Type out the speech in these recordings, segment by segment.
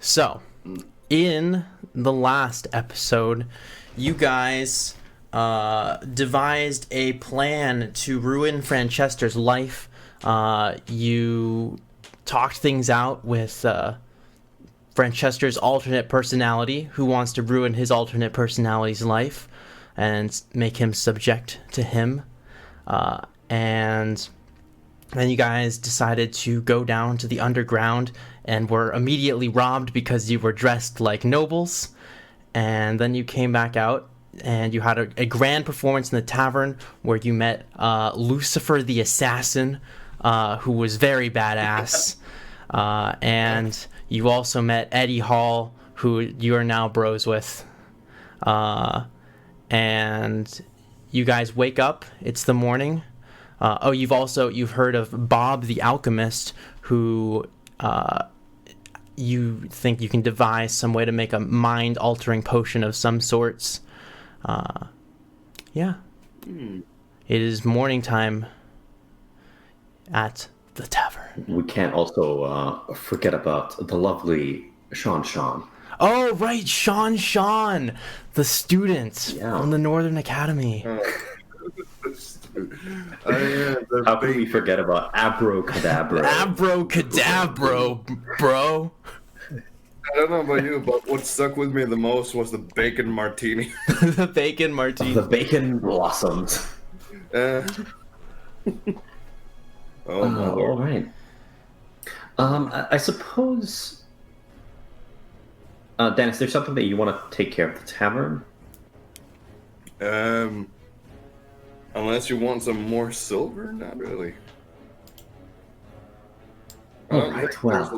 So, in the last episode, you guys devised a plan to ruin Franchester's life. You talked things out with Franchester's alternate personality, who wants to ruin his alternate personality's life and make him subject to him. And then you guys decided to go down to the underground and were immediately robbed because you were dressed like nobles. And then you came back out and you had a grand performance in the tavern where you met Lucifer the Assassin, who was very badass. And you also met Eddie Hall, who you are now bros with. And you guys wake up. It's the morning. You've heard of Bob the Alchemist, who you think you can devise some way to make a mind-altering potion of some sorts. It is morning time at the tavern. We can't also forget about the lovely Sean. Oh, right, Sean, the student from the Northern Academy. How can we forget about Abracadabra? Bro. I don't know about you, but what stuck with me the most was the bacon martini. The bacon martini. The bacon blossoms. All right. I suppose, Dennis, there's something that you want to take care of the tavern? Unless you want some more silver, not really. All right, well, there's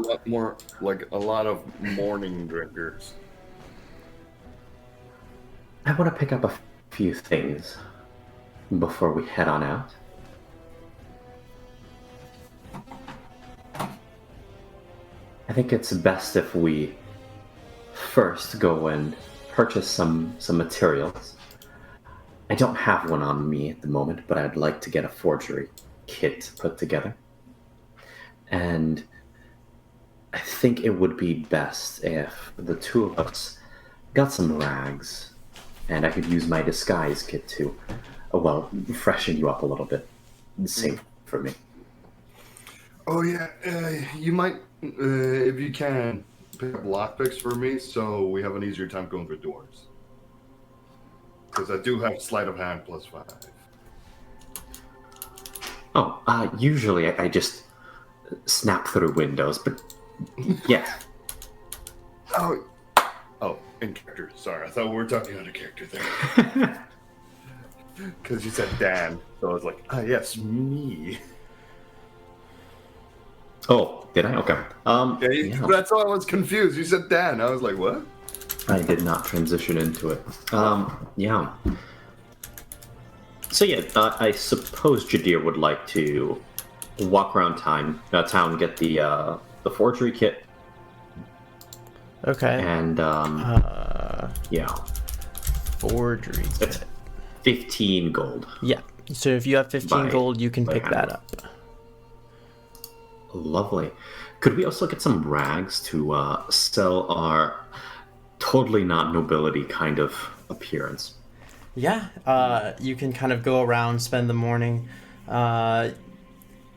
a lot of morning drinkers. I want to pick up a few things before we head on out. I think it's best if we first go and purchase some materials. I don't have one on me at the moment, but I'd like to get a forgery kit put together. And I think it would be best if the two of us got some rags, and I could use my disguise kit to, freshen you up a little bit. Safe for me. Oh yeah, you might, if you can, pick up lockpicks for me so we have an easier time going through doors. Because I do have sleight of hand +5. Usually I just snap through windows, but yes. Oh, in character. Sorry, I thought we were talking out of character there. Because you said Dan, so I was like, yes, me. Oh, did I? Okay. That's why I was confused. You said Dan. I was like, what? I did not transition into it. Yeah. So I suppose Jadir would like to walk around town, get the forgery kit. Okay. And forgery kit. 15 gold. Yeah. So if you have 15 gold, you can pick that up. Lovely. Could we also get some rags to sell our totally not nobility kind of appearance? Yeah, you can kind of go around, spend the morning.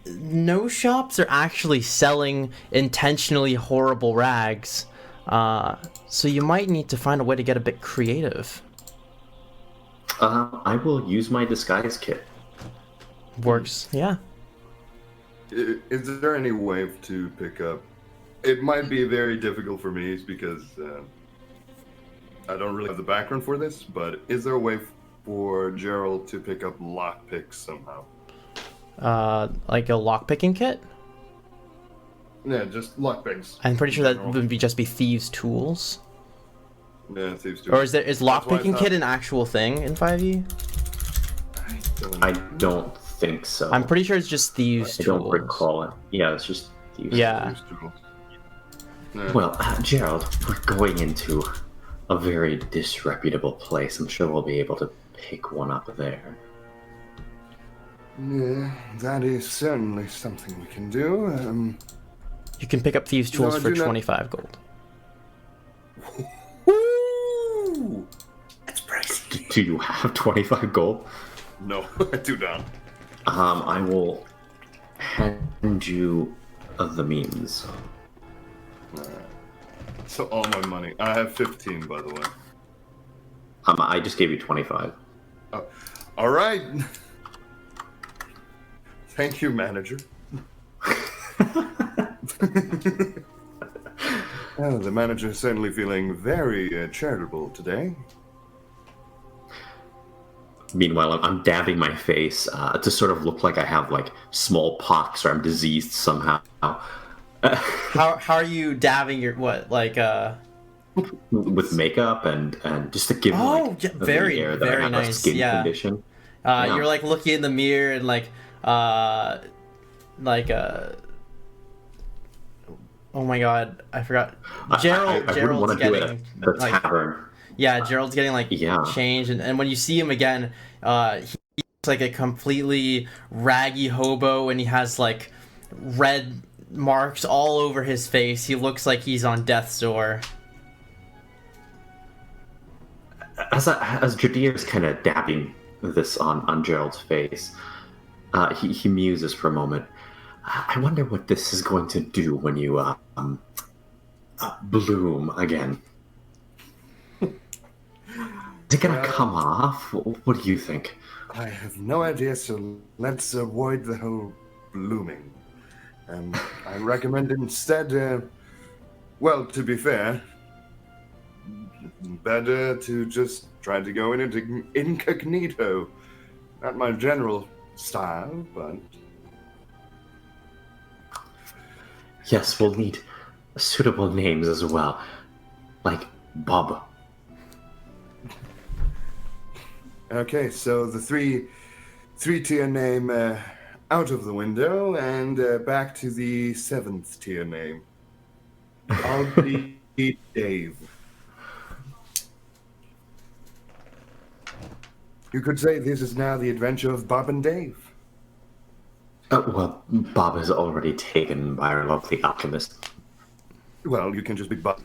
No shops are actually selling intentionally horrible rags, so you might need to find a way to get a bit creative. I will use my disguise kit. Works, yeah. Is there any way to pick up? It might be very difficult for me because I don't really have the background for this, but is there a way for Gerald to pick up lockpicks somehow? Like a lockpicking kit? Yeah, just lockpicks. I'm pretty sure that would just be thieves' tools. Yeah, thieves' tools. Or is lockpicking kit an actual thing in 5e? I don't think so. I'm pretty sure it's just thieves' tools. I don't recall it. Yeah, it's just thieves' tools. Yeah. Well, Gerald, we're going into a very disreputable place. I'm sure we'll be able to pick one up there. Yeah, that is certainly something we can do. You can pick up thieves' tools for 25 gold. Do you have 25 gold? No, I do not. I will hand you the means. So all my money. I have 15, by the way. I just gave you 25. Oh, all right. Thank you, manager. Oh, the manager is certainly feeling very charitable today. Meanwhile, I'm dabbing my face to sort of look like I have like smallpox or I'm diseased somehow. How are you dabbing your what like With makeup and just to give Oh, like yeah, the very, air that very I have nice, a skin yeah. condition. Yeah. You're like looking in the mirror and like oh my god, I forgot. I Gerald's wouldn't want to do it getting at the like tavern. yeah, Gerald's getting like Yeah. changed, and when you see him again, he looks like a completely raggy hobo, and he has like red marks all over his face. He looks like he's on death's door. As Jadir is kind of dabbing this on Gerald's face, he muses for a moment. I wonder what this is going to do when you bloom again. Is it gonna come off? What do you think? I have no idea, so let's avoid the whole blooming. I recommend instead, well, to be fair, better to just try to go in incognito. Not my general style, but... Yes, we'll need suitable names as well, like Bob. Okay, so the three-tier name out of the window, and back to the 7th tier name. I'll be Dave. You could say this is now the adventure of Bob and Dave. Well, Bob is already taken by our lovely alchemist. Well, you can just be Bob.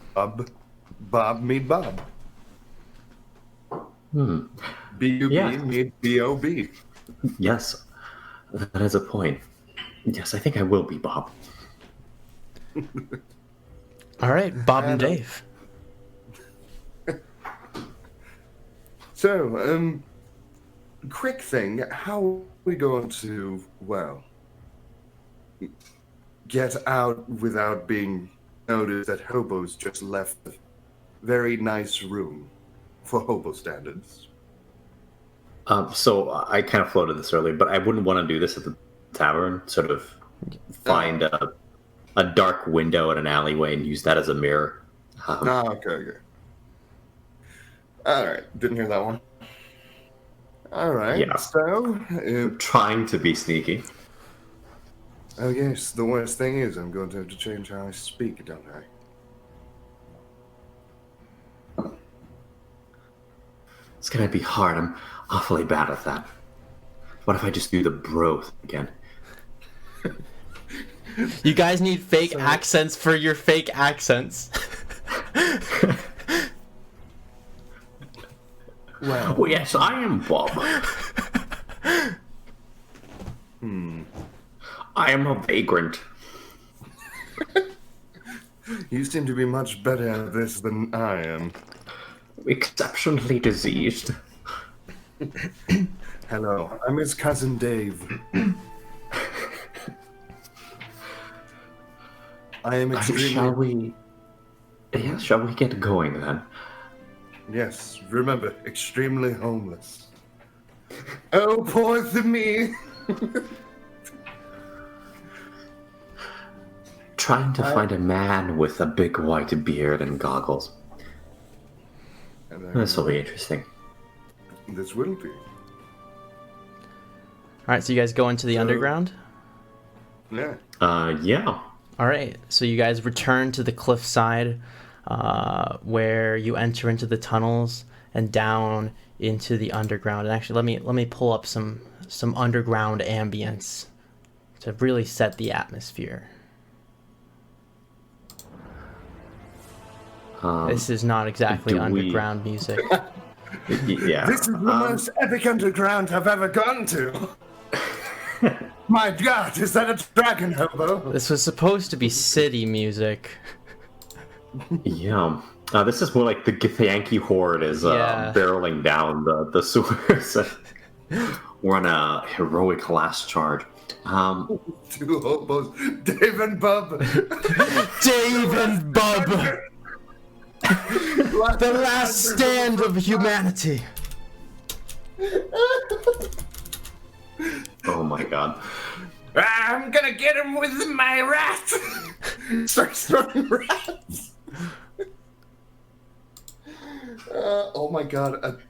Bob meet Bob. B-U-B Yeah. meet B-O-B. Yes, that is a point. Yes, I think I will be Bob. All right, Bob and Dave. So, quick thing, how are we going to, well, get out without being noticed that hobos just left a very nice room for hobo standards? So I kind of floated this earlier, but I wouldn't want to do this at the tavern. Sort of find a dark window in an alleyway and use that as a mirror. Okay. All right, didn't hear that one. All right, Yeah. so, Trying to be sneaky. oh yes, the worst thing is I'm going to have to change how I speak, don't I? It's gonna be hard. I'm awfully bad at that. What if I just do the bro again? You guys need fake accents for your fake accents. Well, Oh yes, I am Bob. I am a vagrant. you seem to be much better at this than I am. Exceptionally diseased. Hello, I'm his cousin Dave. I am extremely... Shall we? Yeah, shall we get going then? Yes, remember, extremely homeless. Oh, poor me! Trying to find a man with a big white beard and goggles. This will be interesting. This will be. All right, so you guys go into the underground. Yeah. Yeah. All right, so you guys return to the cliffside, where you enter into the tunnels and down into the underground. And actually, let me pull up some underground ambience to really set the atmosphere. This is not exactly do we- underground music. Yeah. This is the most epic underground I've ever gone to. My God, is that a dragon hobo? This was supposed to be city music. Yeah. This is more like the Githyanki horde is barreling down the sewers. We're on a heroic last charge. Two hobos, Dave and Bub. Dave and Bub! The last stand of humanity. Oh my god. I'm gonna get him with my rat! Starts throwing rats! Oh my god,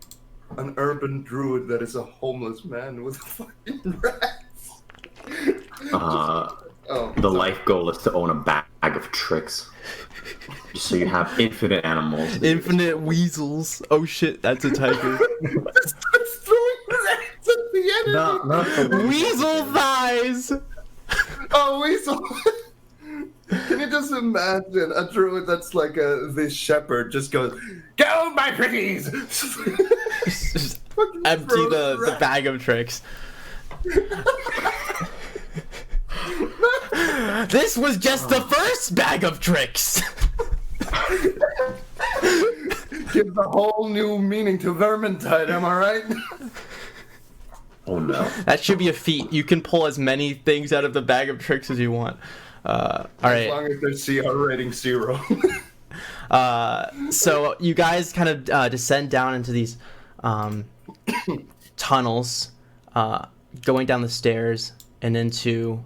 an urban druid that is a homeless man with fucking rats! The life goal is to own a bag of tricks. So you have infinite animals. Infinite weasels. Oh shit, that's a tiger. Starts throwing rats at the enemy! Weasel thighs! Oh, weasel! Can you just imagine a druid that's like this shepherd just goes, "Go, my pretties!" Just empty the bag of tricks. This was just the first bag of tricks! Gives a whole new meaning to Vermintide, am I right? Oh no. That should be a feat. You can pull as many things out of the bag of tricks as you want. Alright. As long as their CR rating 0. So you guys kind of descend down into these tunnels, going down the stairs and into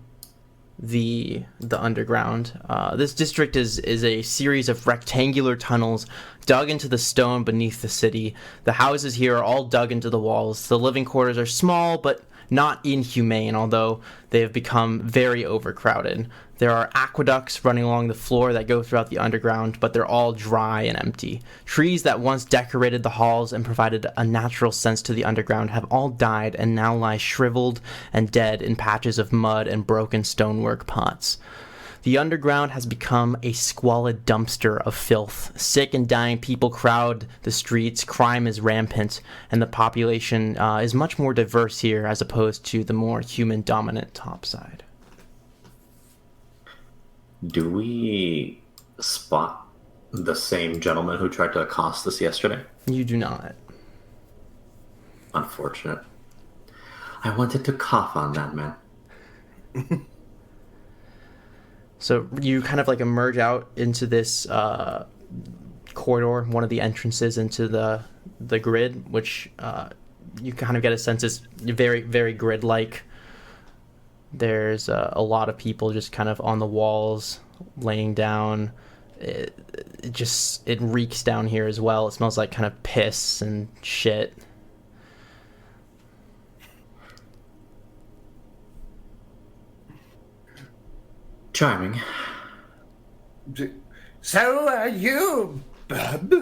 the underground. This district is a series of rectangular tunnels dug into the stone beneath the city. The houses here are all dug into the walls. The living quarters are small but not inhumane, although they have become very overcrowded. There are aqueducts running along the floor that go throughout the underground, but they're all dry and empty. Trees that once decorated the halls and provided a natural sense to the underground have all died and now lie shriveled and dead in patches of mud and broken stonework pots. The underground has become a squalid dumpster of filth. Sick and dying people crowd the streets, crime is rampant, and the population is much more diverse here as opposed to the more human-dominant topside. Do we spot the same gentleman who tried to accost us yesterday? You do not. Unfortunate. I wanted to cough on that man. So you kind of like emerge out into this corridor, one of the entrances into the grid, which you kind of get a sense is very, very grid-like. There's a lot of people just kind of on the walls, laying down. It reeks down here as well. It smells like kind of piss and shit. Charming. So are you, bub?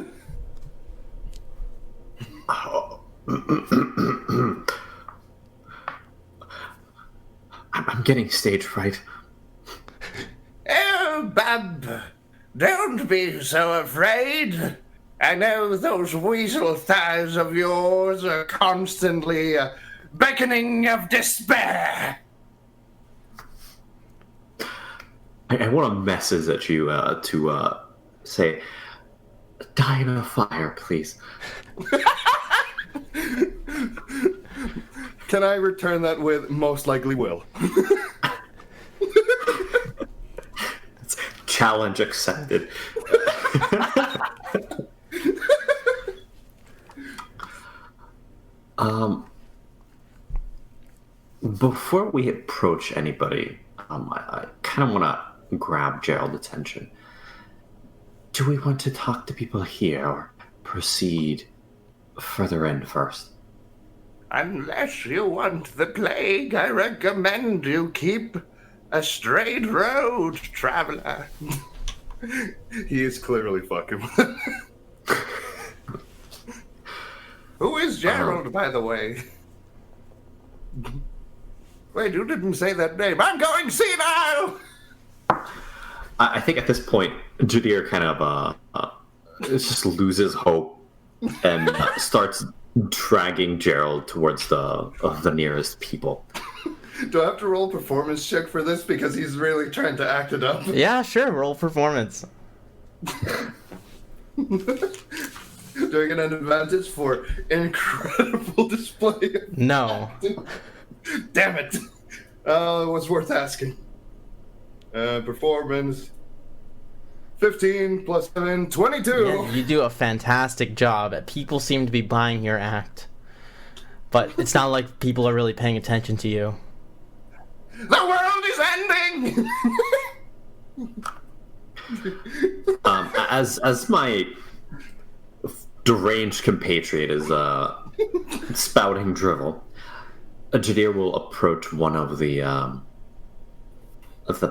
Oh. I'm getting stage fright. Oh, bub, don't be so afraid. I know those weasel thighs of yours are constantly beckoning of despair. I want to message at you to say, die in a fire, please. Can I return that with most likely will? Challenge accepted. Before we approach anybody, I kind of want to grab Gerald's attention. Do we want to talk to people here or proceed further in first? Unless you want the plague, I recommend you keep a straight road, traveler. He is clearly fucking with it. Who is Gerald, by the way? Wait, you didn't say that name. I'm going senile! I think at this point, Jadir kind of just loses hope and starts dragging Gerald towards the nearest people. Do I have to roll performance check for this because he's really trying to act it up? Yeah, sure. Roll performance. Do I get an advantage for incredible display? No. Damn it! It was worth asking. Performance 15 plus 7, 22. Yeah, you do a fantastic job. People seem to be buying your act, but it's not like people are really paying attention to you. The world is ending. As my deranged compatriot is spouting drivel, Jadir will approach one of the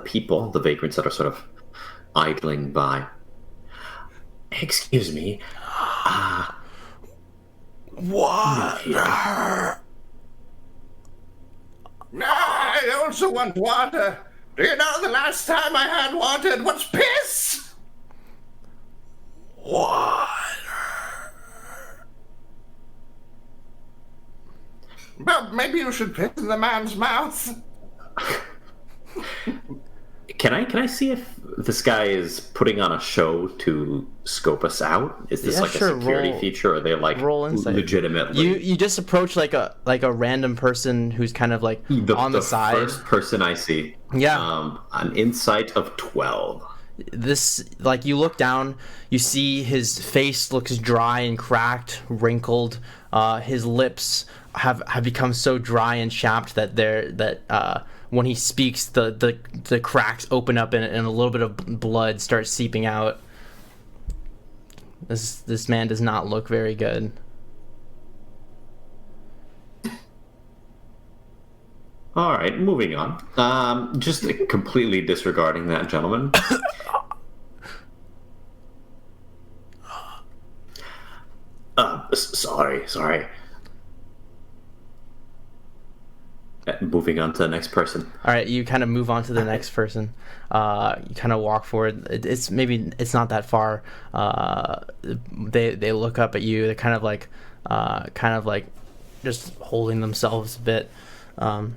people, the vagrants that are sort of idling by. Excuse me. Water. No, I also want water. Do you know the last time I had water it was piss? Water. Well, maybe you should piss in the man's mouth. Can I see if this guy is putting on a show to scope us out? Is this Yeah, like sure, a security roll- feature, or are they like roll insight. legitimately? You just approach like a random person who's kind of like on the side. First person I see. Yeah. An insight of 12. This, like, you look down, you see his face looks dry and cracked, wrinkled. His lips have become so dry and chapped that when he speaks, the cracks open up and a little bit of blood starts seeping out. This man does not look very good. All right, moving on. Just completely disregarding that gentleman. Sorry. Moving on to the next person. All right, you kind of move on to the next person. You kind of walk forward. It's not that far. They look up at you. They're kind of like just holding themselves a bit, a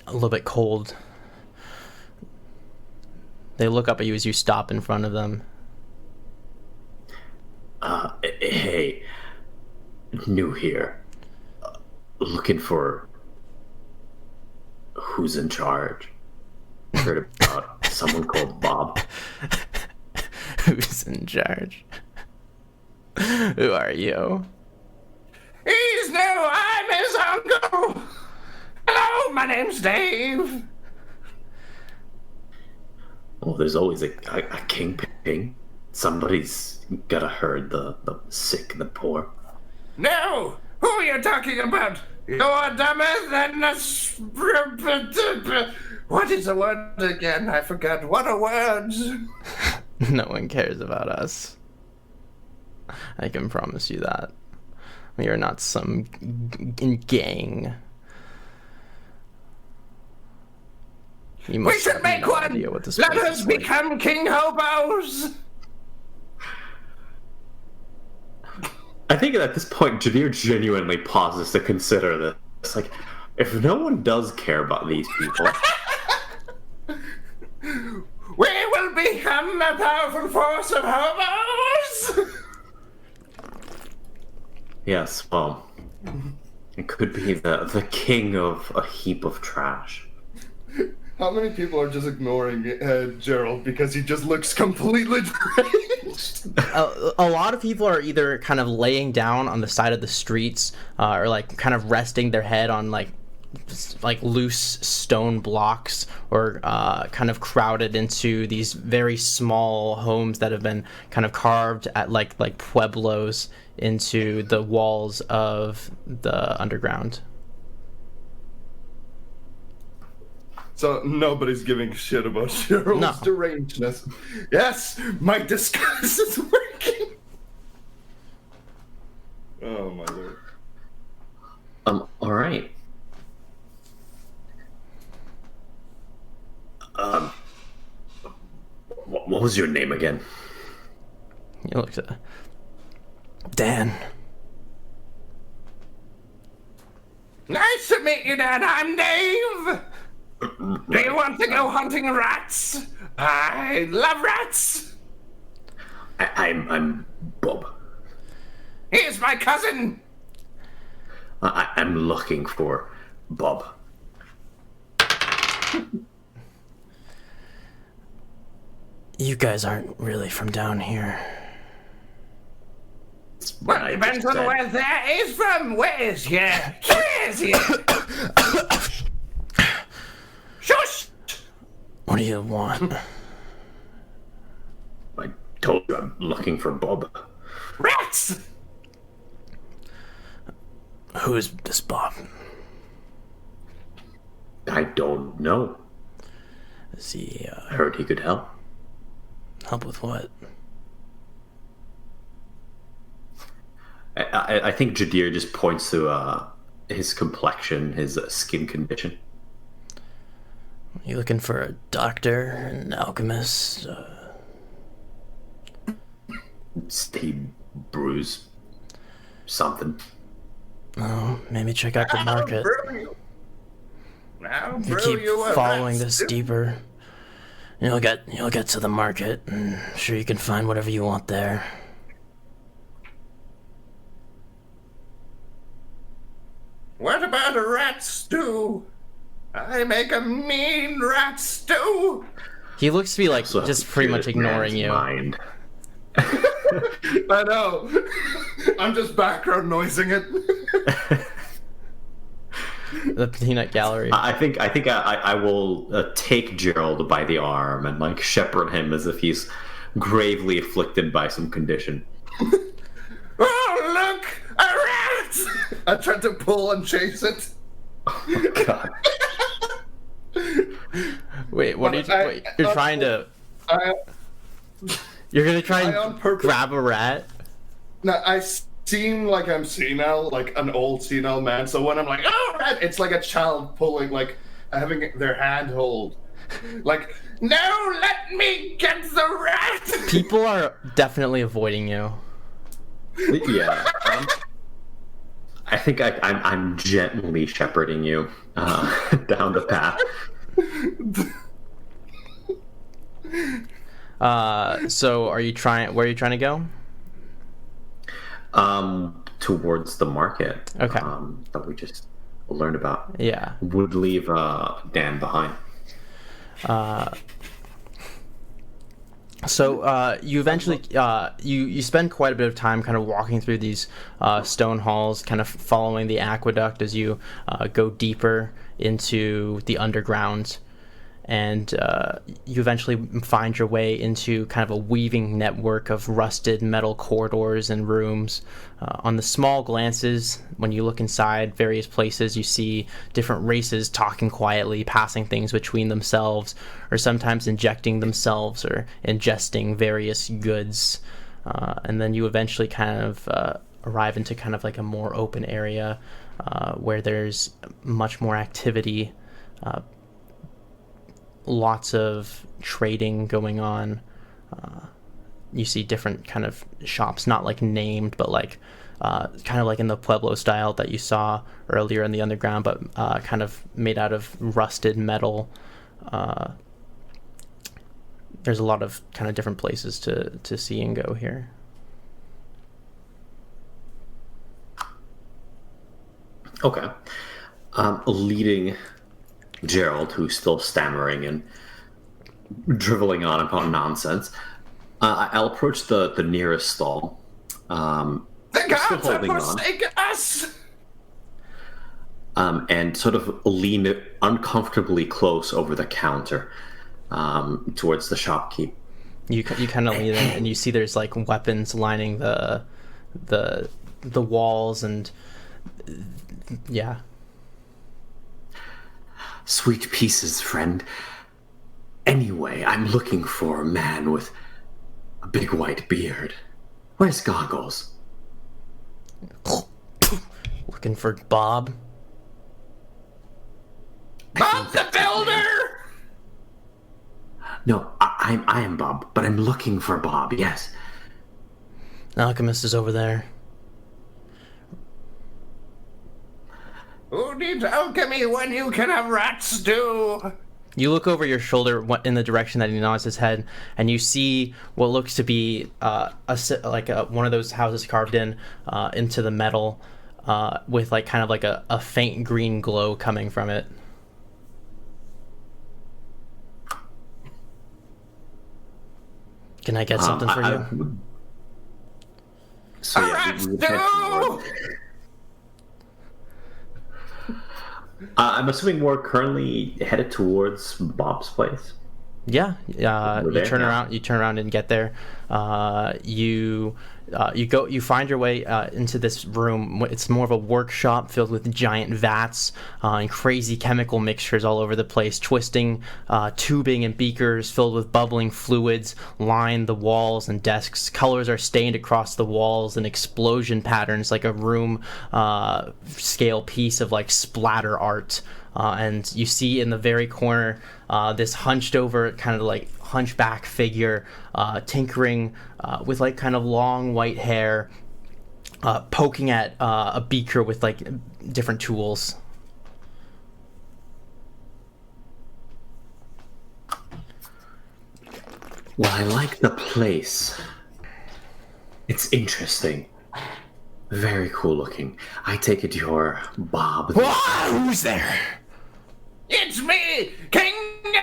little bit cold. They look up at you as you stop in front of them. Hey, new here. Looking for who's in charge. Heard about someone called Bob. Who's in charge? Who are you? He's new. I'm his uncle. Hello, my name's Dave. Well, there's always a kingpin. Somebody's gotta herd the sick and the poor. No, who are you talking about? You're dumber than a... What is the word again? I forgot. What are words? No one cares about us. I can promise you that. We are not some gang. You We should have make no one! idea what this Let place us is like. become king hobos! I think at this point, Jadir genuinely pauses to consider this. It's like, if no one does care about these people, We will become a powerful force of hobos! yes, well, it could be the king of a heap of trash. How many people are just ignoring Gerald because he just looks completely deranged? A lot of people are either kind of laying down on the side of the streets, or like kind of resting their head on like loose stone blocks, or kind of crowded into these very small homes that have been kind of carved at like pueblos into the walls of the underground. So nobody's giving a shit about Cheryl's No. derangedness. Yes, my disguise is working. Oh my lord. All right. What was your name again? He looks at. Dan. Nice to meet you, Dan. I'm Dave. Do you want to go hunting rats? I love rats. I'm Bob. Here's my cousin. I'm looking for Bob. You guys aren't really from down here. Well, depends on where that is from. Where is he? Where is he? Shush! What do you want? I told you I'm looking for Bob. Rats! Who is this Bob? I don't know. Is he, I heard he could help. help with what? I think Jadir just points to his complexion, his skin condition. You looking for a doctor, an alchemist? He brews something. Oh, maybe check out the market. Now, If you keep following this deeper, you'll get to the market, and I'm sure you can find whatever you want there. What about a rat stew? I make a mean rat stew. He looks to be like So just pretty much good ignoring man's you. Mind. I know. I'm just background noising it. The peanut gallery. I think I will take Gerald by the arm and like shepherd him as if he's gravely afflicted by some condition. Oh, look! A rat! I tried to pull and chase it. God. Wait, what are you? I- Wait, you're trying to? I, You're gonna try I on and purpose- grab a rat? now, I seem like I'm senile, like an old senile man. So when I'm like, oh, rat, it's like a child pulling, like having their hand hold. Like, No, let me get the rat! People are definitely avoiding you. Yeah. I think I'm gently shepherding you down the path. So are you trying? Where are you trying to go? Towards the market. Okay. That we just learned about. Yeah. Would leave Dan behind. So you eventually you spend quite a bit of time kind of walking through these stone halls, kind of following the aqueduct as you go deeper into the underground, and you eventually find your way into kind of a weaving network of rusted metal corridors and rooms. On the small glances, when you look inside various places, you see different races talking quietly, passing things between themselves, or sometimes injecting themselves or ingesting various goods. And then you eventually kind of arrive into kind of like a more open area where there's much more activity, lots of trading going on. You see different kind of shops, not like named, but like kind of like in the Pueblo style that you saw earlier in the underground, but kind of made out of rusted metal. There's a lot of kind of different places to see and go here. Okay. Leading Gerald, who's still stammering and driveling on about nonsense, I'll approach the nearest stall. The Still gods have holding on. forsaken us! And sort of lean uncomfortably close over the counter towards the shopkeep. You kind of lean in and you see there's like weapons lining the walls, and yeah. Sweet pieces, friend. Anyway, I'm looking for a man with a big white beard. Where's Goggles? Looking for Bob. Bob the Builder! No, I am Bob, but I'm looking for Bob, yes. Alchemist is over there. Who needs alchemy when you can have rat stew? You look over your shoulder in the direction that he nods his head, and you see what looks to be one of those houses carved into the metal, with like kind of like a faint green glow coming from it. Can I get something for you? So yeah, we would head toward- I'm assuming we're currently headed towards Bob's place. Yeah, We're you there turn now. around. You turn around and get there. You find your way into this room. It's more of a workshop filled with giant vats and crazy chemical mixtures all over the place. Twisting tubing and beakers filled with bubbling fluids line the walls and desks. Colors are stained across the walls in explosion patterns, like a room scale piece of like splatter art. And you see in the very corner this hunched over, kind of like hunchback figure tinkering with like kind of long white hair, poking at a beaker with like different tools. Well, I like the place. It's interesting. Very cool looking. I take it you're Bob. Who's there? It's me, King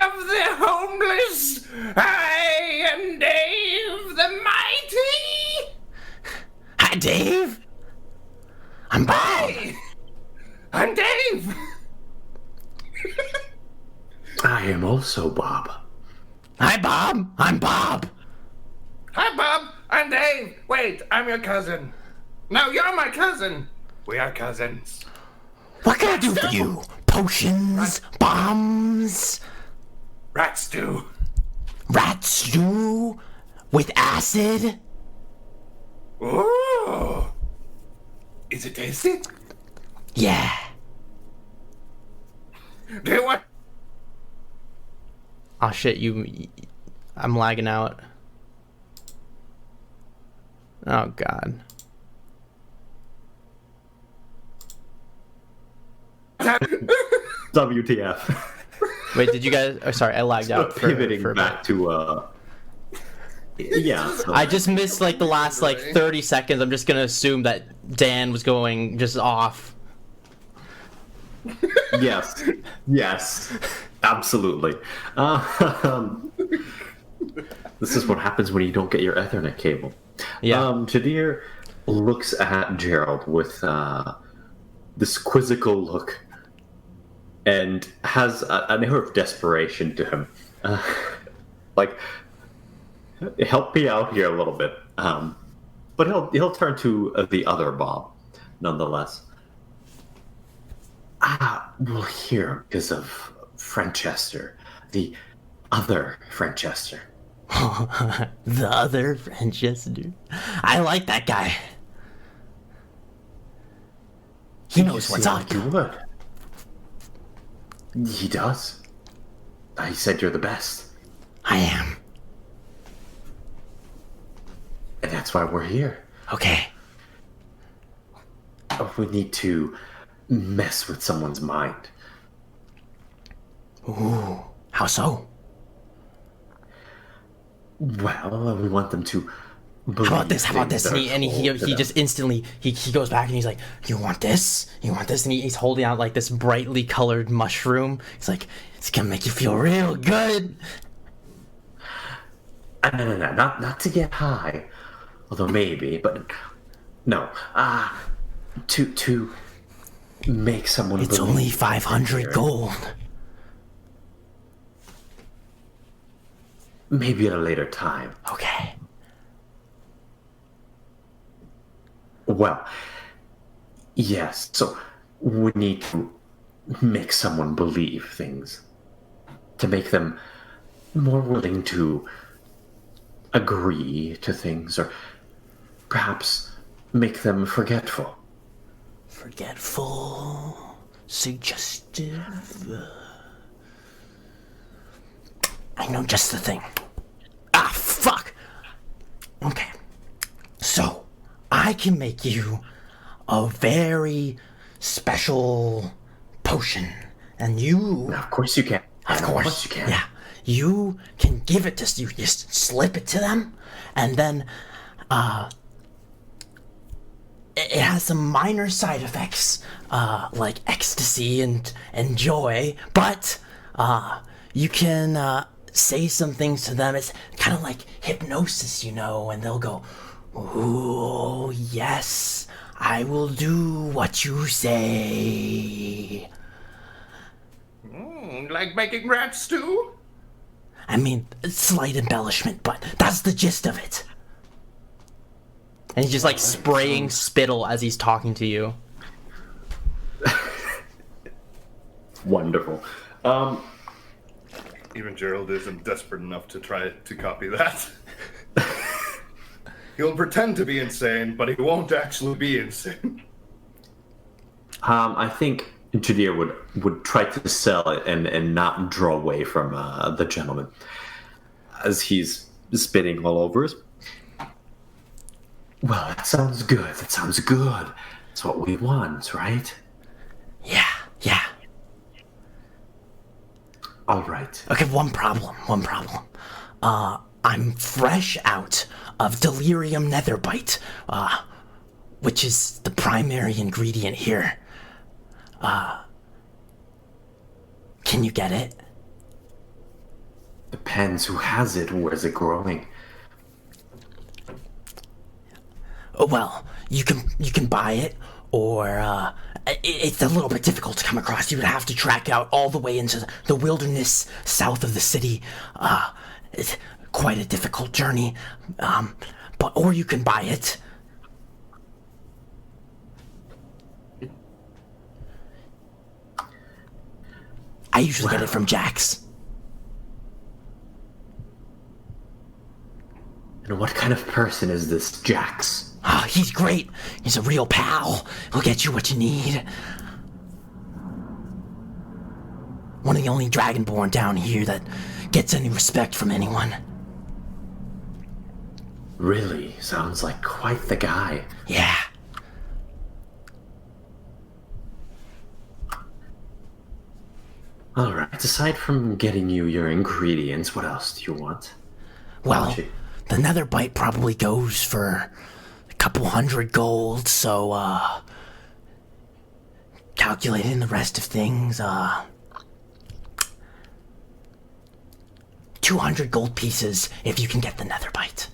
of the Homeless. I am Dave the Mighty. Hi, Dave. I'm Bob. Hey, I'm Dave. I am also Bob. Hi, Bob. I'm Bob. Hi, Bob. I'm Dave. Wait, I'm your cousin. No, you're my cousin. We are cousins. What can I do for you? Potions, bombs, Rat stew. rat stew with acid. Ooh. Is it tasty? Yeah. Do you want? Oh shit, I'm lagging out. Oh god. WTF. Wait, did you guys? Oh, sorry, I lagged out for Pivoting a bit. back to yeah. So, I just missed like the last like 30 seconds. I'm just gonna assume that Dan was going just off. yes, absolutely. This is what happens when you don't get your Ethernet cable. Yeah. Jadir looks at Gerald with this quizzical look and has an air of desperation to him. Like, help me out here a little bit. But he'll turn to the other Bob, nonetheless. We're here because of Franchester, the other Franchester. The other Franchester. I like that guy. He knows what's up. You would. He does. He said you're the best, I am. and that's why we're here. Okay. We need to mess with someone's mind. Ooh. How so? Well, we want them to. How about this? How about this? And he just instantly he goes back and he's like, "You want this? You want this?" And he's holding out like this brightly colored mushroom. He's like, "It's gonna make you feel real good." No, not to get high, although maybe, but no. To make someone. It's believe only 500 gold. Maybe at a later time. Okay. Well, yes. So we need to make someone believe things, to make them more willing to agree to things, or perhaps make them forgetful. Forgetful, suggestive. I know just the thing. Ah, fuck. Okay. So, I can make you a very special potion, and you, Of course you can. of course, you can. yeah, you can give it to you. Just slip it to them, and then it has some minor side effects, like ecstasy and joy, but you can say some things to them. It's kind of like hypnosis, you know, and they'll go, "Oh, yes, I will do what you say." Like making rat stew? I mean, slight embellishment, but that's the gist of it. And he's just like spraying spittle as he's talking to you. Wonderful. Even Gerald isn't desperate enough to try to copy that. He'll pretend to be insane, but he won't actually be insane. I think Jadir would try to sell it and not draw away from the gentleman as he's spitting all over us. Well, that sounds good. That sounds good. That's what we want, right? Yeah. All right. Okay, one problem. I'm fresh out of delirium netherbite, which is the primary ingredient here. Can you get it? Depends who has it. Where's it growing? Well, you can buy it, or it's a little bit difficult to come across. You would have to track out all the way into the wilderness south of the city. It's quite a difficult journey, or you can buy it. I usually get it from Jax. And what kind of person is this Jax? He's great. He's a real pal. He'll get you what you need. One of the only Dragonborn down here that gets any respect from anyone. Really? Sounds like quite the guy. Yeah. Alright, aside from getting you your ingredients, what else do you want? Well, Gee. the nether bite probably goes for a couple hundred gold, so, calculating the rest of things, 200 gold pieces if you can get the nether bite.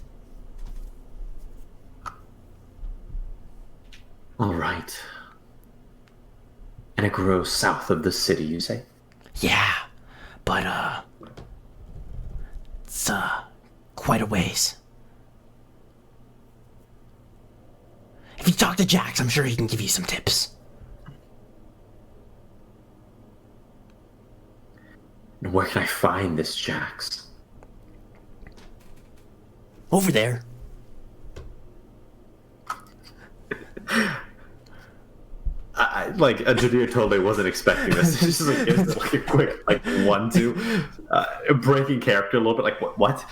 Alright. And it grows south of the city, you say? Yeah, but, it's, quite a ways. If you talk to Jax, I'm sure he can give you some tips. And where can I find this Jax? Over there. Like, Jadir totally wasn't expecting this. Just like, gives like a quick, like, 1-2. Breaking character a little bit, like, what?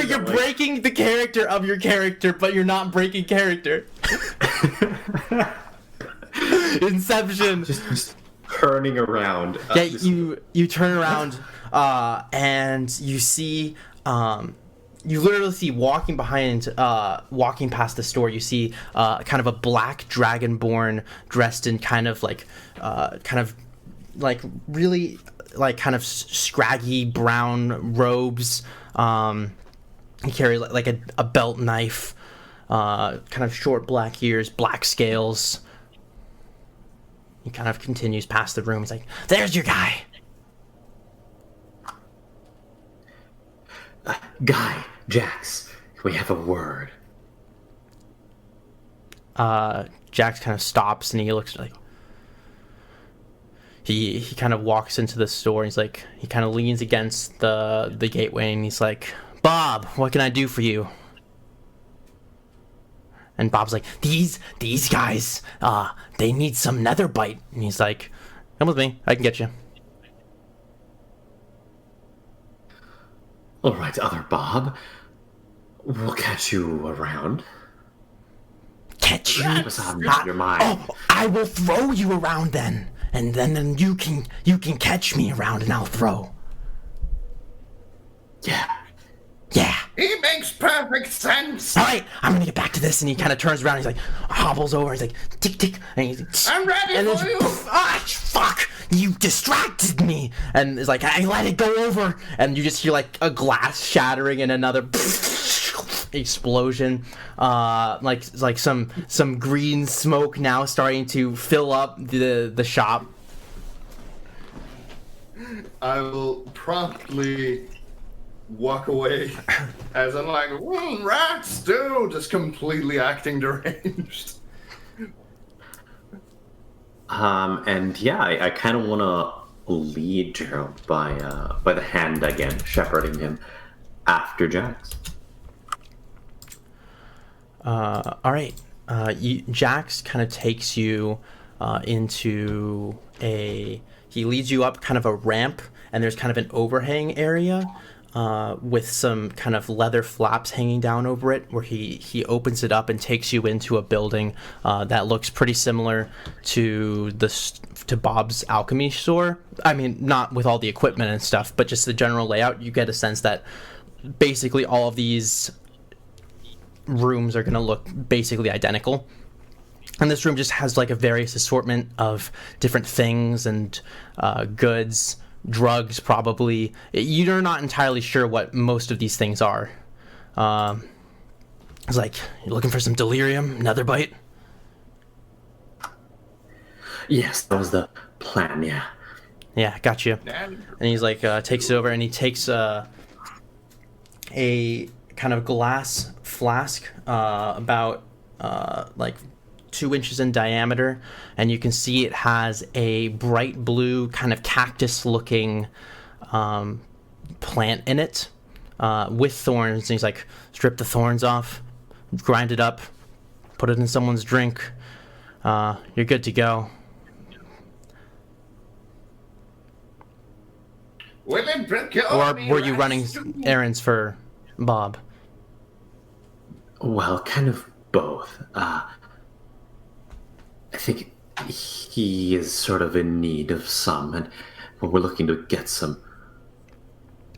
You're breaking the character of your character, but you're not breaking character. Inception. Just turning around. Yeah, you turn around, and you see, you literally see walking past the store. You see, kind of a black dragonborn dressed in kind of really like kind of scraggy brown robes. He carries like a belt knife, kind of short black ears, black scales. He kind of continues past the room. He's like, "There's your guy." Guy, Jax, we have a word. Jax kind of stops and he looks like he kind of walks into the store. And he's like, he kind of leans against the gateway and he's like, "Bob, what can I do for you?" And Bob's like, these guys, they need some nether bite. And he's like, "Come with me, I can get you." All right, other Bob. We'll catch you around. Catch you? Keep us on your mind. Oh, I will throw you around then. And then you can catch me around and I'll throw. Yeah. Yeah. He makes perfect sense. All right, I'm gonna get back to this. And he kind of turns around. He's like, hobbles over. He's like, tick, tick. And he's, I'm ready and for then, you. ah, fuck! You distracted me. And it's like, I let it go over. And you just hear like a glass shattering and another explosion. Like some green smoke now starting to fill up the shop. I will promptly walk away as I'm like, rats, dude, just completely acting deranged. And yeah, I kind of want to lead Gerald by the hand again, shepherding him after Jax. All right. Jax kind of takes you into he leads you up kind of a ramp, and there's kind of an overhang area with some kind of leather flaps hanging down over it, where he opens it up and takes you into a building that looks pretty similar to Bob's alchemy store. I mean, not with all the equipment and stuff, but just the general layout. You get a sense that basically all of these rooms are going to look basically identical. And this room just has like a various assortment of different things and goods, drugs probably. You're not entirely sure what most of these things are. It's like, you looking for some delirium, another bite? Yes, that was the plan, yeah. Yeah, got you. And he's like, takes it over, and he takes a kind of glass flask about like 2 inches in diameter, and you can see it has a bright blue kind of cactus looking plant in it with thorns. And he's like, strip the thorns off, grind it up, put it in someone's drink, you're good to go. Or were you running errands for Bob? Well, kind of both. I think he is sort of in need of some, and we're looking to get some.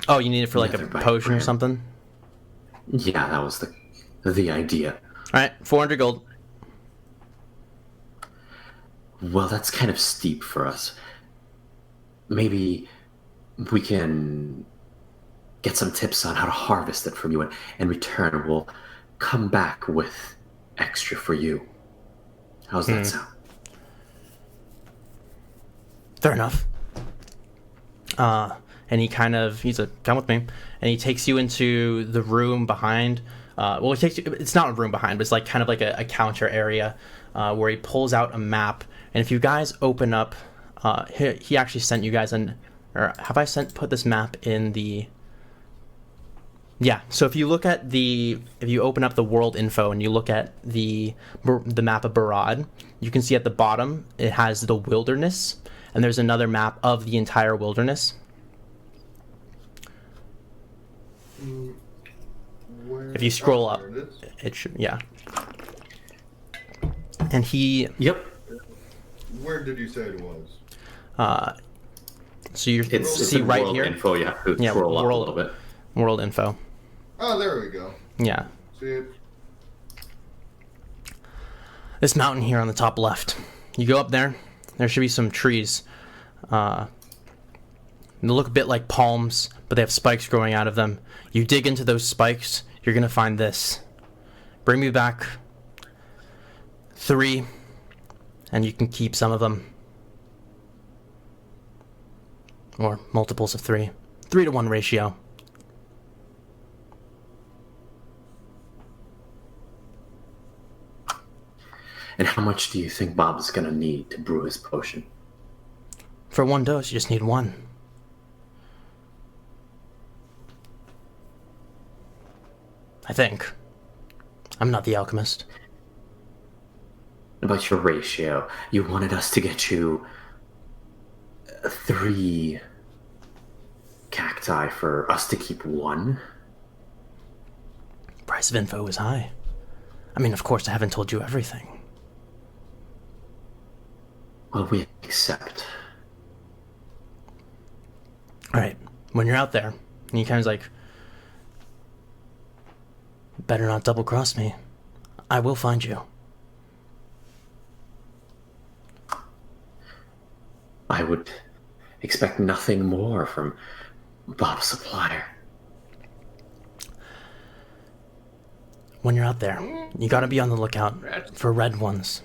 Oh, you need it for like a Leather potion or brand. something? Yeah, that was the idea. Alright, 400 gold. Well, that's kind of steep for us. Maybe we can get some tips on how to harvest it from you, and in return, we'll come back with extra for you. How's that sound? Fair enough. And he's like, come with me. And he takes you into the room behind. It's not a room behind, but it's like kind of like a counter area where he pulls out a map. And if you guys open up, he actually sent you guys or have I put this map in the... Yeah, so if you open up the world info and you look at the map of Barad, you can see at the bottom it has the wilderness, and there's another map of the entire wilderness. If you scroll up, there it is. it should, yeah. And he, Yep. Where did you say it was? so you It's see in right world here, info. You have to Yeah, scroll up a world- little bit. world info. Oh, there we go. Yeah, See it? this mountain here on the top left. You go up there, there should be some trees. They look a bit like palms, but they have spikes growing out of them. You dig into those spikes, you're gonna find this. Bring me back 3, and you can keep some of them. Or multiples of 3. 3-to-1 ratio. And how much do you think Bob's gonna need to brew his potion? For 1 dose, you just need 1. I think. I'm not the alchemist. About your ratio, you wanted us to get you 3 cacti. I for us to keep one? Price of info is high. I mean, of course, I haven't told you everything. Well, we accept. All right, when you're out there, and you kind of like, better not double cross me. I will find you. I would expect nothing more from Bob Supplier. When you're out there, you gotta be on the lookout for red ones.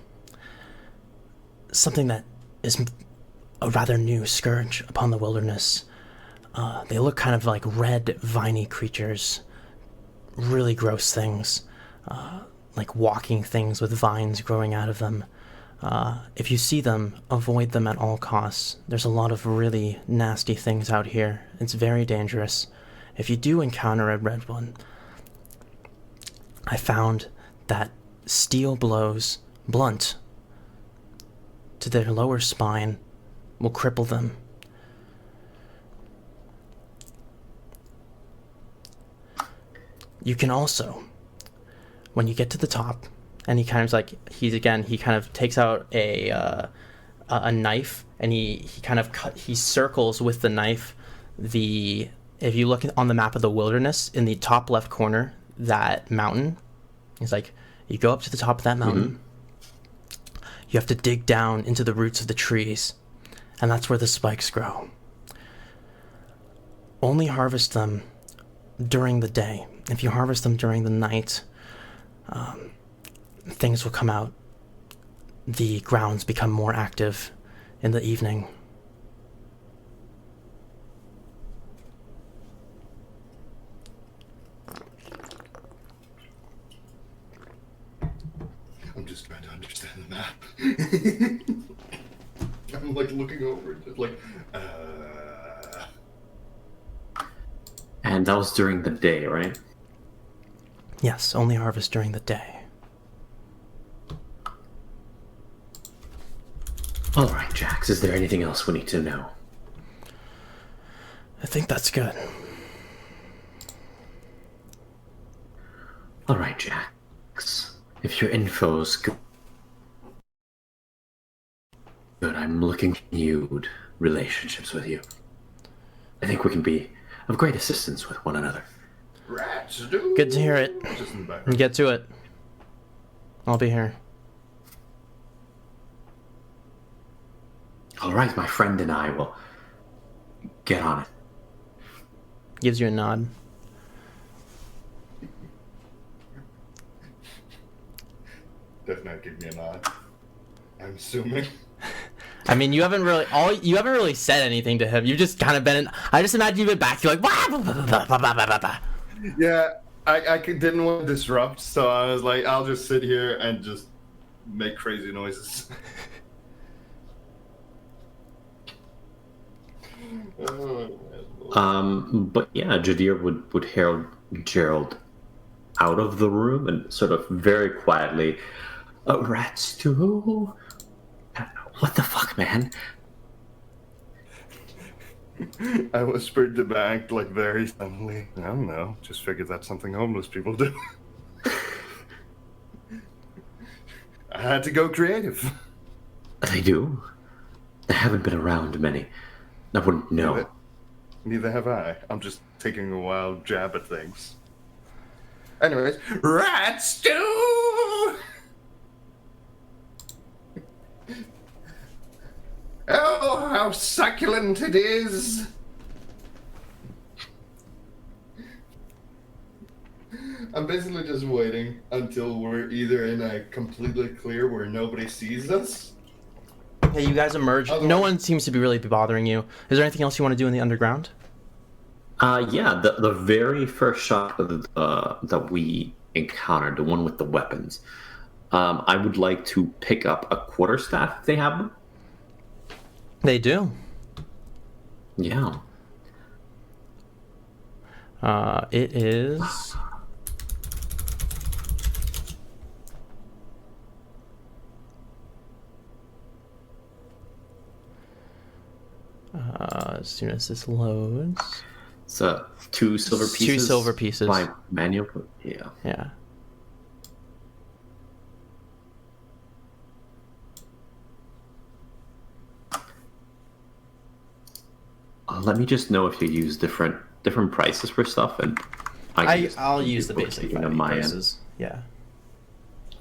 Something that is a rather new scourge upon the wilderness. They look kind of like red, viney creatures. Really gross things. Like walking things with vines growing out of them. If you see them, avoid them at all costs. There's a lot of really nasty things out here. It's very dangerous. If you do encounter a red one, I found that steel blows, blunt, to their lower spine will cripple them. You can also, when you get to the top, and he kind of takes out a knife, and he circles with the knife if you look on the map of the wilderness, in the top left corner, that mountain, he's like, you go up to the top of that mountain, you have to dig down into the roots of the trees, and that's where the spikes grow. Only harvest them during the day. If you harvest them during the night, things will come out. The grounds become more active in the evening. I'm just trying to understand the map. I'm like looking over it, just like, And that was during the day, right? Yes, only harvest during the day. All right, Jax, is there anything else we need to know? I think that's good. All right, Jax. If your info's good, I'm looking for renewed relationships with you. I think we can be of great assistance with one another. rats, dude. Good to hear it. Just in the background. Get to it. I'll be here. All right, my friend and I will get on it. Gives you a nod. Death Knight gave me a nod. I'm assuming. I mean, you haven't really said anything to him. You've just kind of been. I just imagine you've been back. You're like, wah, blah, blah, blah, blah, blah, blah, blah. Yeah, didn't want to disrupt, so I was like, I'll just sit here and just make crazy noises. But yeah, Jadir would herald Gerald out of the room and sort of very quietly, rats too? What the fuck, man? I whispered to back, like, very suddenly. I don't know, just figured that's something homeless people do. I had to go creative. They do? I haven't been around many. I wouldn't know. Neither have I. I'm just taking a wild jab at things. Anyways, rats do! Oh, how succulent it is! I'm basically just waiting until we're either in a completely clear where nobody sees us. Hey, you guys emerge. No one seems to be really bothering you. Is there anything else you want to do in the underground? Yeah, the very first shot that we encountered, the one with the weapons, I would like to pick up a quarterstaff if they have them. They do. Yeah. It is... as soon as this loads... It's 2 silver It's pieces. 2 silver pieces. By manual. Yeah. Yeah. Let me just know if you use different prices for stuff, and I'll use the basic bookkeeping 5e on my end. prices. Yeah.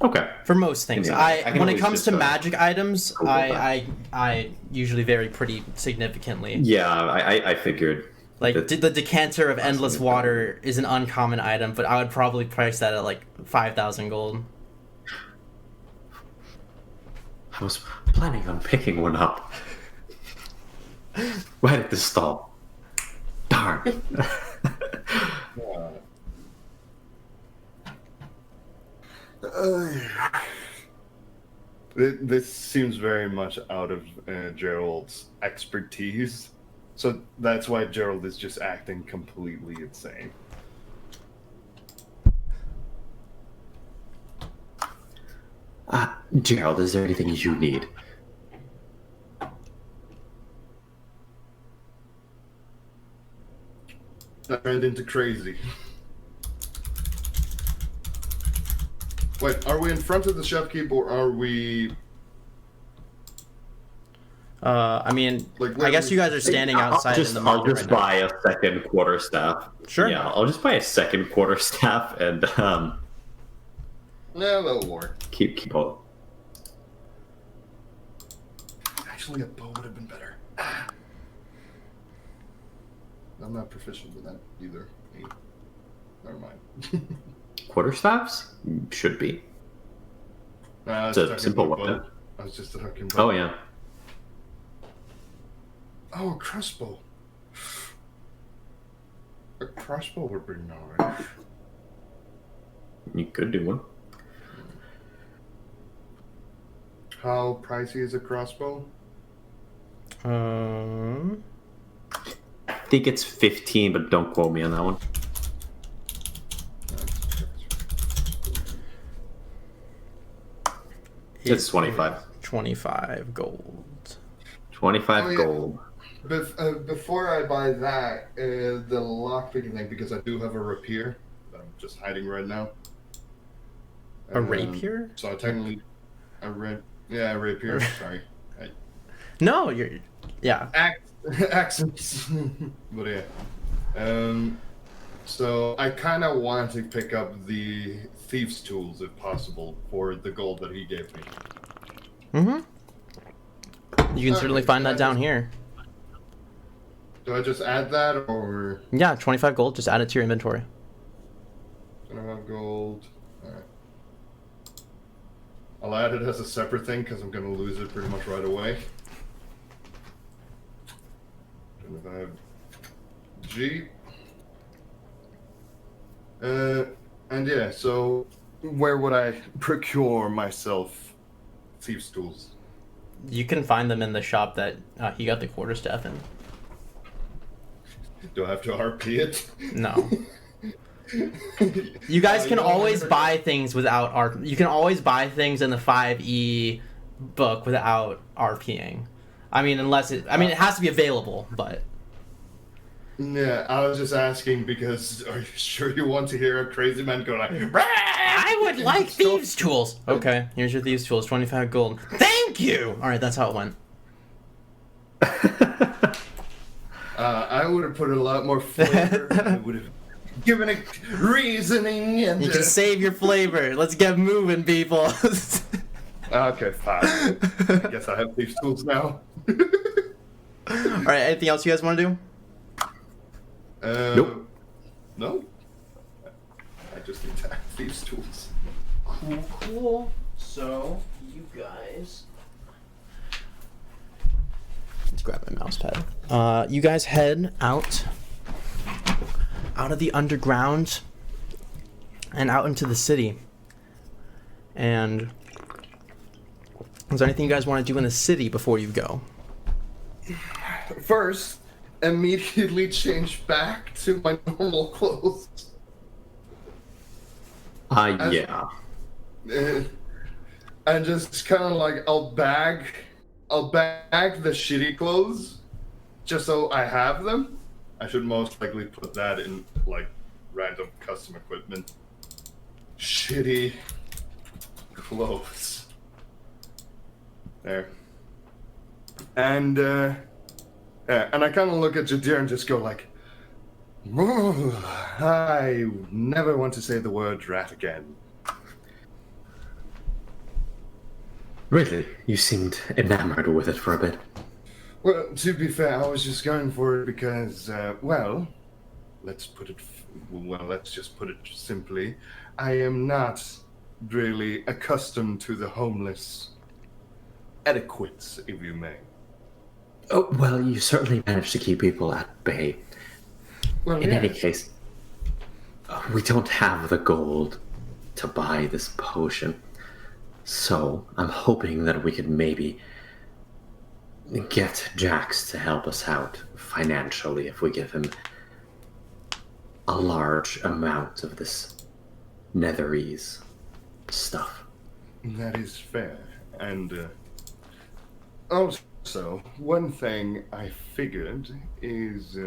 Okay. For most things, Yeah, I can when it always comes just, to magic items, Google that. I usually vary pretty significantly. Yeah, I figured. Like that- the decanter of endless something water is an uncommon item, but I would probably price that at like 5,000 gold. I was planning on picking one up. Right at the stall. Darn. This seems very much out of Gerald's expertise, so that's why Gerald is just acting completely insane. Gerald, is there anything you need? I turned into crazy. Wait, are we in front of the chef keep or are we? I mean, Like, I guess you guys are standing outside in the I'll market just right now. buy a second quarterstaff. Sure. Yeah, I'll just buy a second quarterstaff and Yeah, that'll work. keep all. Actually, a bow would have been better. I'm not proficient with that either. Never mind. Quarterstaffs? Should be. Nah, It's a simple weapon. I was just a hook and bow. Oh yeah. Oh, a crossbow. A crossbow would be nice. You could do one. How pricey is a crossbow? I think it's 15, but don't quote me on that one. It's 25. 25 gold. 25 Oh, yeah. gold. Before I buy that, the lockpicking thing, because I do have a rapier that I'm just hiding right now. A rapier? So I technically, a rapier. Sorry, No, yeah. accents. But yeah, so I kind of want to pick up the thieves' tools if possible for the gold that he gave me. Mm-hmm. You can certainly Okay, find that that down is- here. Do I just add that or? Yeah, 25 gold. Just add it to your inventory. I don't have gold. Alright. I'll add it as a separate thing because I'm going to lose it pretty much right away. And if I have G. And yeah, so where would I procure myself thieves' tools? You can find them in the shop that he got the quarterstaff in. Do I have to RP it? No. You guys can no, always I- buy things without RP. You can always buy things in the 5e book without RPing. I mean, it has to be available, but Yeah, I was just asking because are you sure you want to hear a crazy man go like, I would like thieves' tools. Okay, here's your thieves' tools, 25 gold. Thank you. All right, that's how it went. I would have put a lot more flavor. I would have given it reasoning and. You can save your flavor. Let's get moving, people. Okay, fine. I guess I have these tools now. All right, anything else you guys want to do? Nope. No. I just need to have these tools. Cool. So, you guys. Let's grab my mouse pad. You guys head out of the underground and out into the city. And is there anything you guys want to do in the city before you go? First, immediately change back to my normal clothes. Yeah. And just kind of like I'll bag the shitty clothes just so I have them, I should most likely put that in, like, random custom equipment. Shitty clothes. There. And I kind of look at Jadir and just go like, "Ooh, I never want to say the word rat again." Really? You seemed enamored with it for a bit. Well, to be fair, I was just going for it because, well, let's just put it simply. I am not really accustomed to the homeless etiquettes, if you may. Oh, well, you certainly managed to keep people at bay. Well, In any yes. case, we don't have the gold to buy this potion. So, I'm hoping that we could maybe get Jax to help us out financially if we give him a large amount of this netherese stuff. That is fair. And also, one thing I figured is,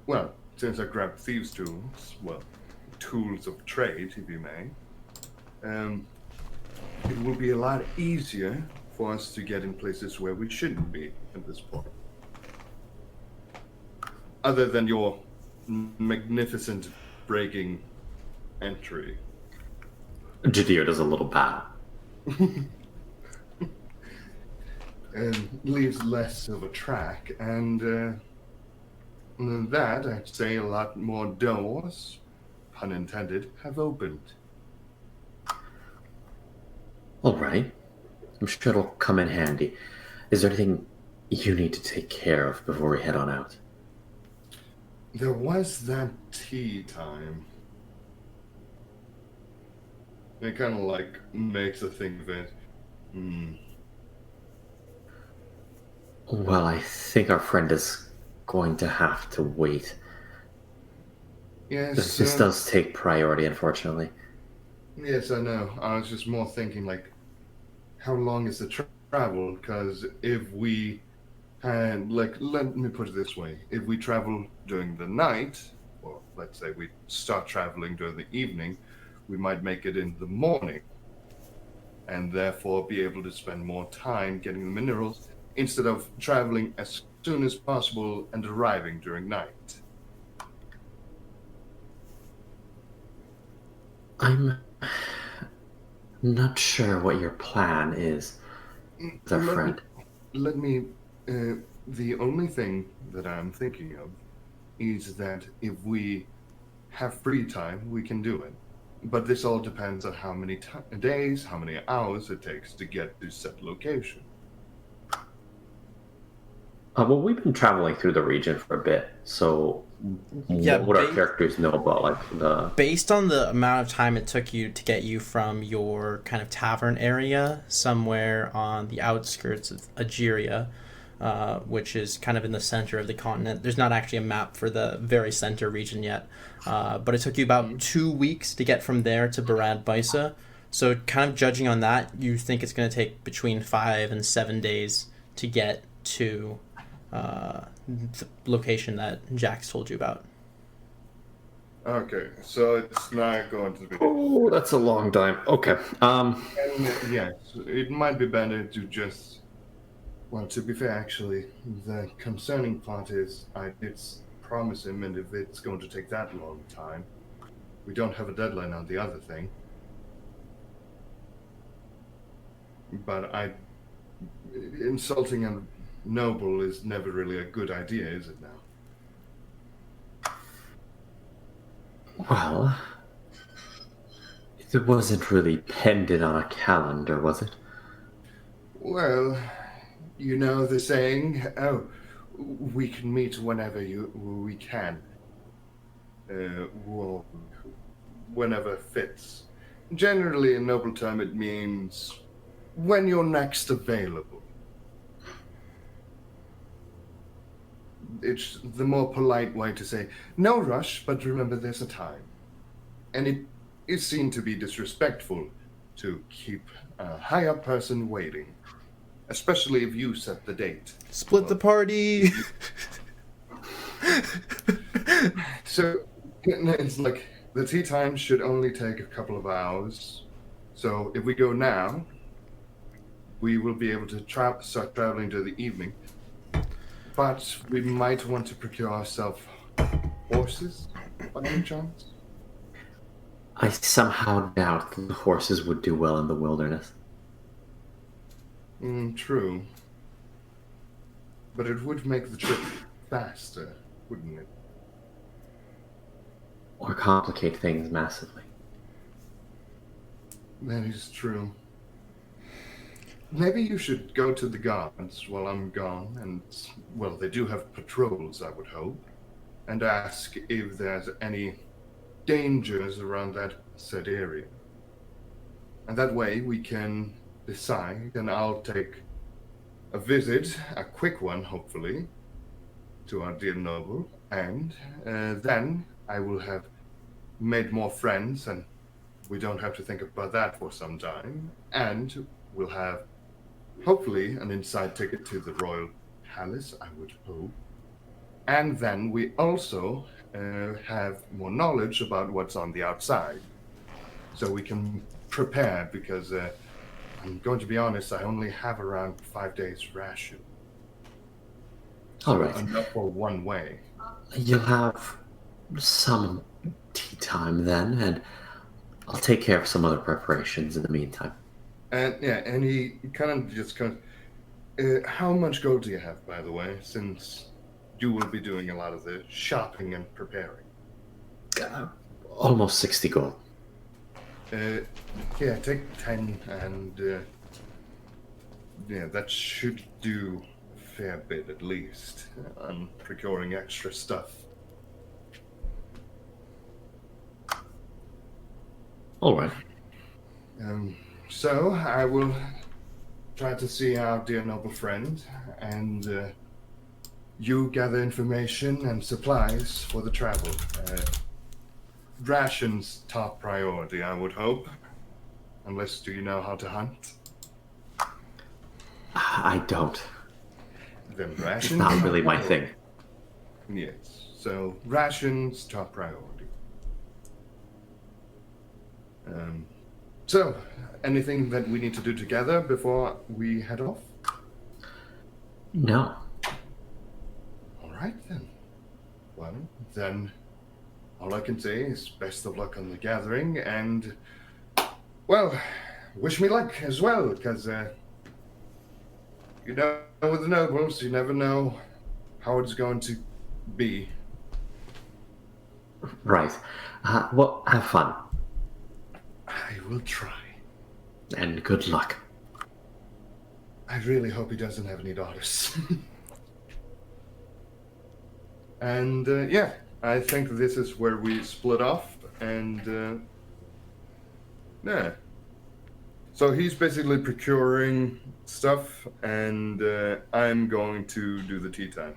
well, since I grabbed thieves' tools, well, tools of trade, if you may, it will be a lot easier for us to get in places where we shouldn't be at this point. Other than your magnificent breaking entry. Jadir does a little bow. And leaves less of a track, and that, I'd say a lot more doors, pun intended, have opened. All right. I'm sure it'll come in handy. Is there anything you need to take care of before we head on out? There was that tea time. It kind of like makes a think of it. Well, I think our friend is going to have to wait. Yes, This does take priority, unfortunately. yes, I know. I was just more thinking like, how long is the travel? Because if we had, like, let me put it this way: if we travel during the night, or let's say we start traveling during the evening, we might make it in the morning, and therefore be able to spend more time getting the minerals instead of traveling as soon as possible and arriving during night. I'm not sure what your plan is, with our friend. Let me. The only thing that I'm thinking of is that if we have free time, we can do it. But this all depends on how many days, how many hours it takes to get to said location. Well, we've been traveling through the region for a bit, so Yeah, what would our characters know about, like, the... Based on the amount of time it took you to get you from your kind of tavern area somewhere on the outskirts of Ageria, which is kind of in the center of the continent. There's not actually a map for the very center region yet, but it took you about 2 weeks to get from there to Barad Baisa. So kind of judging on that, you think it's going to take between 5 and 7 days to get to the location that Jax told you about. Okay, so it's not going to be. Oh, that's a long time. Okay. And yes, it might be better to just. Well, to be fair, actually, the concerning part is I did promise him, and if it's going to take that long time, we don't have a deadline on the other thing. But insulting a noble is never really a good idea, is it now? Well, it wasn't really pendant on a calendar, was it? Well, you know the saying, oh, we can meet whenever we can. Well, whenever fits. Generally, in noble term, it means when you're next available. It's the more polite way to say, no rush, but remember there's a time. And it is seen to be disrespectful to keep a high-up person waiting. Especially if you set the date. Split the party! So it's like the tea time should only take a couple of hours. So if we go now, we will be able to start traveling to the evening. But we might want to procure ourselves horses, by any chance. I somehow doubt that the horses would do well in the wilderness. True. But it would make the trip faster, wouldn't it? Or complicate things massively. That is true. Maybe you should go to the guards while I'm gone, and, well, they do have patrols, I would hope, and ask if there's any dangers around that said area. And that way we can decide, and I'll take a visit, a quick one, hopefully, to our dear noble, and then I will have made more friends, and we don't have to think about that for some time, and we'll have hopefully an inside ticket to the Royal Palace, I would hope. And then we also have more knowledge about what's on the outside. So we can prepare, because I'm going to be honest, I only have around 5 days ration. All right. Enough for one way. You'll have some tea time then, and I'll take care of some other preparations in the meantime. And he kind of just goes, how much gold do you have, by the way, since you will be doing a lot of the shopping and preparing? Almost 60 gold. Yeah, take 10, and yeah, that should do a fair bit at least on procuring extra stuff. All right. So I will try to see our dear noble friend, and you gather information and supplies for the travel. Rations top priority, I would hope. Unless, do you know how to hunt? I don't. Then It's rations. not really my thing. Yes. So rations top priority. So, anything that we need to do together before we head off? No. All right then. Well, then, all I can say is best of luck on the gathering, and, well, wish me luck as well, because, you know, with the nobles, you never know how it's going to be. Right. Well, have fun. I will try. And good luck. I really hope he doesn't have any daughters. And, yeah, I think this is where we split off, and, yeah. So he's basically procuring stuff, and I'm going to do the tea time.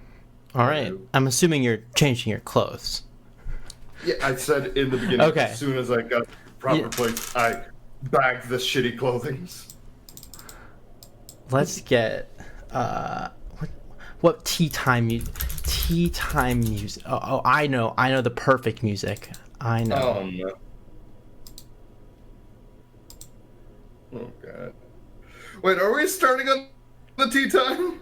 All right. I'm assuming you're changing your clothes. Yeah, I said in the beginning, Okay. as soon as I got proper place, I bagged the shitty clothing. Let's get what tea time music? Oh, I know the perfect music. I know. Oh no. Oh god. Wait, are we starting on the tea time?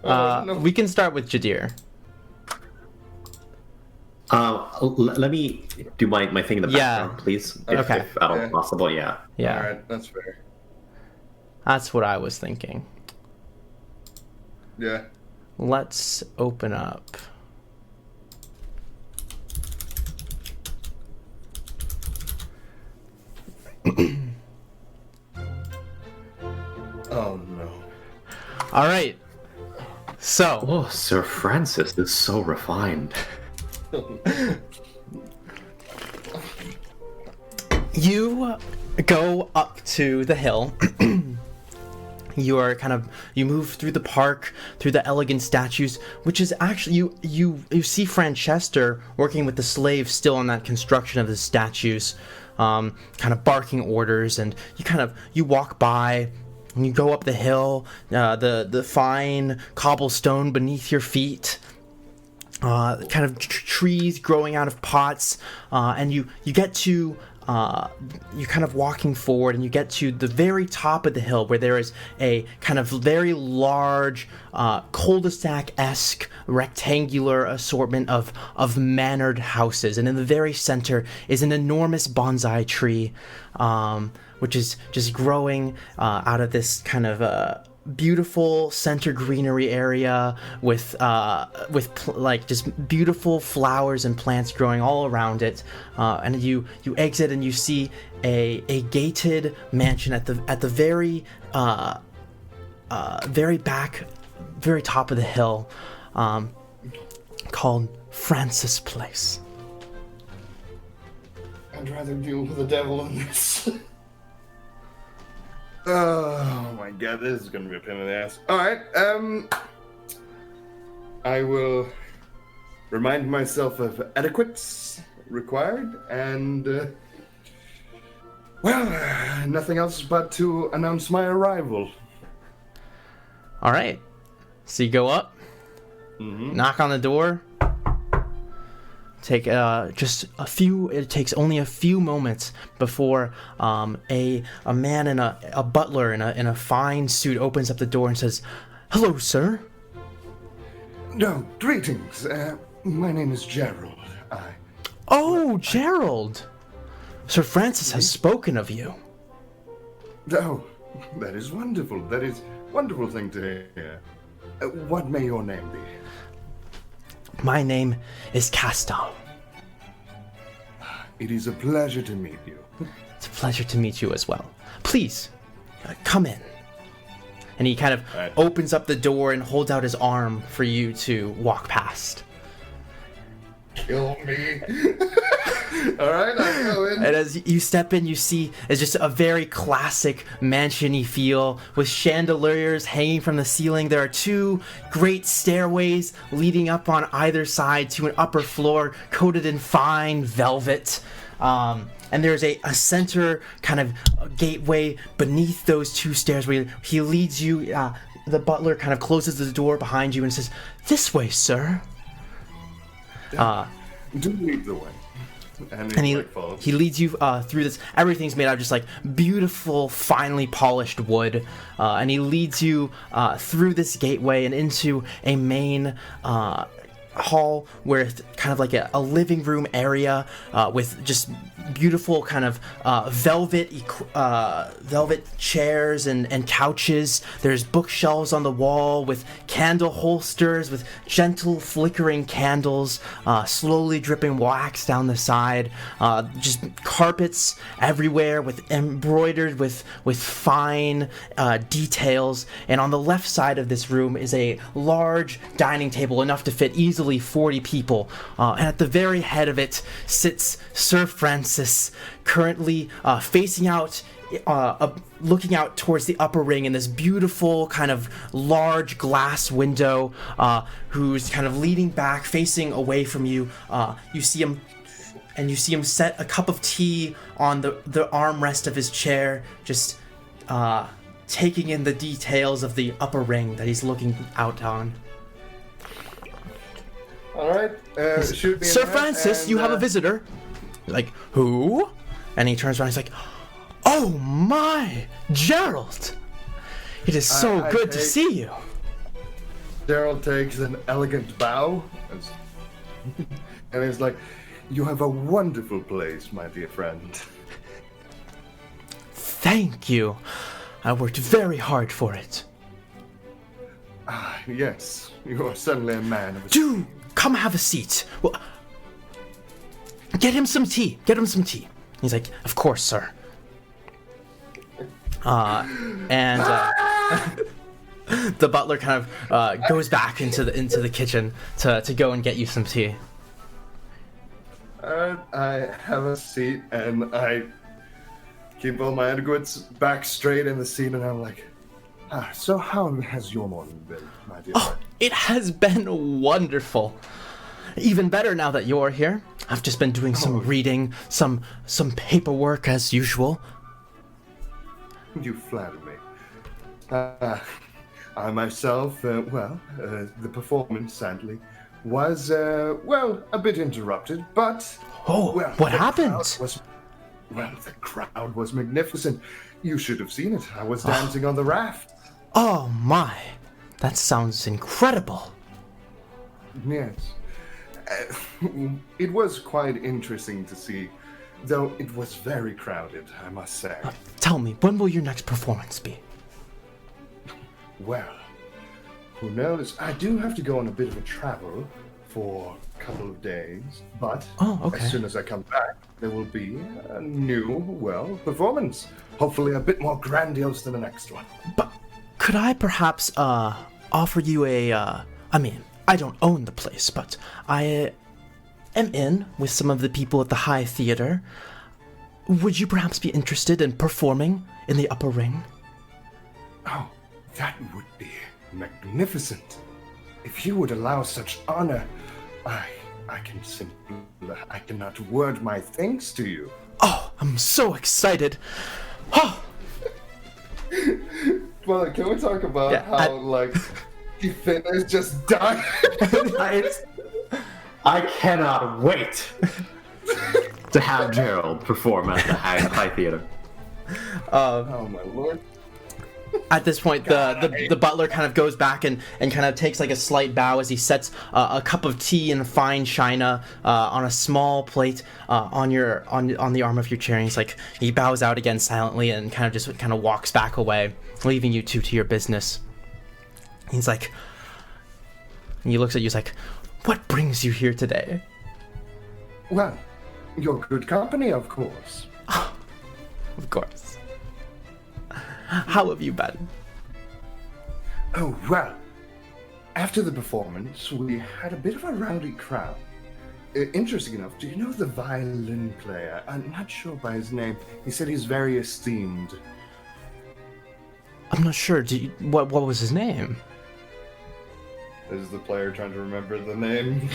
No. We can start with Jadir. Let me do my thing in the Yeah. background, please. Okay. If at all Yeah. possible, yeah. Yeah, Alright, that's fair. that's what I was thinking. Yeah. Let's open up. Oh no. All right. So, Oh, Sir Francis is so refined. you go up to the hill. You move through the park, through the elegant statues, which is actually you see Franchester working with the slaves still on that construction of the statues, kind of barking orders, and you walk by. And you go up the hill, the fine cobblestone beneath your feet, kind of trees growing out of pots, and you get to you're kind of walking forward, and you get to the very top of the hill where there is a kind of very large cul-de-sac-esque rectangular assortment of mannered houses, and in the very center is an enormous bonsai tree, which is just growing out of this kind of beautiful center greenery area with like just beautiful flowers and plants growing all around it, and you exit and you see a gated mansion at the very very back, very top of the hill, called Francis Place. I'd rather deal with the devil than this. Oh my god, this is gonna be a pain in the ass. Alright, I will remind myself of etiquettes required, and, well, nothing else but to announce my arrival. Alright, so you go up, knock on the door, take it takes only a few moments before a man in a butler in a fine suit opens up the door and says, "Hello, sir." No, greetings. My name is Gerald. Oh, Gerald. Sir Francis has spoken of you. Oh, that is wonderful. That is a wonderful thing to hear. What may your name be? My name is Castal. It is a pleasure to meet you. It's a pleasure to meet you as well. Please, come in. And he kind of opens up the door and holds out his arm for you to walk past. Kill me. All right, I'll go in. And as you step in, you see it's just a very classic mansion-y feel with chandeliers hanging from the ceiling. There are two great stairways leading up on either side to an upper floor coated in fine velvet. And there's a center kind of gateway beneath those two stairs where he leads you. The butler kind of closes the door behind you and says, "This way, sir." Do lead the way. And he leads you through this. Everything's made out of just like beautiful, finely polished wood, and he leads you through this gateway and into a main hall where it's kind of like a living room area with just beautiful kind of velvet chairs and couches. There's bookshelves on the wall with candle holsters with gentle flickering candles slowly dripping wax down the side. Just carpets everywhere with embroidered with fine details. And on the left side of this room is a large dining table enough to fit easily 40 people. And at the very head of it sits Sir Francis, currently facing out, looking out towards the upper ring in this beautiful kind of large glass window, who's kind of leaning back, facing away from you. You see him set a cup of tea on the armrest of his chair, just taking in the details of the upper ring that he's looking out on. All right, shoot me. Sir Francis, and, you have a visitor. Like, who? And he turns around. He's like, "Oh my, Gerald! It is so good to see you." Gerald takes an elegant bow, and he's like, "You have a wonderful place, my dear friend." Thank you. I worked very hard for it. Yes, you are certainly a man of. Do come have a seat. Well, get him some tea. Get him some tea. He's like, "Of course, sir." And the butler kind of goes back into the kitchen to go and get you some tea. I have a seat, and I keep all my etiquettes back straight in the seat, and I'm like, so how has your morning been, my dear friend? It has been wonderful. Even better now that you're here. I've just been doing some reading, some paperwork as usual. You flatter me. I myself, the performance sadly was, well, a bit interrupted, but... Oh, well, what the happened? The crowd was magnificent. You should have seen it. I was dancing on the raft. Oh my, that sounds incredible. Yes. It was quite interesting to see, though it was very crowded, I must say. Tell me, when will your next performance be? Well, who knows? I do have to go on a bit of a travel for a couple of days, but Oh, okay. as soon as I come back, there will be a new, well, performance. Hopefully a bit more grandiose than the next one. But could I perhaps offer you I mean, I don't own the place, but I am in with some of the people at the High Theater. Would you perhaps be interested in performing in the upper ring? Oh, that would be magnificent. If you would allow such honor, I cannot word my thanks to you. Oh, I'm so excited. Oh, Well, can we talk about Yeah, how, Ethan is just dying? I cannot wait to have Gerald perform at the High Theater. Oh my lord. at this point, the butler kind of goes back and kind of takes like a slight bow as he sets a cup of tea in fine china on a small plate on the arm of your chair. And he bows out again silently and kind of walks back away, leaving you two to your business. He's like, and he looks at you. He's like, "What brings you here today?" Well, your good company, of course. Of course. How have you been? Oh, well. After the performance, we had a bit of a rowdy crowd. Interesting enough, do you know the violin player? I'm not sure by his name. He said he's very esteemed. I'm not sure. What was his name? This is the player trying to remember the name.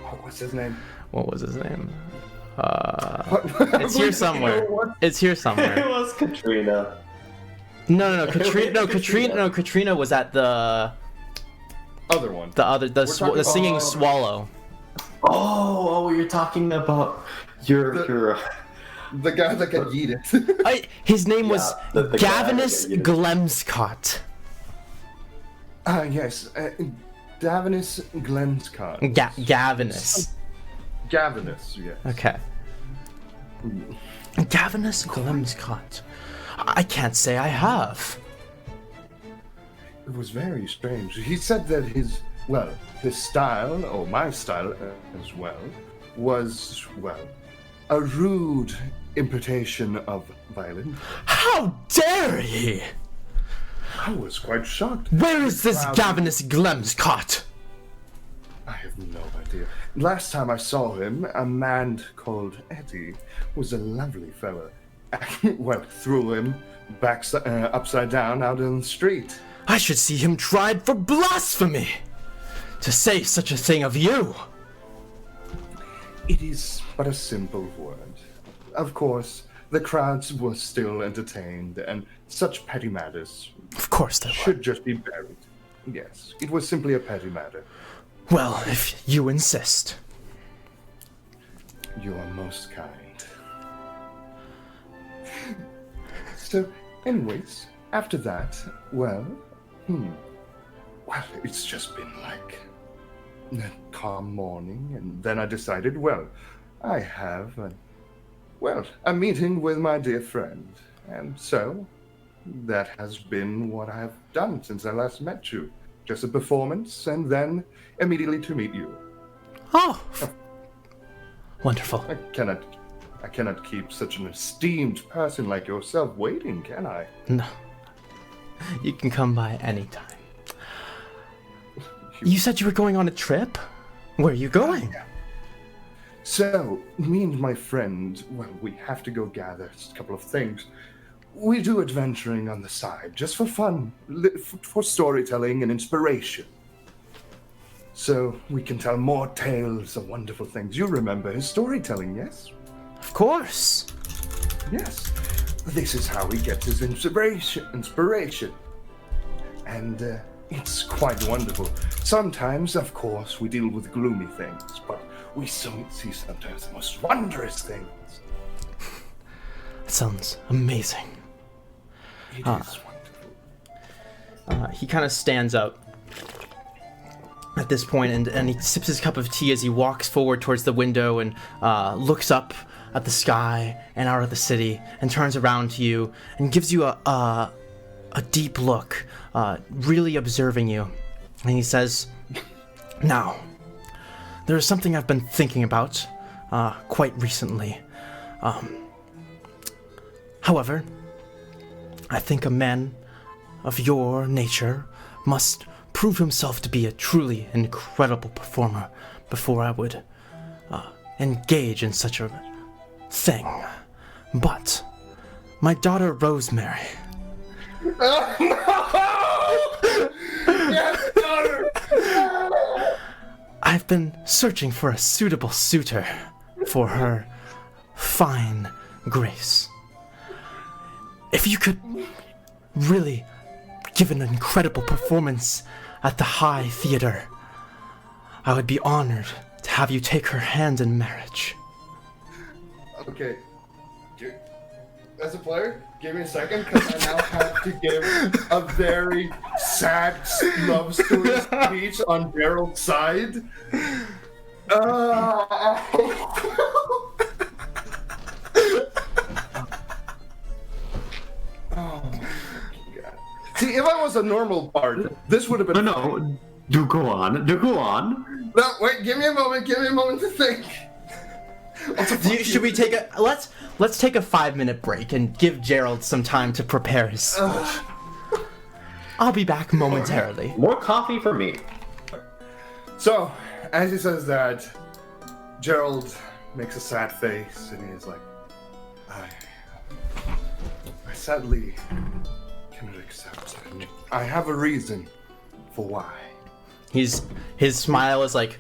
What was his name? What was his name? It's here somewhere. It's here somewhere. It was Katrina. No. Katrina was at the Other one. the singing swallow. Oh, you're talking about your The guy that got yeeted. His name was the guy Gavinus that got Glemscott. Yes. Davinus Glenscott. Gavinus. Gavinus, yes. Okay. Gavinus Glemscott. I can't say I have. It was very strange. He said that his style, or my style as well, was, a rude imputation of violin. How dare he? I was quite shocked. Where is this Wow. Gavinus Glemscott? I have no idea. Last time I saw him, a man called Eddie was a lovely fellow. Threw him upside down out in the street. I should see him tried for blasphemy. To say such a thing of you. It is but a simple word. Of course, the crowds were still entertained, and such petty matters Of course there were. should just be buried. Yes, it was simply a petty matter. Well, if you insist. You are most kind. So, anyways, after that, it's just been like a calm morning, and then I decided, I have a meeting with my dear friend, and so that has been what I have done since I last met you. Just a performance, and then immediately to meet you. Oh. Wonderful. I cannot keep such an esteemed person like yourself waiting, can I? No. You can come by anytime. You said you were going on a trip? Where are you going? So, me and my friend, we have to go gather a couple of things. We do adventuring on the side, just for fun, for storytelling and inspiration. So, we can tell more tales of wonderful things. You remember his storytelling, yes? Of course. Yes. This is how he gets his inspiration. And, it's quite wonderful. Sometimes, of course, we deal with gloomy things, but we see sometimes the most wondrous things. That sounds amazing. It is wonderful. He kind of stands up at this point, and he sips his cup of tea as he walks forward towards the window and looks up at the sky and out at the city and turns around to you and gives you a deep look, really observing you. And he says, "Now, there is something I've been thinking about quite recently. However, I think a man of your nature must prove himself to be a truly incredible performer before I would engage in such a thing. But my daughter Rosemary..." Yes, daughter! "I've been searching for a suitable suitor for her fine grace. If you could really give an incredible performance at the High Theater, I would be honored to have you take her hand in marriage." Okay. As a player, give me a second, because I now have to give a very sad love story speech on Gerald's side. Oh my god. See, if I was a normal bard, this would have been. No, do go on. Do go on. No, wait, give me a moment to think. Should we take a let's take a 5-minute break and give Gerald some time to prepare his speech. I'll be back momentarily. More coffee for me. So, as he says that, Gerald makes a sad face and he's like, I sadly cannot accept it. I have a reason for why. His smile is like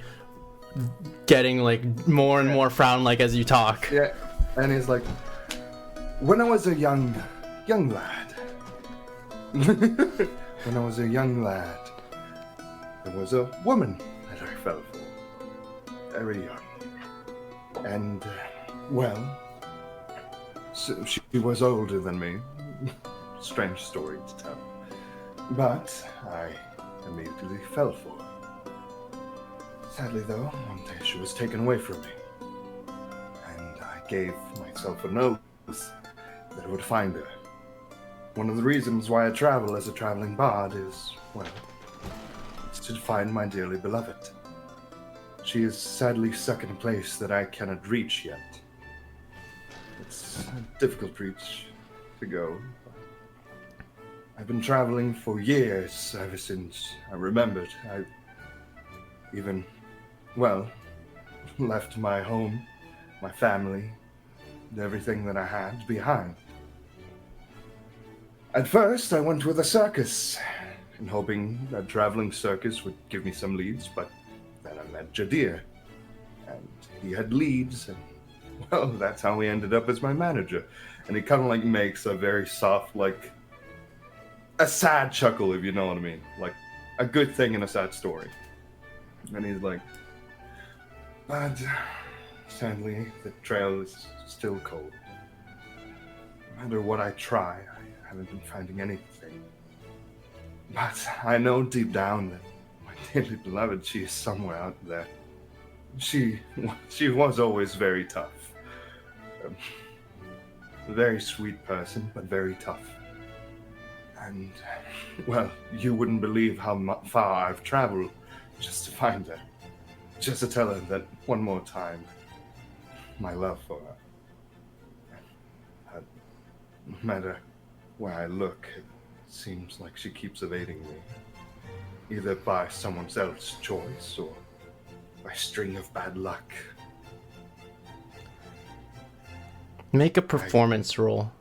getting like more and more frown like as you talk. Yeah, and he's like, when I was a young lad, there was a woman that I fell for, very young, and well, so she was older than me. Strange story to tell, but I immediately fell for her. Sadly, though, one day she was taken away from me, and I gave myself an oath that I would find her. One of the reasons why I travel as a traveling bard is, well, it's to find my dearly beloved. She is sadly stuck in a place that I cannot reach yet. It's a difficult reach to go. I've been traveling for years, ever since I remembered. I even, well, left my home, my family, and everything that I had behind. At first, I went with a circus, and hoping a traveling circus would give me some leads, but then I met Jadir, and he had leads, and well, that's how he ended up as my manager. And he kind of like makes a very soft, like, a sad chuckle, if you know what I mean. Like, a good thing in a sad story. And he's like, but sadly, the trail is still cold. No matter what I try, I haven't been finding anything. But I know deep down that my dearly beloved, she is somewhere out there. She was always very tough. A very sweet person, but very tough. And, well, you wouldn't believe how far I've traveled just to find her. Just to tell her that one more time, my love for her. No matter where I look, it seems like she keeps evading me. Either by someone else's choice or by a string of bad luck. Make a performance roll.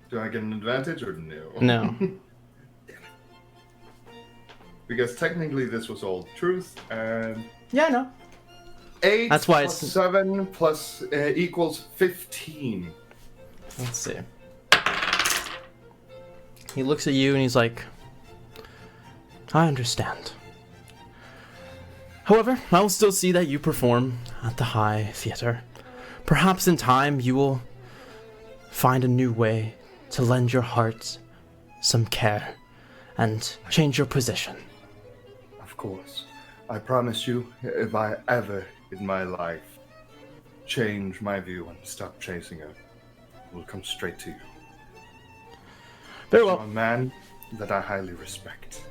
Do I get an advantage or no? No. Because technically this was all truth, and Yeah, no. 8 That's why plus it's- 7 plus equals 15. Let's see. He looks at you and he's like, I understand. However, I will still see that you perform at the High Theater. Perhaps in time you will find a new way to lend your heart some care and change your position. Of course. I promise you, if I ever in my life change my view and stop chasing her, we'll come straight to you. Very You're a well. man that I highly respect.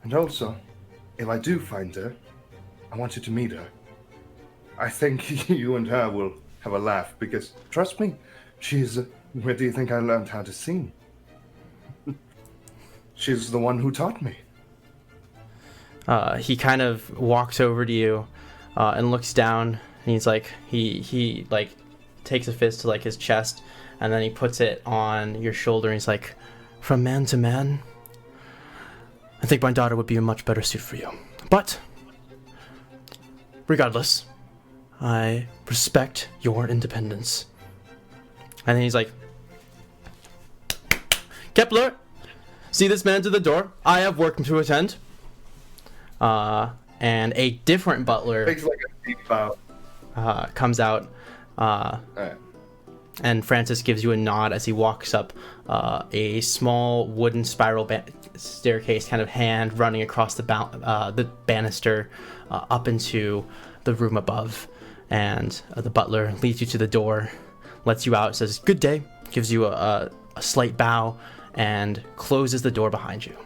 And also, if I do find her, I want you to meet her. I think you and her will have a laugh because, trust me, she's... Where do you think I learned how to sing? She's the one who taught me. He kind of walks over to you and looks down, and he's like, he like takes a fist to like his chest, and then he puts it on your shoulder, and he's like, from man to man, I think my daughter would be a much better suit for you. But regardless, I respect your independence. And then he's like, Kepler, see this man to the door. I have work to attend. And a different butler Takes like a deep bow. comes out, Alright. and Francis gives you a nod as he walks up a small wooden spiral staircase, kind of hand running across the banister up into the room above. And the butler leads you to the door, lets you out, says, good day, gives you a slight bow, and closes the door behind you.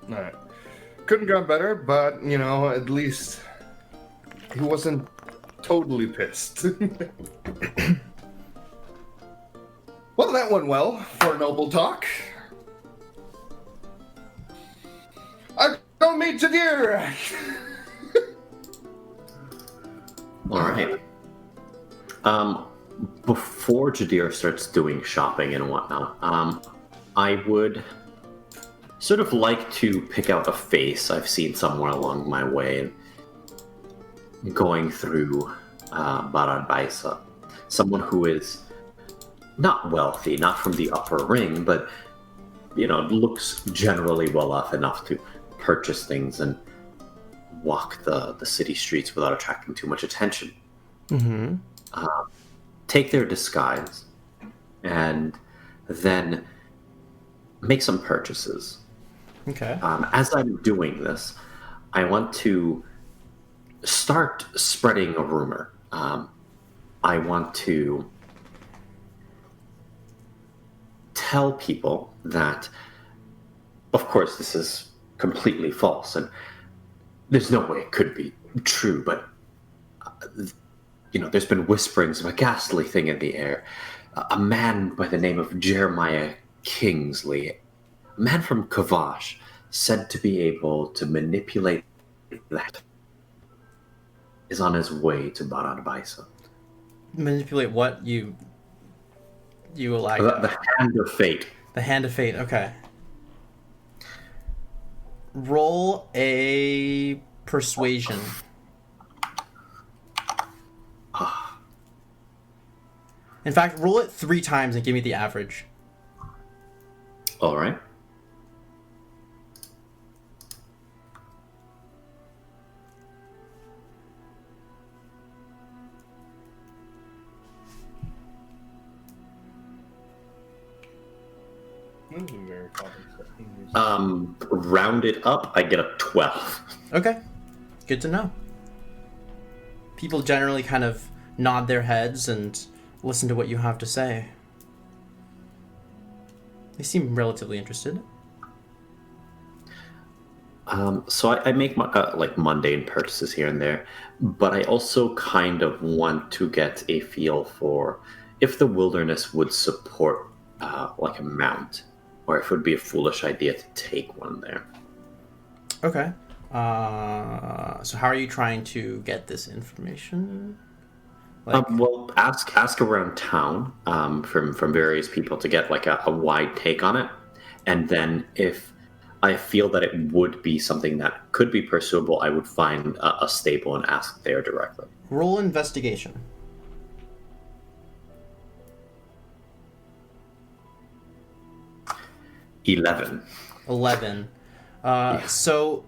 Alright. Couldn't gone better, but, you know, at least he wasn't totally pissed. Well, that went well for a noble talk. I go meet Jadir! All right. Before Jadir starts doing shopping and whatnot, I would sort of like to pick out a face I've seen somewhere along my way going through Barad Baisa. Someone who is not wealthy, not from the upper ring, but, you know, looks generally well off enough to purchase things and walk the city streets without attracting too much attention. Mm-hmm. Take their disguise and then make some purchases. Okay. As I'm doing this, I want to start spreading a rumor. I want to tell people that, of course, this is completely false, and there's no way it could be true, but, you know, there's been whisperings of a ghastly thing in the air. A man by the name of Jeremiah Kingsley, a man from Kavash, said to be able to manipulate that, is on his way to Barad Baisa. Manipulate what? You like The hand of fate. the hand of fate. Okay. Roll a persuasion. In fact, roll it 3 times and give me the average. All right. Rounded up, I get a 12. Okay. Good to know. People generally kind of nod their heads and listen to what you have to say. They seem relatively interested. So I make my, like mundane purchases here and there, but I also kind of want to get a feel for if the wilderness would support like a mount, or if it would be a foolish idea to take one there. Okay. So how are you trying to get this information? Well, ask around town from various people to get like a wide take on it, and then if I feel that it would be something that could be pursuable, I would find a stable and ask there directly. Roll investigation. 11. 11. So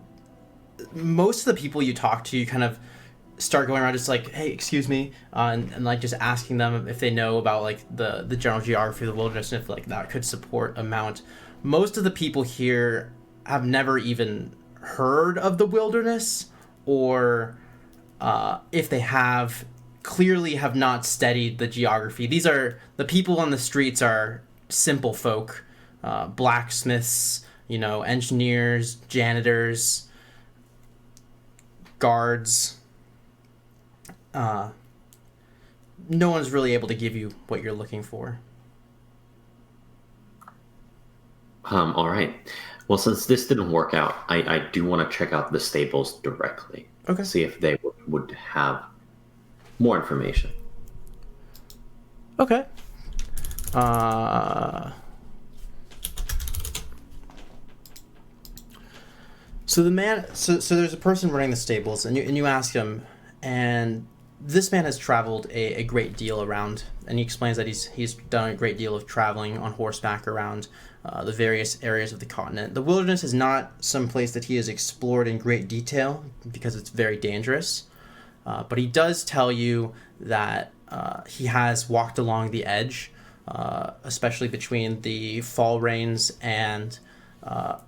most of the people you talk to, you kind of start going around just like, hey, excuse me, and like just asking them if they know about like the general geography of the wilderness and if like that could support a mount. Most of the people here have never even heard of the wilderness, or if they have, clearly have not studied the geography. These are the people on the streets are simple folk, blacksmiths, engineers, janitors, guards. No one's really able to give you what you're looking for. All right. Well, since this didn't work out, I do want to check out the stables directly. Okay. See if they would have more information. Okay. So the man, so there's a person running the stables, and you ask him, and this man has traveled a great deal around, and he explains that he's done a great deal of traveling on horseback around the various areas of the continent. The wilderness is not some place that he has explored in great detail because it's very dangerous, but he does tell you that he has walked along the edge, especially between the fall rains and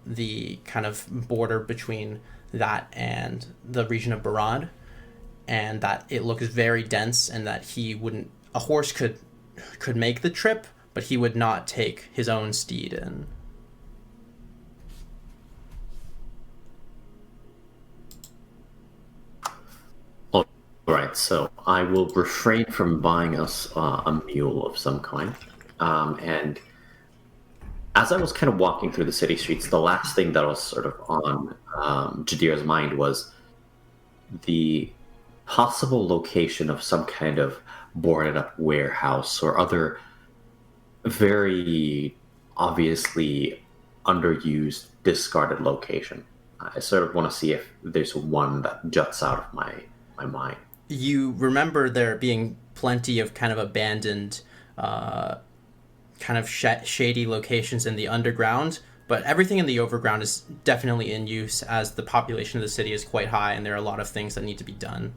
the kind of border between that and the region of Barad, and that it looks very dense, and that a horse could make the trip, but he would not take his own steed in. All right, so I will refrain from buying us a mule of some kind. And as I was kind of walking through the city streets, the last thing that was sort of on Jadir's mind was the possible location of some kind of boarded up warehouse or other very obviously underused, discarded location. I sort of want to see if there's one that juts out of my mind. You remember there being plenty of kind of abandoned, kind of shady locations in the underground, but everything in the overground is definitely in use, as the population of the city is quite high and there are a lot of things that need to be done.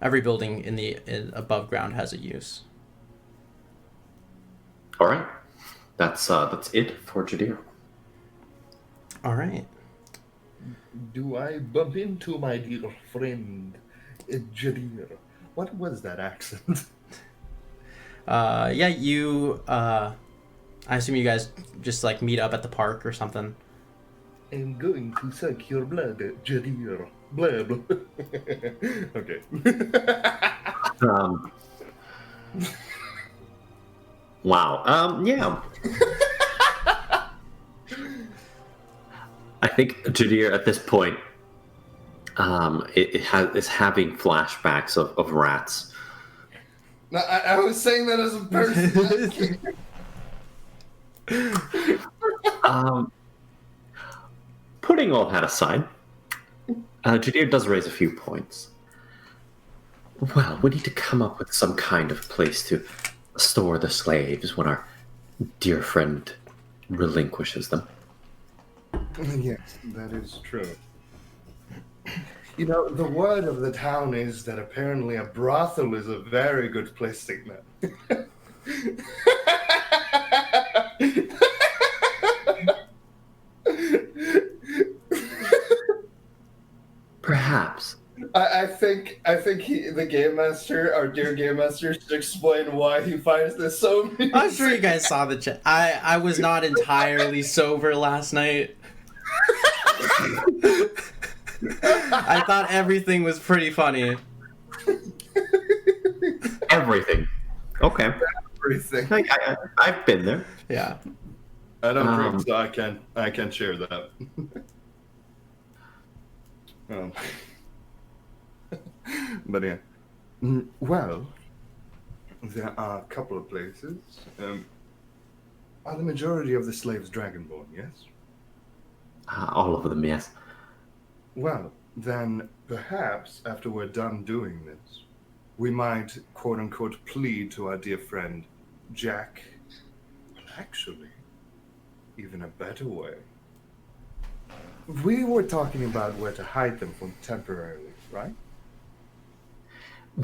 Every building in above ground has a use. All right, that's it for Jadir. All right. Do I bump into my dear friend, Jadir? What was that accent? Yeah, you. I assume you guys just like meet up at the park or something. I'm going to suck your blood, Jadir. Blah, blah. Okay. Wow. Yeah. I think Jadir at this point is having flashbacks of rats. No, I was saying that as a person. Putting all that aside, Jadir does raise a few points. Well, we need to come up with some kind of place to store the slaves when our dear friend relinquishes them. Yes, that is true. You know, the word of the town is that apparently a brothel is a very good place to go. Perhaps. I think the game master, our dear game master, should explain why he finds this so amusing. I'm sure you guys saw the chat. I was not entirely sober last night. I thought everything was pretty funny. Everything. Okay. Everything. I've been there. Yeah. I don't drink, so I can't share that. But yeah. Well, there are a couple of places. Are the majority of the slaves dragonborn, yes? All of them, yes. Well, then perhaps after we're done doing this, we might, quote unquote, plead to our dear friend, Jack. Actually, even a better way. We were talking about where to hide them from temporarily, right?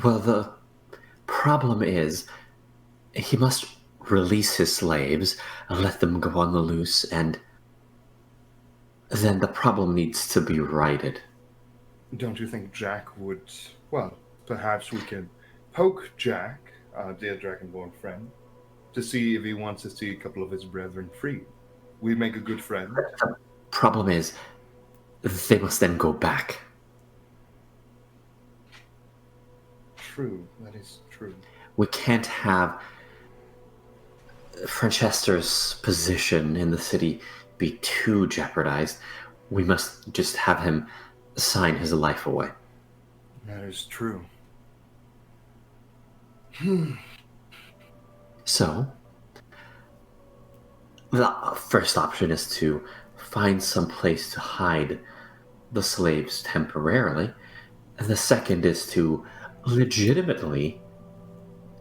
Well, the problem is he must release his slaves and let them go on the loose, and then the problem needs to be righted. Don't you think Jack would... Well, perhaps we can poke Jack, our dear Dragonborn friend, to see if he wants to see a couple of his brethren free. We make a good friend. The problem is they must then go back. True, that is true. We can't have Franchester's position in the city be too jeopardized. We must just have him sign his life away. That is true. So, the first option is to find some place to hide the slaves temporarily, and the second is to legitimately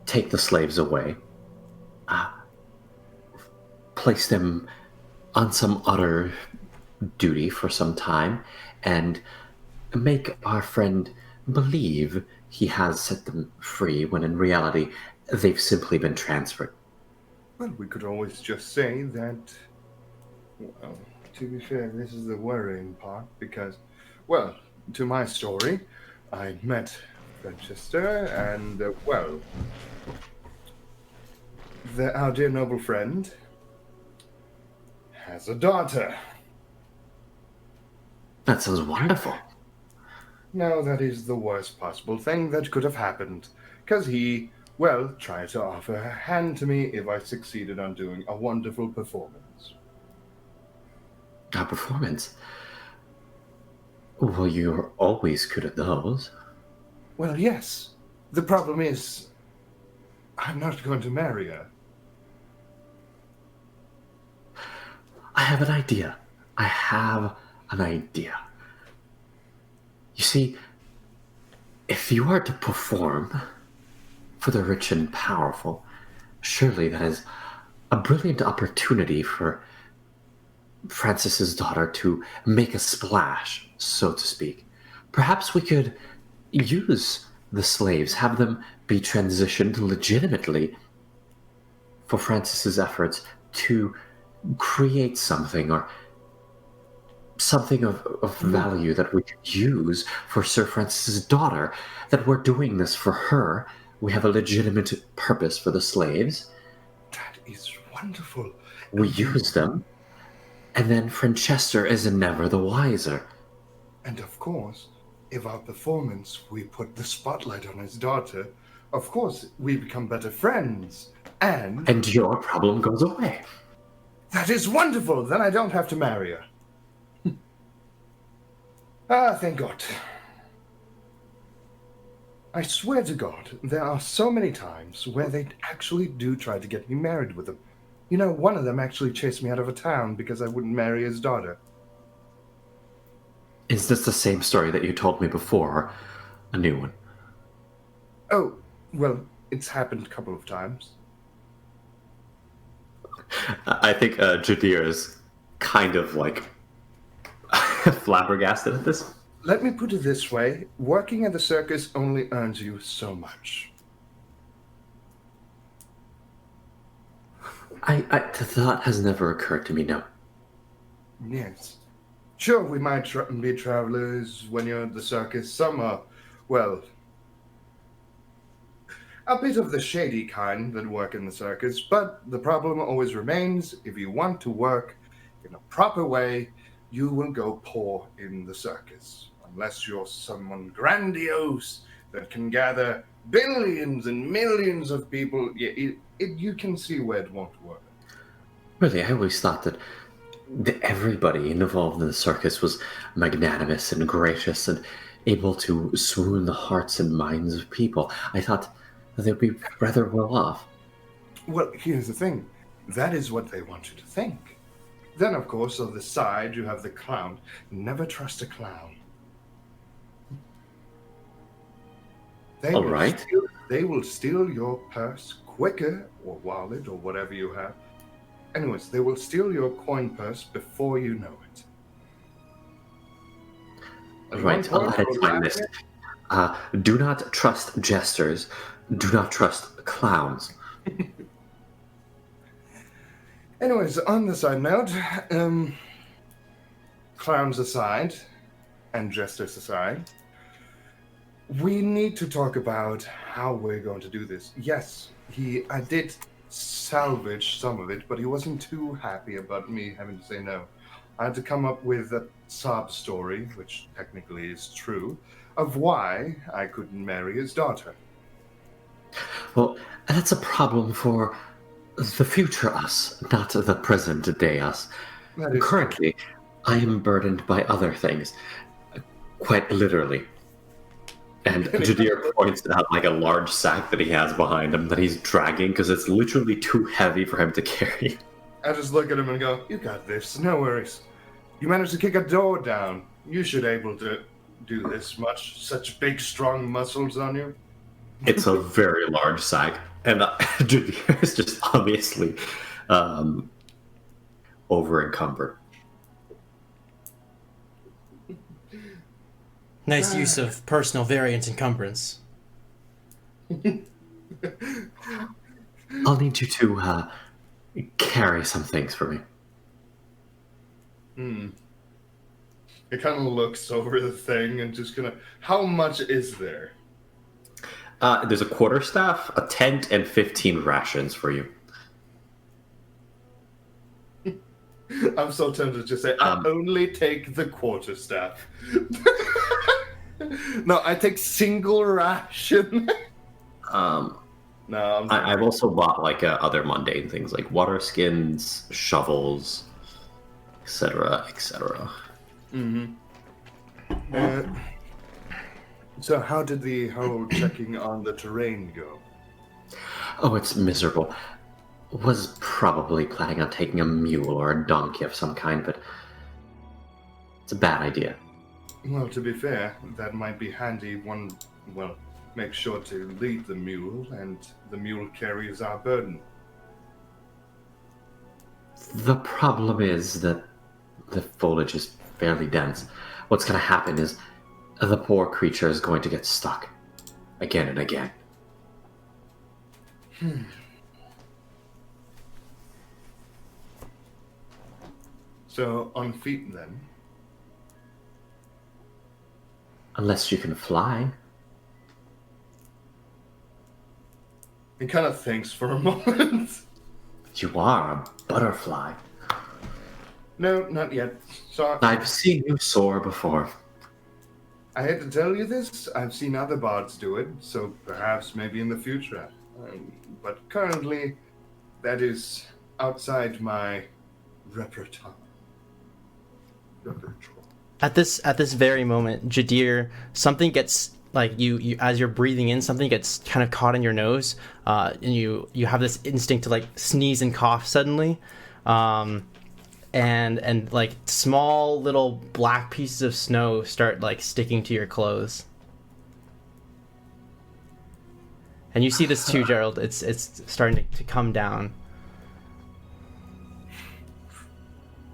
take the slaves away, place them on some other duty for some time, and make our friend believe he has set them free when in reality they've simply been transferred. Well, we could always just say that... Well, to be fair, this is the worrying part, because, well, to my story, I met Franchester, and, well, our dear noble friend has a daughter. That sounds wonderful. Now, that is the worst possible thing that could have happened, because he, well, tried to offer her hand to me if I succeeded on doing a wonderful performance. A performance? Well, you're always good at those. Well, yes. The problem is, I'm not going to marry her. I have an idea. You see, if you are to perform for the rich and powerful, surely that is a brilliant opportunity for Francis's daughter to make a splash, so to speak. Perhaps we could use the slaves, have them be transitioned legitimately for Francis's efforts to create something, or something of value that we could use for Sir Francis's daughter, that we're doing this for her. We have a legitimate purpose for the slaves. That is wonderful. We use them, and then Franchester is never the wiser. And of course, if our performance, we put the spotlight on his daughter, of course, we become better friends. And your problem goes away. that is wonderful! Then I don't have to marry her. Ah, thank God. I swear to God, there are so many times where they actually do try to get me married with them. You know, one of them actually chased me out of a town because I wouldn't marry his daughter. Is this the same story that you told me before, or a new one? Oh, well, it's happened a couple of times. I think Jadir is kind of like flabbergasted at this. Let me put it this way. Working at the circus only earns you so much. The thought has never occurred to me, no. Yes. Sure, we might be travelers when you're at the circus. Some are, well, a bit of the shady kind that work in the circus, but the problem always remains, if you want to work in a proper way, you will go poor in the circus. Unless you're someone grandiose that can gather billions and millions of people, you can see where it won't work. Really, I always thought that everybody involved in the circus was magnanimous and gracious and able to swoon the hearts and minds of people. I thought that they'd be rather well off. Well, here's the thing. That is what they want you to think. Then, of course, on the side, you have the clown. Never trust a clown. They will steal your purse quicker, or wallet, or whatever you have, Anyways, they will steal your coin purse before you know it. At Right, one I'll point, add it to my list. Do not trust jesters. Do not trust clowns. Anyways, on the side note, clowns aside, and jesters aside, we need to talk about how we're going to do this. Yes, I did salvage some of it, but he wasn't too happy about me having to say no. I had to come up with a sob story, which technically is true, of why I couldn't marry his daughter. Well, that's a problem for the future us, not the present day us. That is Currently, I am burdened by other things, quite literally. And Jadir points out like a large sack that he has behind him that he's dragging because it's literally too heavy for him to carry. I just look at him and go, "You got this, no worries. You managed to kick a door down. You should able to do this much. Such big, strong muscles on you." It's a very large sack, and Jadir is just obviously over encumbered. Nice use of personal variant encumbrance. I'll need you to carry some things for me. It kind of looks over the thing and just gonna. How much is there? There's a quarterstaff, a tent, and 15 rations for you. I'm so tempted to just say, I only take the quarterstaff. No, I take single ration. Um, No, I've also bought like other mundane things like water skins, shovels, etc., etc. So how did the whole checking on the terrain go? Oh, it's miserable. Was probably planning on taking a mule or a donkey of some kind, but it's a bad idea. Well, to be fair, that might be handy. Make sure to lead the mule, and the mule carries our burden. The problem is that the foliage is fairly dense. What's going to happen is the poor creature is going to get stuck again and again. So, on feet then? Unless you can fly. He kind of thinks for a moment. You are a butterfly. No, not yet. So, I've seen you soar before. I hate to tell you this, I've seen other bards do it, so perhaps maybe in the future. But currently, that is outside my repertoire. At this very moment, Jadir, something gets like you as you're breathing in, something gets kind of caught in your nose, and you have this instinct to like sneeze and cough suddenly, and like small little black pieces of snow start like sticking to your clothes. And you see this too, Gerald. It's starting to come down.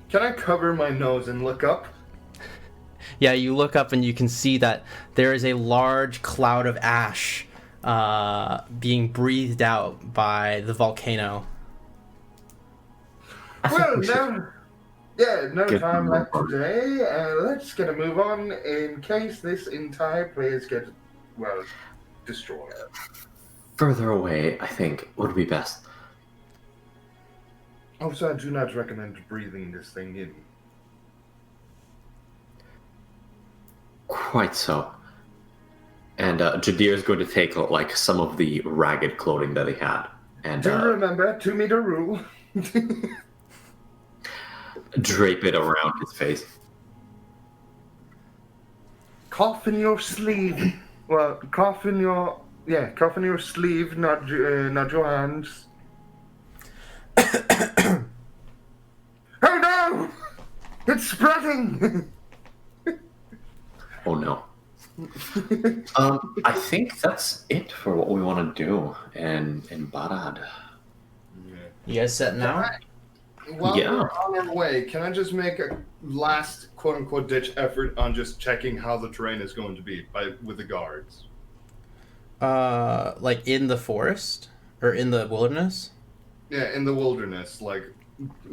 Can I cover my nose and look up? Yeah, you look up and you can see that there is a large cloud of ash being breathed out by the volcano. Well, no time left today. Let's get a move on in case this entire place gets, destroyed. Further away, I think, would be best. Also, I do not recommend breathing this thing in. Quite so. And Jadir is going to take like some of the ragged clothing that he had, and Do remember 2-meter rule. drape it around his face. Cough in your sleeve. Well, cough in your sleeve, not your hands. Oh no! It's spreading. Oh no. I think that's it for what we want to do in Barad. You guys set now? while Yeah. we're on our way, can I just make a last quote-unquote ditch effort on just checking how the terrain is going to be with the guards? Like in the forest or in the wilderness? Yeah, in the wilderness, like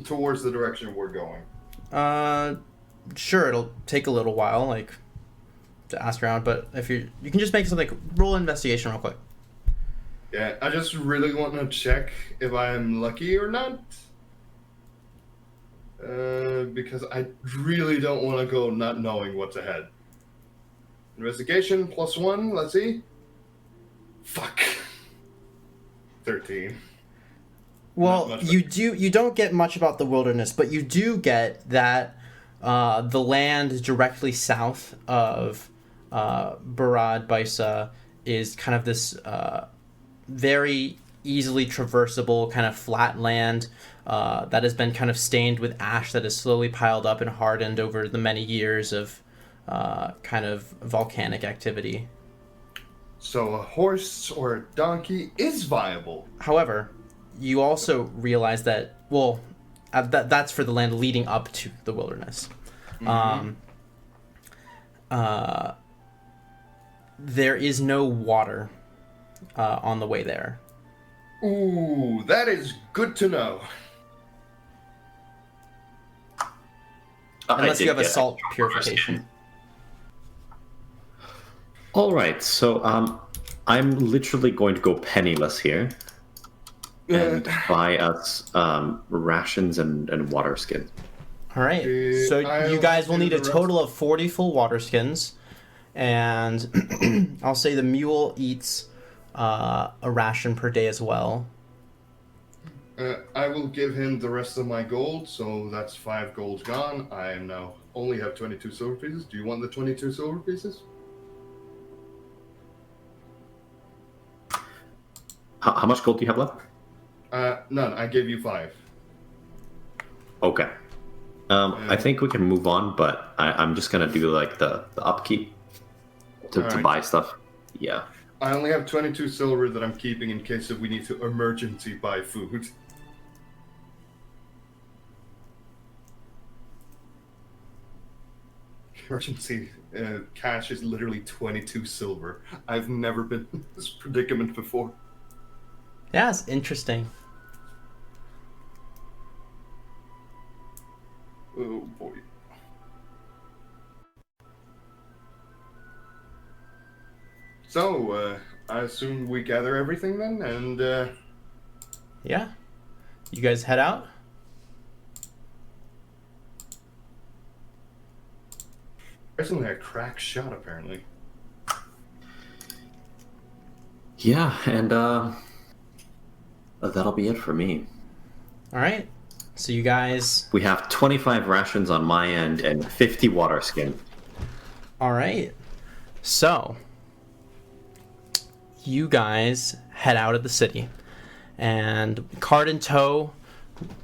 towards the direction we're going. Sure, it'll take a little while, like, to ask around, but if you can just make something, roll an investigation real quick. Yeah, I just really want to check if I'm lucky or not. Because I really don't want to go not knowing what's ahead. Investigation +1, let's see. Fuck. 13. Well, Not much you don't get much about the wilderness, but you do get that the land directly south of Barad Baisa is kind of this very easily traversable kind of flat land that has been kind of stained with ash that has slowly piled up and hardened over the many years of kind of volcanic activity. So a horse or a donkey is viable. However, you also realize that, well, that's for the land leading up to the wilderness. There is no water on the way there. Ooh, that is good to know. Unless you have a salt purification. All right, so I'm literally going to go penniless here and buy us rations and water skins. All right, so you guys will need a total of 40 full water skins, and I'll say the mule eats a ration per day as well. I will give him the rest of my gold, so that's 5 gold gone. I now only have 22 silver pieces. Do you want the 22 silver pieces? How much gold do you have left? None. I gave you 5. Okay. I think we can move on, but I'm just gonna do like the upkeep to Alright. buy stuff. Yeah. I only have 22 silver that I'm keeping in case if we need to emergency buy food. Emergency cash is literally 22 silver. I've never been in this predicament before. Yeah, it's interesting. Oh boy. So, I assume we gather everything then, and Yeah. You guys head out? there's only a crack shot apparently. Yeah, and that'll be it for me. All right. So you guys... We have 25 rations on my end and 50 water skin. All right. So, you guys head out of the city. And cart in tow,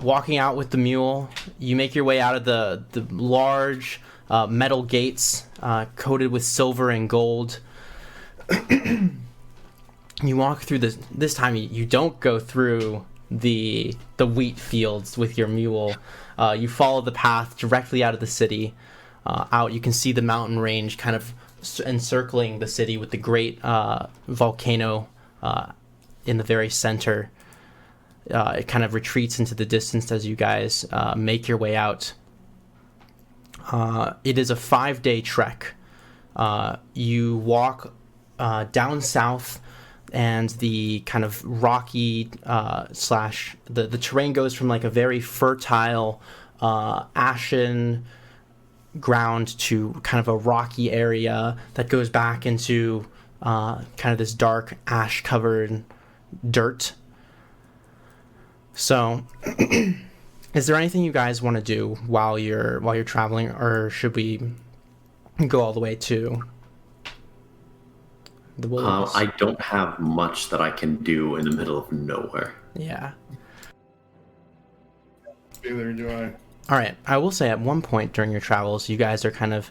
walking out with the mule, you make your way out of the large metal gates coated with silver and gold. You walk through this time you don't go through the wheat fields with your mule. You follow the path directly out of the city. Out you can see the mountain range kind of encircling the city with the great volcano in the very center. It kind of retreats into the distance as you guys make your way out. It is a 5-day trek. You walk down south, and the kind of rocky slash the terrain goes from like a very fertile ashen ground to kind of a rocky area that goes back into kind of this dark ash covered dirt. So is there anything you guys want to do while you're traveling, or should we go all the way to the wilderness? I don't have much that I can do in the middle of nowhere. Yeah. Neither do I. All right. I will say at one point during your travels, you guys are kind of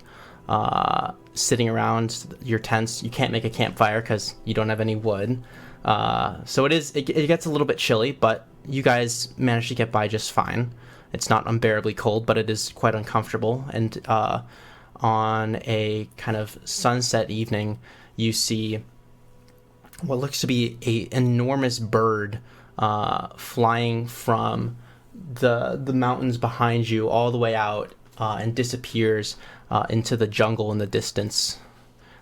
sitting around your tents. You can't make a campfire because you don't have any wood. So it gets a little bit chilly, but you guys manage to get by just fine. It's not unbearably cold, but it is quite uncomfortable. And on a kind of sunset evening, you see what looks to be an enormous bird flying from the mountains behind you all the way out and disappears into the jungle in the distance.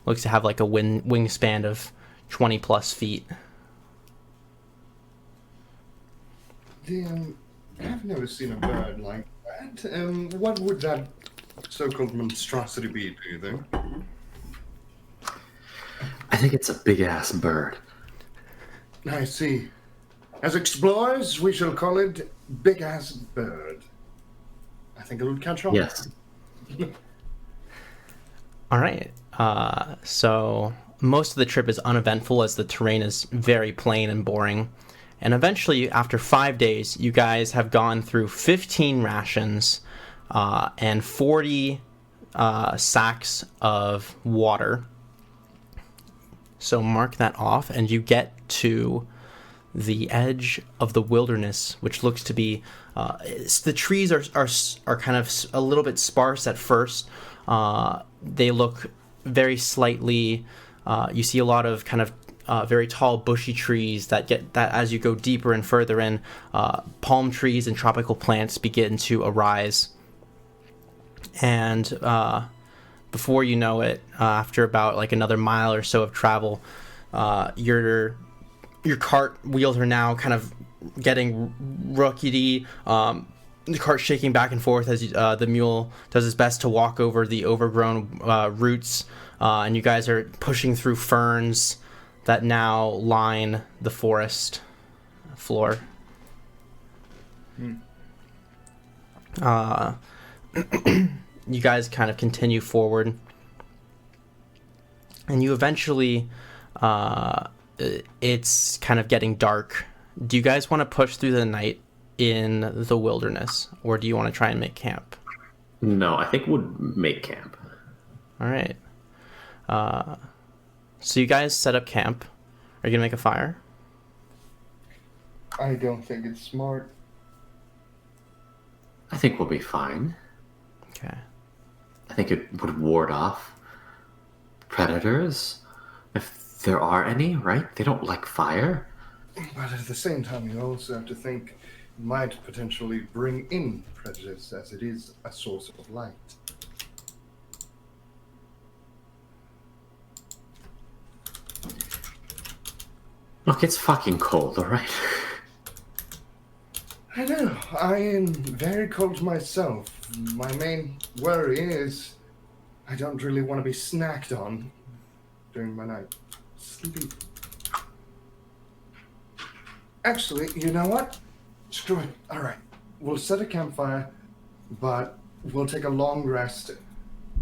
Looks to have like a wingspan of 20 plus feet. I've never seen a bird like that. What would that so-called monstrosity be, do you think? I think it's a big-ass bird. I see. As explorers, we shall call it Big-Ass Bird. I think it would catch on. Yes. All right. So most of the trip is uneventful as the terrain is very plain and boring. And eventually, after 5 days, you guys have gone through 15 rations and 40 sacks of water. So mark that off, and you get to the edge of the wilderness, which looks to be the trees are kind of a little bit sparse at first. They look very slightly. You see a lot of kind of very tall, bushy trees that as you go deeper and further in, palm trees and tropical plants begin to arise. And before you know it, after about like another mile or so of travel, your cart wheels are now kind of getting rickety. The cart shaking back and forth as the mule does his best to walk over the overgrown roots, and you guys are pushing through ferns that now line the forest floor. You guys kind of continue forward, and you eventually, it's kind of getting dark. Do you guys want to push through the night in the wilderness, or do you want to try and make camp? No, I think we'll make camp. All right. So you guys set up camp. Are you gonna make a fire? I don't think it's smart. I think we'll be fine. Okay. I think it would ward off predators, if there are any, right? They don't like fire. But at the same time, you also have to think it might potentially bring in prejudice, as it is a source of light. Look, it's fucking cold, alright? I know. I am very cold myself. My main worry is I don't really want to be snacked on during my night sleep. Actually, you know what? Screw it. All right. We'll set a campfire, but we'll take a long rest,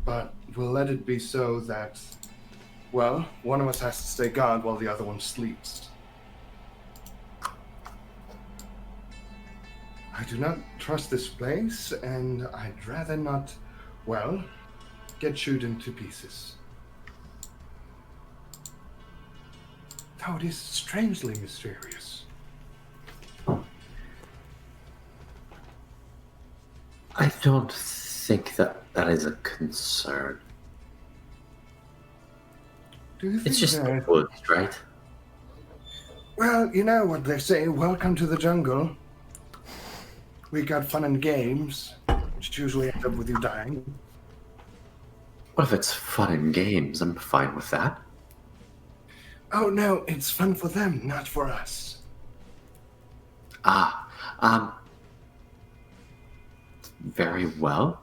but we'll let it be so that, well, one of us has to stay guard while the other one sleeps. I do not trust this place, and I'd rather not, well, get chewed into pieces. Though it is strangely mysterious. I don't think that is a concern. Do you think It's just the that... woods, right? Well, you know what they say, welcome to the jungle. We got fun and games, which usually end up with you dying. What if it's fun and games? I'm fine with that. Oh no, it's fun for them, not for us. Very well.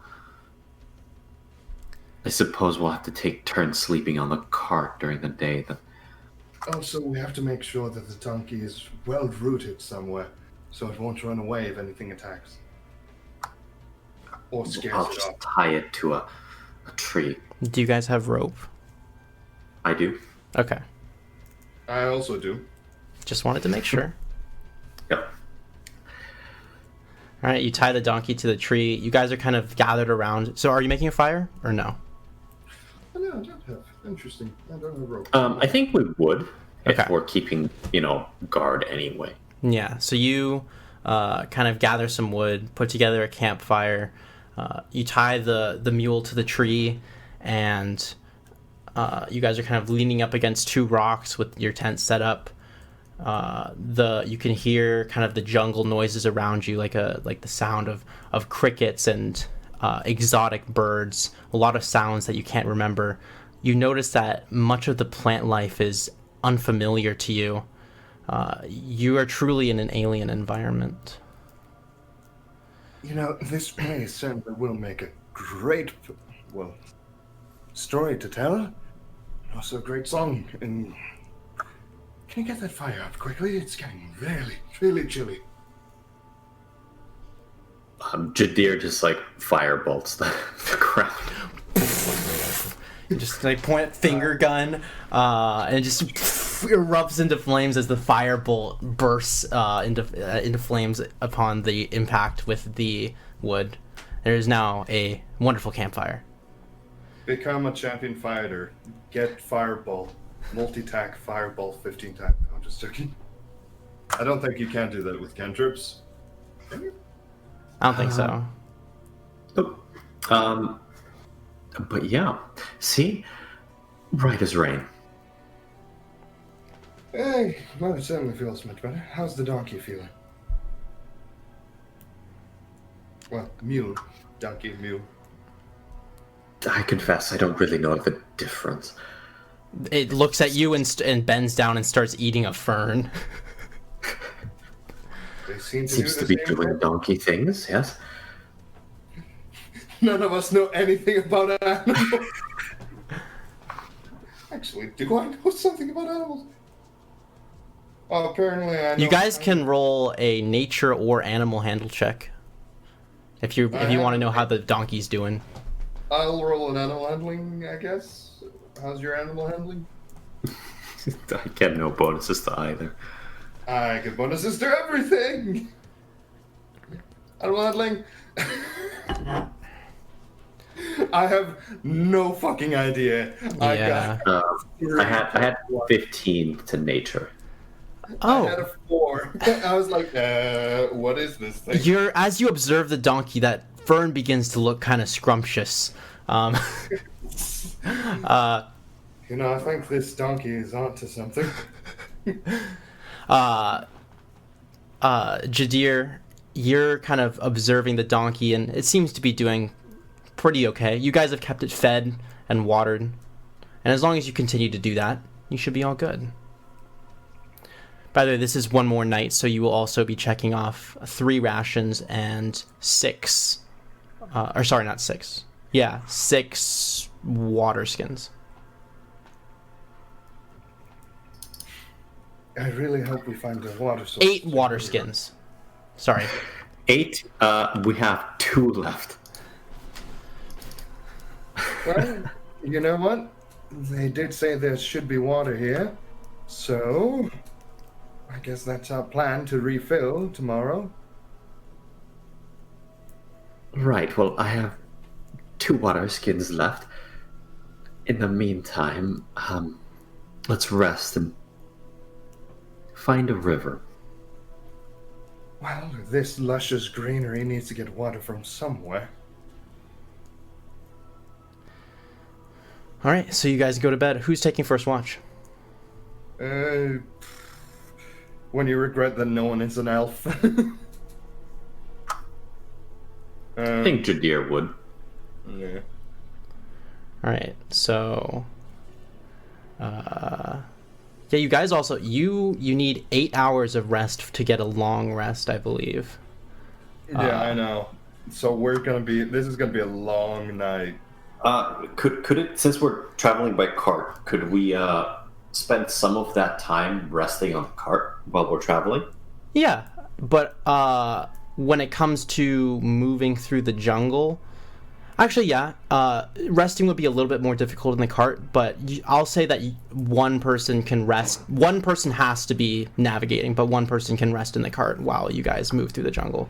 I suppose we'll have to take turns sleeping on the cart during the day then. Also, we have to make sure that the donkey is well rooted somewhere, so it won't run away if anything attacks. Or scares I'll it just off. tie it to a tree. Do you guys have rope? I do. Okay. I also do. Just wanted to make sure. Yep. All right, you tie the donkey to the tree. You guys are kind of gathered around. So are you making a fire or no? Oh, no, I don't have. Interesting. I don't have rope. I think we would if Okay. we're keeping, guard anyway. Yeah. So you kind of gather some wood, put together a campfire. You tie the mule to the tree, and you guys are kind of leaning up against two rocks with your tent set up. You can hear kind of the jungle noises around you, like the sound of crickets and exotic birds, a lot of sounds that you can't remember. You notice that much of the plant life is unfamiliar to you. You are truly in an alien environment. You know, this place certainly will make a great, story to tell. Also a great song. And can you get that fire up quickly? It's getting really, really chilly. Jadir just like firebolts the ground. Just like point finger gun, and it just erupts into flames as the firebolt bursts into flames upon the impact with the wood. There is now a wonderful campfire. Become a champion fighter. Get fireball. Multi-tack fireball 15 times. I'm just joking. I don't think you can do that with cantrips. I don't think so. But yeah, see? Right as rain. Hey, well, it certainly feels much better. How's the donkey feeling? Well, mule. Donkey, mule. I confess, I don't really know the difference. It looks at you and bends down and starts eating a fern. They seem Seems to be doing donkey things, yes? None of us know anything about animals. Actually, do I know something about animals? Oh, apparently I know. You guys can roll a nature or animal handle check if you want to know how the donkey's doing. I'll roll an animal handling, I guess. How's your animal handling? I get no bonuses to either. I get bonuses to everything. Animal handling. I have no fucking idea. Yeah. I had 15 to nature. I had a 4. I was like, what is this thing? As you observe the donkey, that fern begins to look kind of scrumptious. You know, I think this donkey is onto something. Jadir, you're kind of observing the donkey, and it seems to be doing pretty okay. You guys have kept it fed and watered, and as long as you continue to do that, you should be all good. By the way, this is one more night, so you will also be checking off 3 rations and 6 not 6. Yeah, 6 water skins. I really hope we find a water source. 8 water skins. Sorry. 8? We have 2 left. Well, you know what? They did say there should be water here. So, I guess that's our plan to refill tomorrow. Right, well, I have 2 water skins left. In the meantime, let's rest and find a river. Well, this luscious greenery needs to get water from somewhere. All right, so you guys go to bed. Who's taking first watch? When you regret that no one is an elf. I think Jadir would. Yeah. All right, so yeah, you guys also you need 8 hours of rest to get a long rest, I believe. Yeah, I know. So this is gonna be a long night. Could it, since we're traveling by cart, could we spend some of that time resting on the cart while we're traveling? Yeah, but when it comes to moving through the jungle, actually, yeah, resting would be a little bit more difficult in the cart, but I'll say that one person can rest. One person has to be navigating, but one person can rest in the cart while you guys move through the jungle.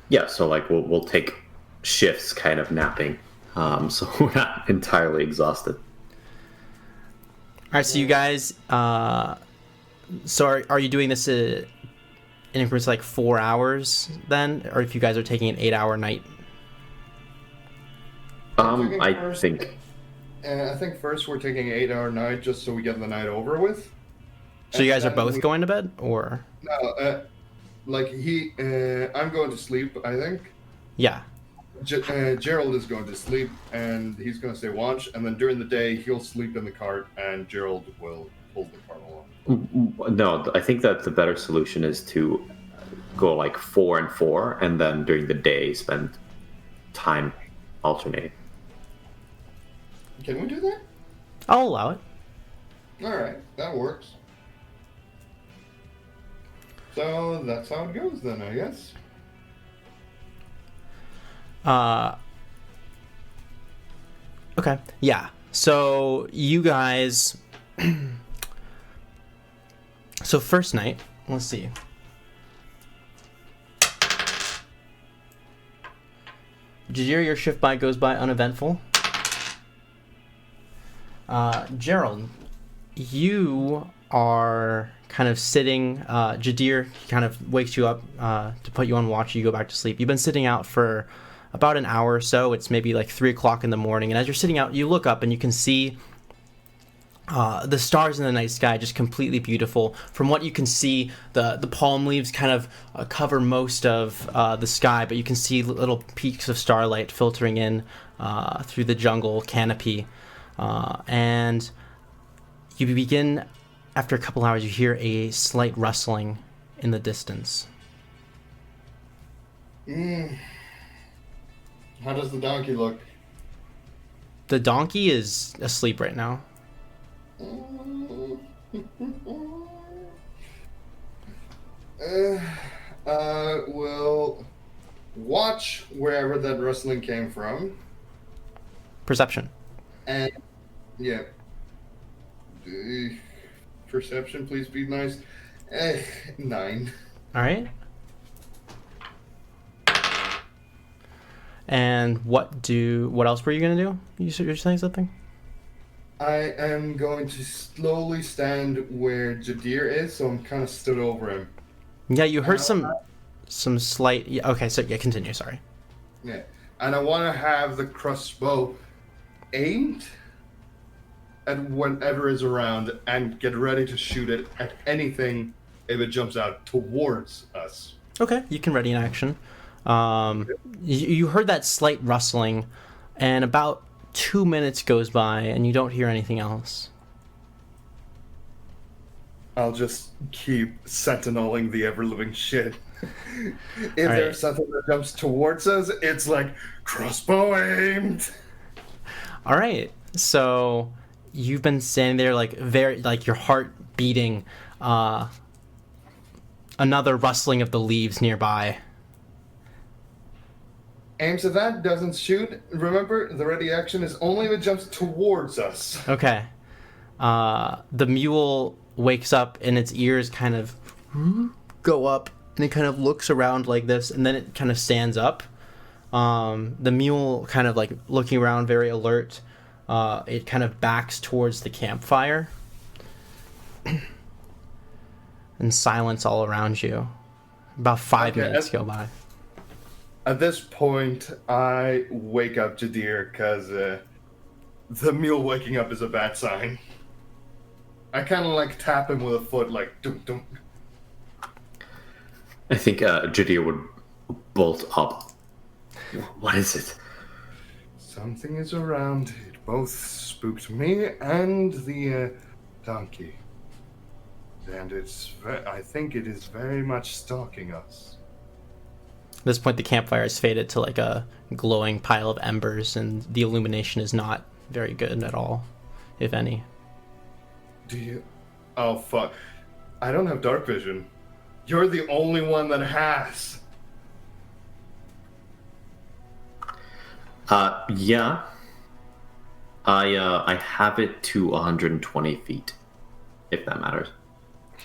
Yeah, so like we'll take shifts kind of napping, so we're not entirely exhausted. All right, so you guys, so are you doing this in increments like 4 hours then, or if you guys are taking an 8-hour night. I think I think first we're taking an 8-hour night just so we get the night over with. So you guys are And both we- going to bed, or? No, I'm going to sleep, I think. Yeah. Gerald is going to sleep, and he's going to stay watch, and then during the day, he'll sleep in the cart, and Gerald will pull the cart along. no. I think that the better solution is to go like 4 and 4, and then during the day spend time alternating. Can we do that? I'll allow it. Alright, that works. So that's how it goes then, I guess. Okay. Yeah. So you guys. So first night, let's see. Jadir, your shift goes by uneventful. Gerald, you are kind of sitting. Jadir kind of wakes you up to put you on watch. You go back to sleep. You've been sitting out for about an hour or so. It's maybe like 3 o'clock in the morning. And as you're sitting out, you look up and you can see the stars in the night sky, just completely beautiful. From what you can see, the palm leaves kind of cover most of the sky, but you can see little peaks of starlight filtering in through the jungle canopy. And you begin, after a couple hours, you hear a slight rustling in the distance. How does the donkey look? The donkey is asleep right now. We'll watch wherever that rustling came from. Perception. And, yeah. Perception, please be nice. 9. All right. And what else were you gonna do? You're saying something? I am going to slowly stand where Jadir is, so I'm kind of stood over him. Yeah, you heard some slight. Yeah, okay, so yeah, continue. Sorry. Yeah. And I want to have the crossbow aimed at whatever is around and get ready to shoot it at anything if it jumps out towards us. Okay, you can ready an action. You heard that slight rustling, and about 2 minutes goes by, and you don't hear anything else. I'll just keep sentineling the ever-living shit. If right. there's something that jumps towards us, it's like, crossbow aimed! All right, so you've been standing there, like your heart beating. Another rustling of the leaves nearby. Aims at that, doesn't shoot. Remember, the ready action is only if it jumps towards us. Okay. The mule wakes up and its ears kind of go up, and it kind of looks around like this, and then it kind of stands up. The mule kind of like looking around, very alert. It kind of backs towards the campfire. And silence all around you. About 5 minutes go by. At this point, I wake up Jadir because the mule waking up is a bad sign. I kind of like tap him with a foot, like dunk dunk. I think Jadir would bolt up. What is it? Something is around. It both spooked me and the donkey. And I think it is very much stalking us. At this point, the campfire has faded to like a glowing pile of embers, and the illumination is not very good at all, if any. Do you? Oh, fuck. I don't have dark vision. You're the only one that has. Yeah. I have it to 120 feet, if that matters.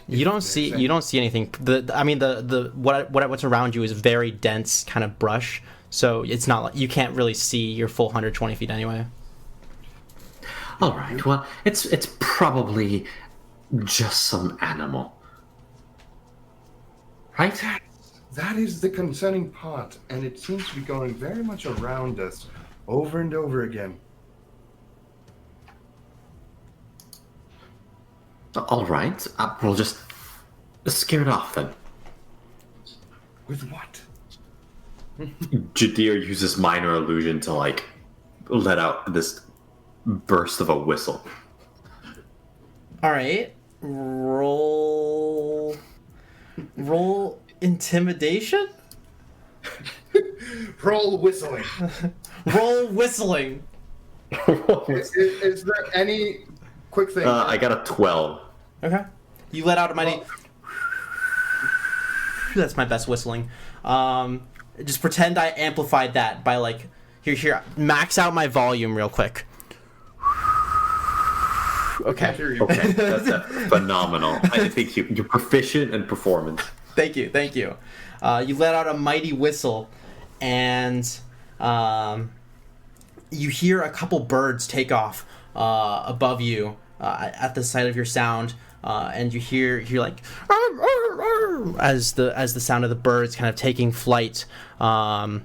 You don't see anything. What's around you is very dense kind of brush, so it's not like you can't really see your full 120 feet anyway. All right. Well, it's probably just some animal. right? That is the concerning part, and it seems to be going very much around us over and over again. All right, we'll just scare it off then. With what? Jadir uses minor illusion to like let out this burst of a whistle. All right. Roll intimidation? Roll whistling. Roll whistling. Is there any quick thing? I got a 12. Okay. You let out a mighty. That's my best whistling. Just pretend I amplified that by like here. Max out my volume real quick. Okay. Okay, that's phenomenal. I think you're proficient in performance. Thank you. You let out a mighty whistle, and you hear a couple birds take off above you at the site of your sound, and you hear like as the sound of the birds kind of taking flight, and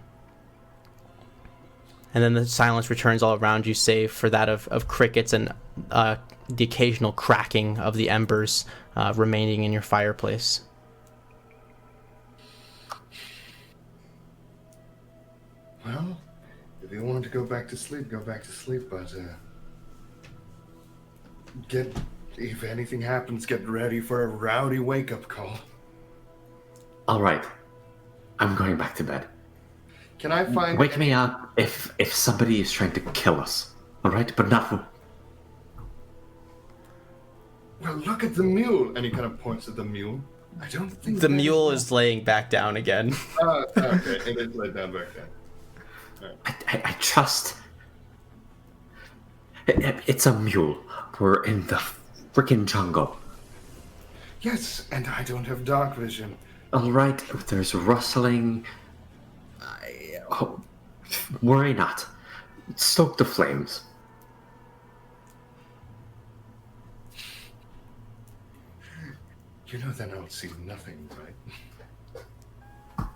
then the silence returns all around you, save for that of crickets and the occasional cracking of the embers remaining in your fireplace. Well, if you want to go back to sleep, go back to sleep, but if anything happens, get ready for a rowdy wake-up call. All right, I'm going back to bed. Can I find... Wake me up if somebody is trying to kill us. All right, but not... Well, look at the mule. And he kind of points at the mule. I don't think... The mule is laying back down again. Okay, it is laid down back then. I trust... It's a mule. We're in the freaking jungle. Yes, and I don't have dark vision. All right, if there's rustling... worry not. Stoke the flames. You know then I'll see nothing, right?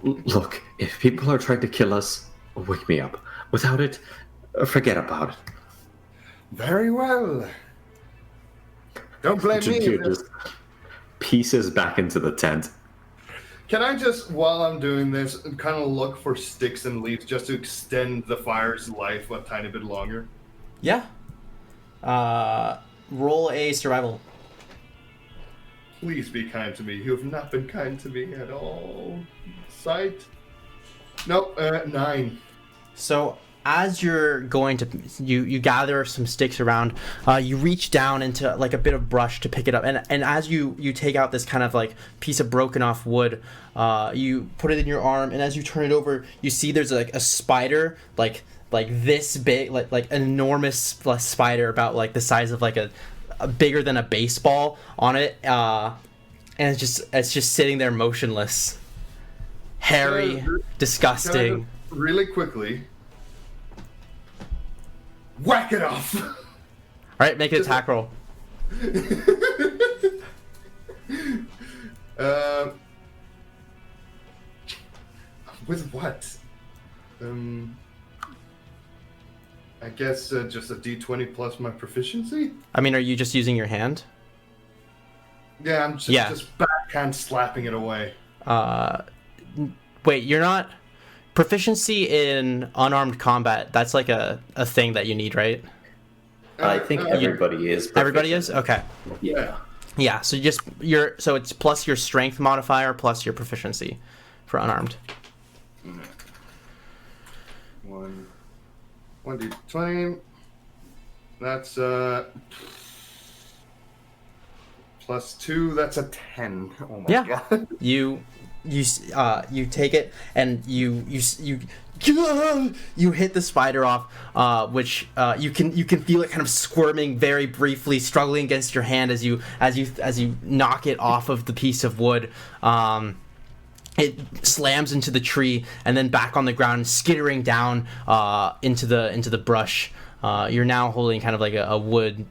Look, if people are trying to kill us, wake me up. Without it, forget about it. Very well. Don't blame me. Jadir just pieces back into the tent. Can I just, while I'm doing this, kind of look for sticks and leaves just to extend the fire's life a tiny bit longer? Yeah. Roll a survival. Please be kind to me. You have not been kind to me at all. Sight? Nope, 9. So as you're going to, you gather some sticks around, you reach down into like a bit of brush to pick it up, and as you take out this kind of like piece of broken off wood, you put it in your arm, and as you turn it over, you see there's like a spider like this big, like an enormous spider about like the size of like a bigger than a baseball on it, and it's just sitting there motionless, hairy, disgusting. Really quickly, whack it off. All right, make an attack roll. With what? I guess just a D20 plus my proficiency? I mean, are you just using your hand? Yeah, I'm just backhand slapping it away. Wait, you're not... Proficiency in unarmed combat, that's like a thing that you need, right? I think everybody is. Everybody is? Okay. Yeah. Yeah, so so it's plus your strength modifier plus your proficiency for unarmed. 1d20. That's plus 2. That's a 10. Oh my god. You take it and you hit the spider off, which you can feel it kind of squirming very briefly, struggling against your hand as you knock it off of the piece of wood. It slams into the tree and then back on the ground, skittering down into the brush. You're now holding kind of like a wood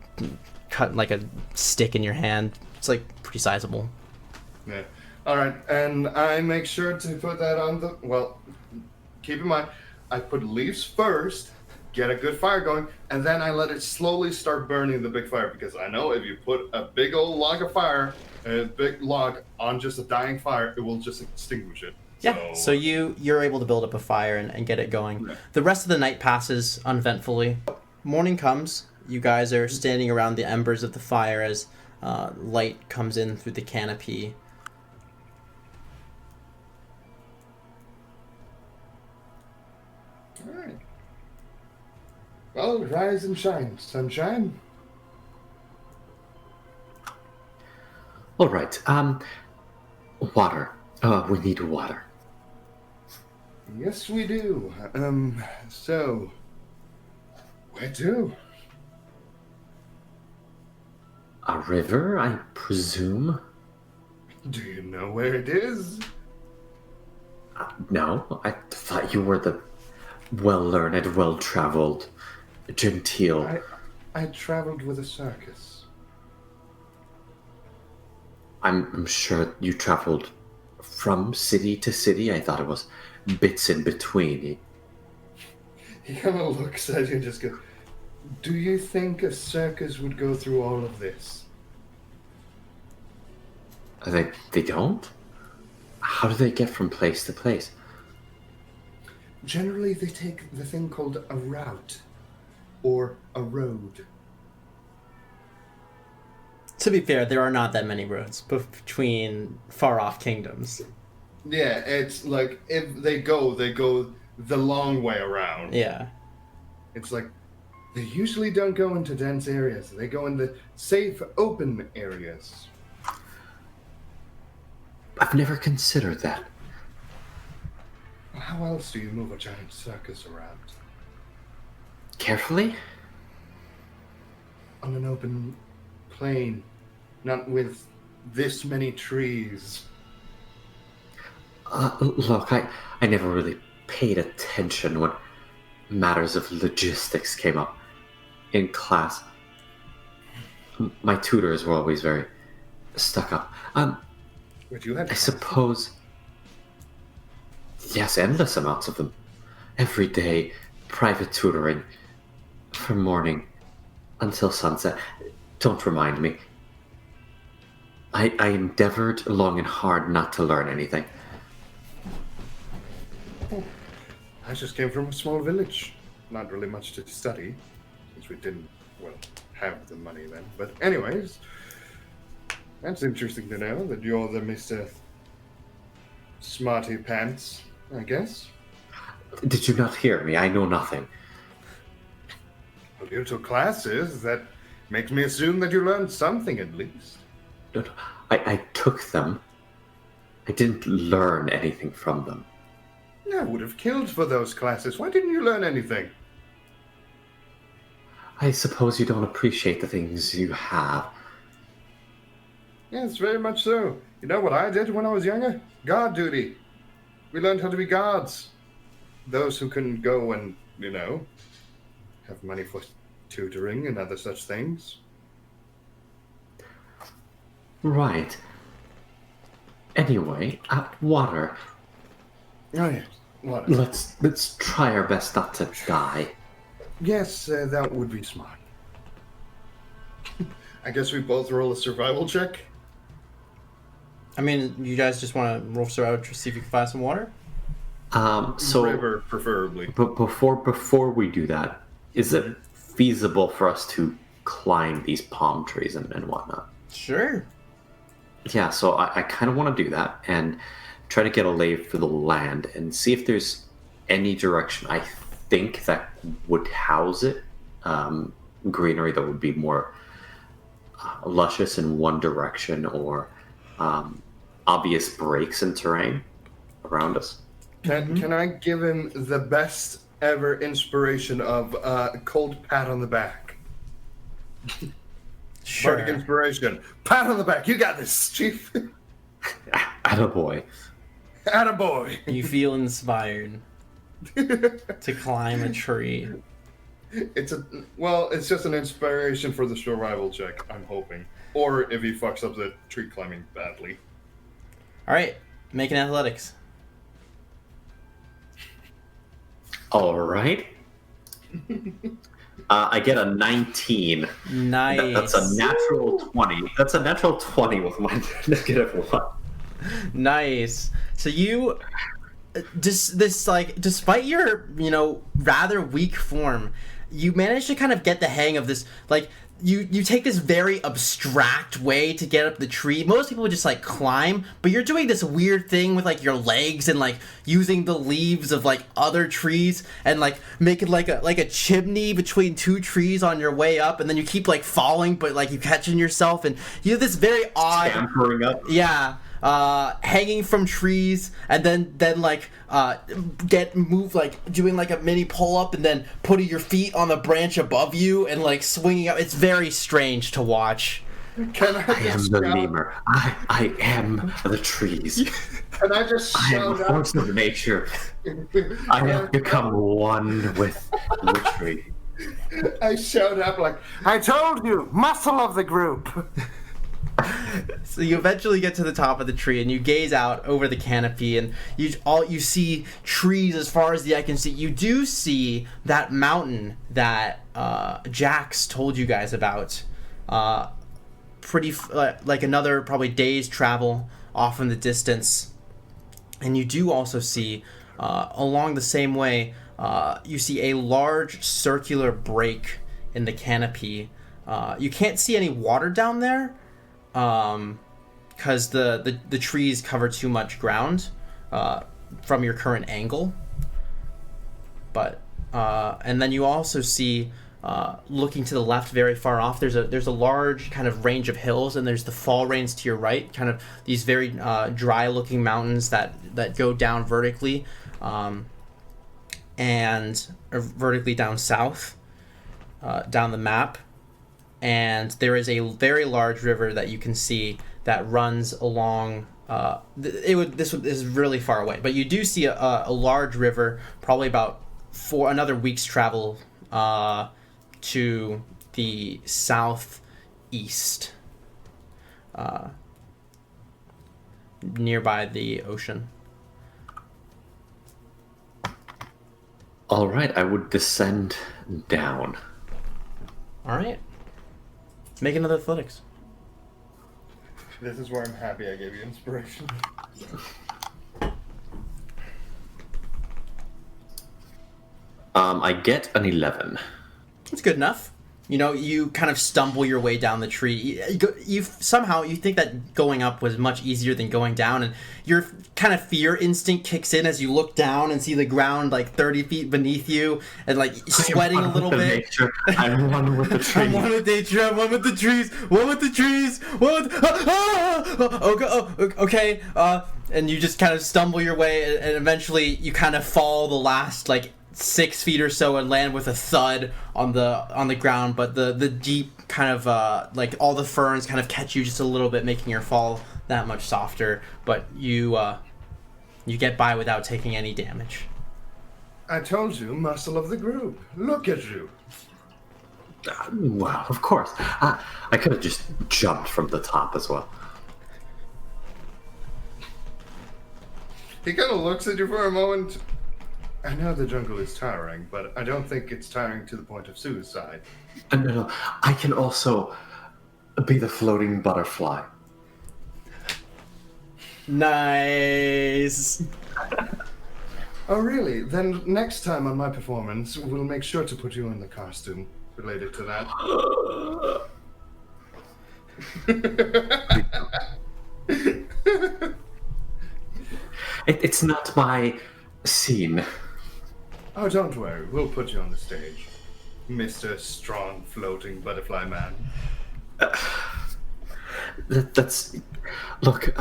cut, like a stick in your hand. It's like pretty sizable. Yeah. All right, and I make sure to put that on the. Well, keep in mind, I put leaves first, get a good fire going, and then I let it slowly start burning the big fire because I know if you put a big old log of fire, a big log on just a dying fire, it will just extinguish it. Yeah. So you're able to build up a fire and get it going. Yeah. The rest of the night passes uneventfully. Morning comes. You guys are standing around the embers of the fire as light comes in through the canopy. All right. Well, rise and shine, sunshine. All right. Water. We need water. Yes, we do. So, where to? A river, I presume? Do you know where it is? No, I thought you were the well-learned, well-traveled, genteel. I traveled with a circus. I'm sure you traveled from city to city. I thought it was bits in between. He kind of looks at you and just goes, "Do you think a circus would go through all of this?" They don't? How do they get from place to place? Generally, they take the thing called a route or a road. To be fair, there are not that many roads between far-off kingdoms. Yeah, it's like if they go the long way around. Yeah. It's like they usually don't go into dense areas. They go in the safe, open areas. I've never considered that. How else do you move a giant circus around? Carefully? On an open plain, not with this many trees. Look, I never really paid attention when matters of logistics came up in class. My tutors were always very stuck up. But you had I suppose... Yes, endless amounts of them. Every day, private tutoring. From morning until sunset. Don't remind me. I endeavored long and hard not to learn anything. I just came from a small village. Not really much to study, since we didn't, have the money then. But anyways, that's interesting to know that you're the Mr. Smarty Pants, I guess. Did you not hear me? I know nothing. Well, you took classes. That makes me assume that you learned something at least. No, I took them. I didn't learn anything from them. I would have killed for those classes. Why didn't you learn anything? I suppose you don't appreciate the things you have. Yes, very much so. You know what I did when I was younger? Guard duty. We learned how to be guards. Those who couldn't go and, have money for tutoring and other such things. Right. Anyway, water. Oh, yes. What? Let's try our best not to die. Yes, that would be smart. I guess we both roll a survival check. I mean, you guys just want to roll survival to see if you can find some water? So River, preferably. But before we do that, is it feasible for us to climb these palm trees and whatnot? Sure. Yeah, so I kind of want to do that and try to get a lay for the land and see if there's any direction I think that would house it. Greenery that would be more luscious in one direction, or obvious breaks in terrain around us. Can I give him the best ever inspiration of a cold pat on the back? Sure. Bardic inspiration. Pat on the back. You got this, Chief. Attaboy. Attaboy. You feel inspired to climb a tree. It's just an inspiration for the survival check, I'm hoping. Or if he fucks up the tree climbing badly. All right, make an athletics. All right. I get a 19. Nice. That's a natural 20. That's a natural 20 with my -1. Nice. So you, despite your rather weak form, you manage to kind of get the hang of this. Like you take this very abstract way to get up the tree. Most people would just like climb, but you're doing this weird thing with like your legs and like using the leaves of like other trees and like making like a chimney between two trees on your way up, and then you keep like falling, but like you catching yourself, and you have this very odd Scampering up. yeah, hanging from trees, and then like move like doing like a mini pull up, and then putting your feet on the branch above you and like swinging up. It's very strange to watch. Can I I am just the shout, lemur. I am the trees. can I just I am a shout force of nature. I have become one with the tree. I shout up like, I told you, muscle of the group. So you eventually get to the top of the tree, and you gaze out over the canopy, and you see trees as far as the eye can see. You do see that mountain that Jax told you guys about. Like another probably day's travel off in the distance, and you do also see along the same way. You see a large circular break in the canopy. You can't see any water down there, because the trees cover too much ground from your current angle. But and then you also see, looking to the left, very far off, there's a large kind of range of hills, and there's the fall rains to your right, kind of these very dry looking mountains that go down vertically, and vertically down south, down the map. And there is a very large river that you can see that runs along. This is really far away, but you do see a large river, probably about another week's travel to the southeast, nearby the ocean. All right, I would descend down. All right. Make another athletics. this is where I'm happy I gave you inspiration. I get an 11. It's good enough. You kind of stumble your way down the tree. You somehow you think that going up was much easier than going down, and your kind of fear instinct kicks in as you look down and see the ground like 30 feet beneath you, and like sweating a little bit. Nature. I'm one with the tree. I'm one with nature. I'm one with the trees. One with the trees. One with. Okay. And you just kind of stumble your way, and eventually you kind of fall the last like 6 feet or so and land with a thud on the ground. But the deep kind of like all the ferns kind of catch you just a little bit, making your fall that much softer. But you get by without taking any damage. I told you, muscle of the group. Look at you. Well, of course. I could have just jumped from the top as well. He kind of looks at you for a moment. I know the jungle is tiring, but I don't think it's tiring to the point of suicide. No. I can also be the floating butterfly. Nice. Oh, really? Then next time on my performance, we'll make sure to put you in the costume related to that. It's not my scene. Oh, don't worry. We'll put you on the stage. Mr. Strong Floating Butterfly Man. That's... Look,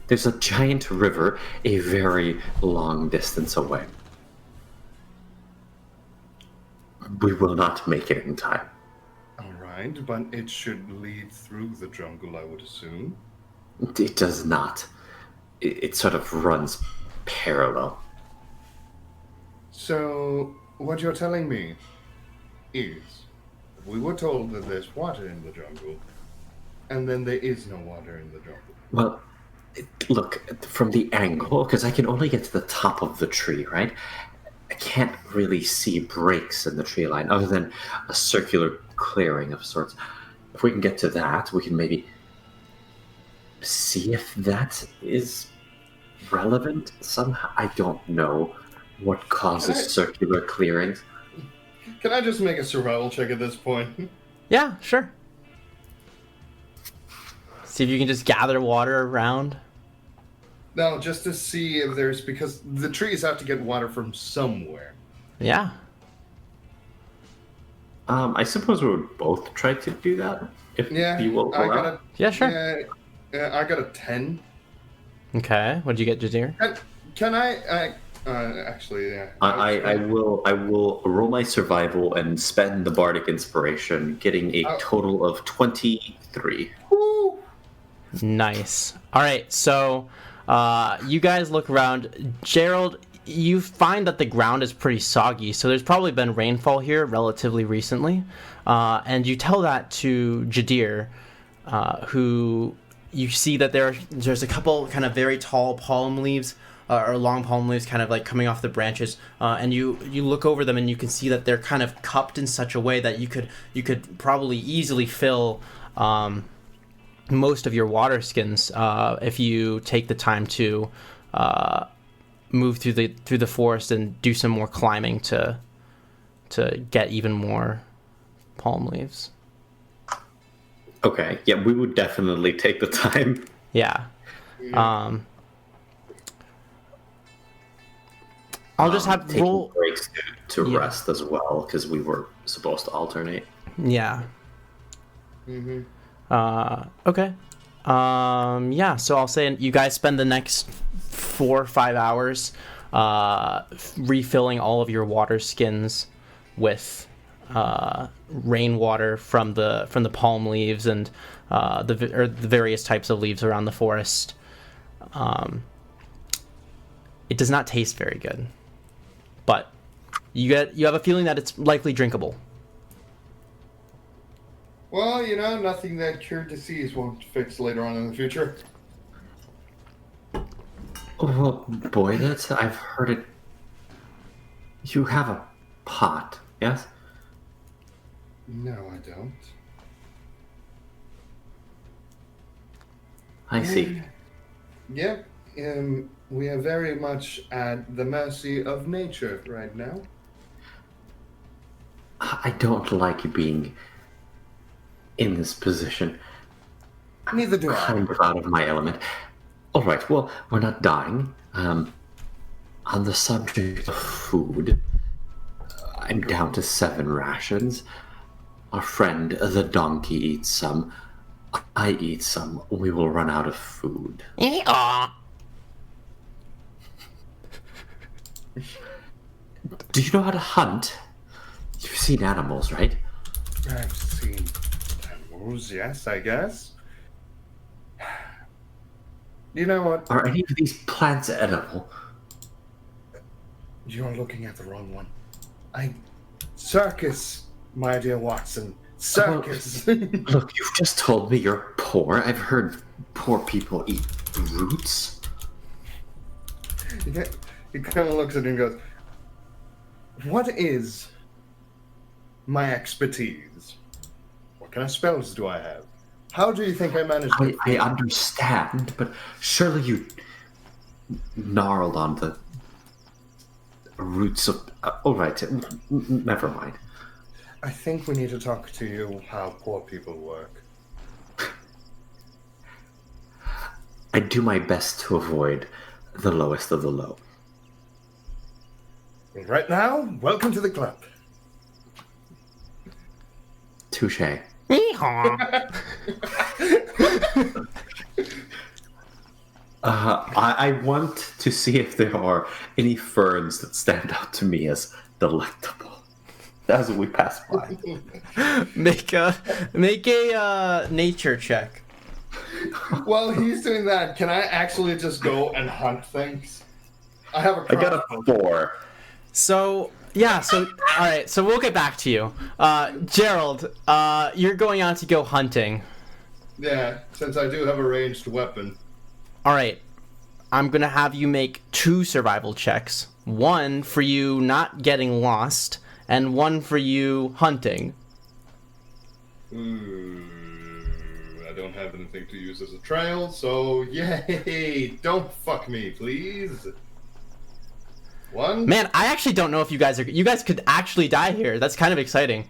there's a giant river a very long distance away. We will not make it in time. Alright, but it should lead through the jungle, I would assume. It does not. It sort of runs parallel. So, what you're telling me is, we were told that there's water in the jungle, and then there is no water in the drum. Well, look, from the angle, because I can only get to the top of the tree, right? I can't really see breaks in the tree line other than a circular clearing of sorts. If we can get to that, we can maybe see if that is relevant somehow. I don't know what causes circular clearings. Can I just make a survival check at this point? Yeah, sure. See if you can just gather water around. No, just to see if there's, because the trees have to get water from somewhere. Yeah. I suppose we would both try to do that, if Yeah, you will I allow. got a Yeah, sure. I got a 10. Okay. What'd you get, Jadir? Can I actually, yeah. I will roll my survival and spend the bardic inspiration, getting a total of 23. Woo! Nice. All right, so you guys look around. Gerald, you find that the ground is pretty soggy, so there's probably been rainfall here relatively recently. And you tell that to Jadir, who you see that there's a couple kind of very tall palm leaves, or long palm leaves kind of like coming off the branches, and you look over them and you can see that they're kind of cupped in such a way that you could probably easily fill most of your water skins if you take the time to move through the forest and do some more climbing to get even more palm leaves. Okay, yeah, we would definitely take the time. Yeah. I'll just have taking roll. breaks to Yeah. rest as well, because we were supposed to alternate. Yeah. Mm-hmm. Okay. Yeah, so I'll say you guys spend the next 4 or 5 hours refilling all of your water skins with rainwater from the palm leaves and the various types of leaves around the forest. It does not taste very good, but you have a feeling that it's likely drinkable. Well, nothing that cured disease won't fix later on in the future. Oh boy, I've heard it. You have a pot, yes? No, I don't. I see. Yep. We are very much at the mercy of nature right now. I don't like being in this position. Neither do I. Kind of out of my element. All right, well, we're not dying. On the subject of food, I'm down to 7 rations. Our friend, the donkey, eats some. I eat some. We will run out of food. Do you know how to hunt? You've seen animals, right? I've seen animals, yes, I guess. You know what? Are any of these plants edible? You're looking at the wrong one. Circus, my dear Watson. Circus. Look, you've just told me you're poor. I've heard poor people eat roots. He kind of looks at it and goes, "What is my expertise? What kind of spells do I have? How do you think I managed it?" I understand, but surely you gnarled on the roots of... all right, never mind. I think we need to talk to you how poor people work. I do my best to avoid the lowest of the low. Right now, welcome to the club. Touche. I want to see if there are any ferns that stand out to me as delectable as we pass by. Make a nature check. While he's doing that, can I actually just go and hunt things? I have a I got a crossbow. 4. So yeah, so all right, so we'll get back to you. Gerald, you're going out to go hunting. Yeah, since I do have a ranged weapon. All right. I'm going to have you make 2 survival checks. One for you not getting lost, and one for you hunting. Ooh, I don't have anything to use as a trail, so yay! Don't fuck me, please. 1. Man, I actually don't know if you guys could actually die here. That's kind of exciting.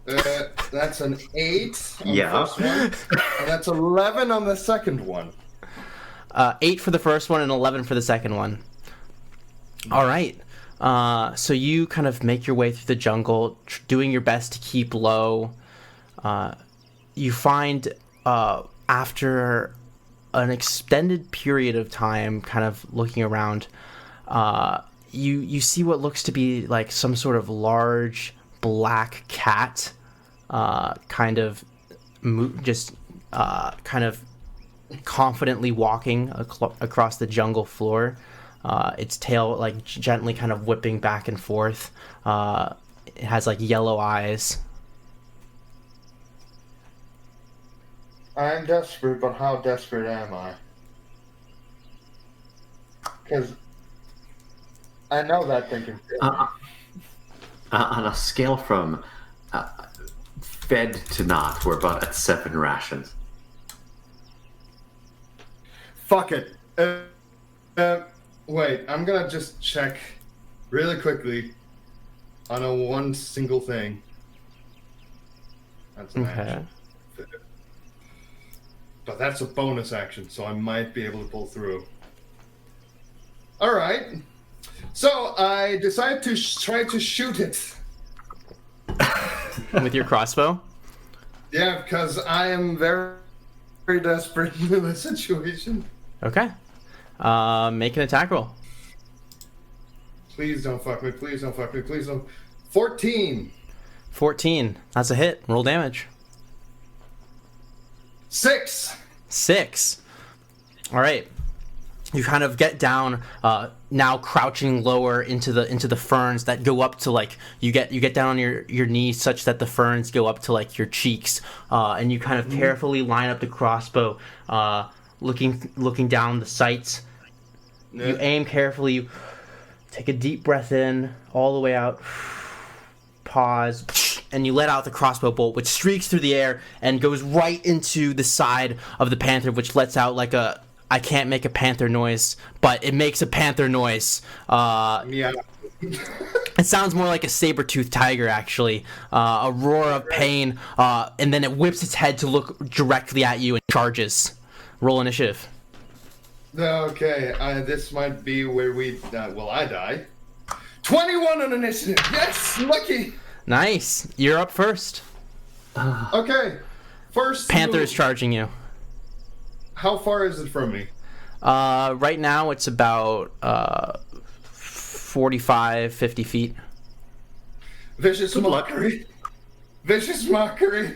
That's an 8 on Yeah. the first one, and that's 11 on the second one. 8 for the first one and 11 for the second one. All right. So you kind of make your way through the jungle, doing your best to keep low. You find after an extended period of time, kind of looking around, you see what looks to be like some sort of large black cat, kind of confidently walking across the jungle floor, its tail like gently kind of whipping back and forth. It has like yellow eyes. I'm desperate, but how desperate am I? Because I know that thing can kill me. On a scale from fed to not, we're about at 7 rations. Fuck it. Wait, I'm gonna just check really quickly on a one single thing. That's an action. But that's a bonus action, so I might be able to pull through. Alright. So I decide to try to shoot it. With your crossbow? Yeah, because I am very, very desperate in this situation. Okay. Make an attack roll. Please don't fuck me, please don't fuck me, please don't. 14. 14. That's a hit. Roll damage. 6. 6. All right. You kind of get down, now crouching lower into the ferns that go up to like you get down on your knees such that the ferns go up to like your cheeks, and you kind of carefully line up the crossbow, looking down the sights. Yeah. You aim carefully. You take a deep breath in, all the way out. Pause, and you let out the crossbow bolt, which streaks through the air and goes right into the side of the panther, which lets out like a. I can't make a panther noise, but it makes a panther noise. Yeah. It sounds more like a saber-toothed tiger, actually. A roar of pain, and then it whips its head to look directly at you and charges. Roll initiative. Okay, this might be where I die. 21 on initiative. Yes, lucky. Nice. You're up first. Okay, first Panther move. is charging you. How far is it from me? Right now it's about 45, 50 feet. Vicious mockery. Vicious mockery.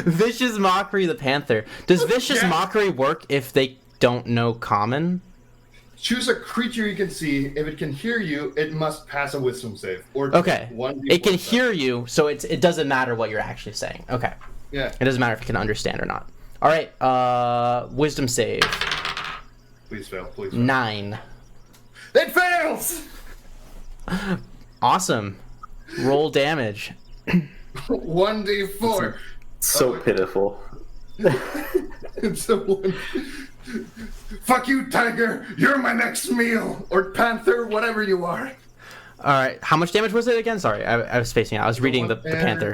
Vicious Mockery the Panther. Does Vicious Yeah. Mockery work if they don't know common? Choose a creature you can see. If it can hear you, it must pass a wisdom save. Or Okay. 1d4 It can save. hear you, so it doesn't matter what you're actually saying. Okay. Yeah. It doesn't matter if it can understand or not. All right. Wisdom save. Please fail. Please fail. 9. It fails! Awesome. Roll damage. 1d4. So pitiful. It's a 1. Fuck you, tiger! You're my next meal! Or panther, whatever you are. All right. How much damage was it again? Sorry, I was spacing out. I was reading the panther.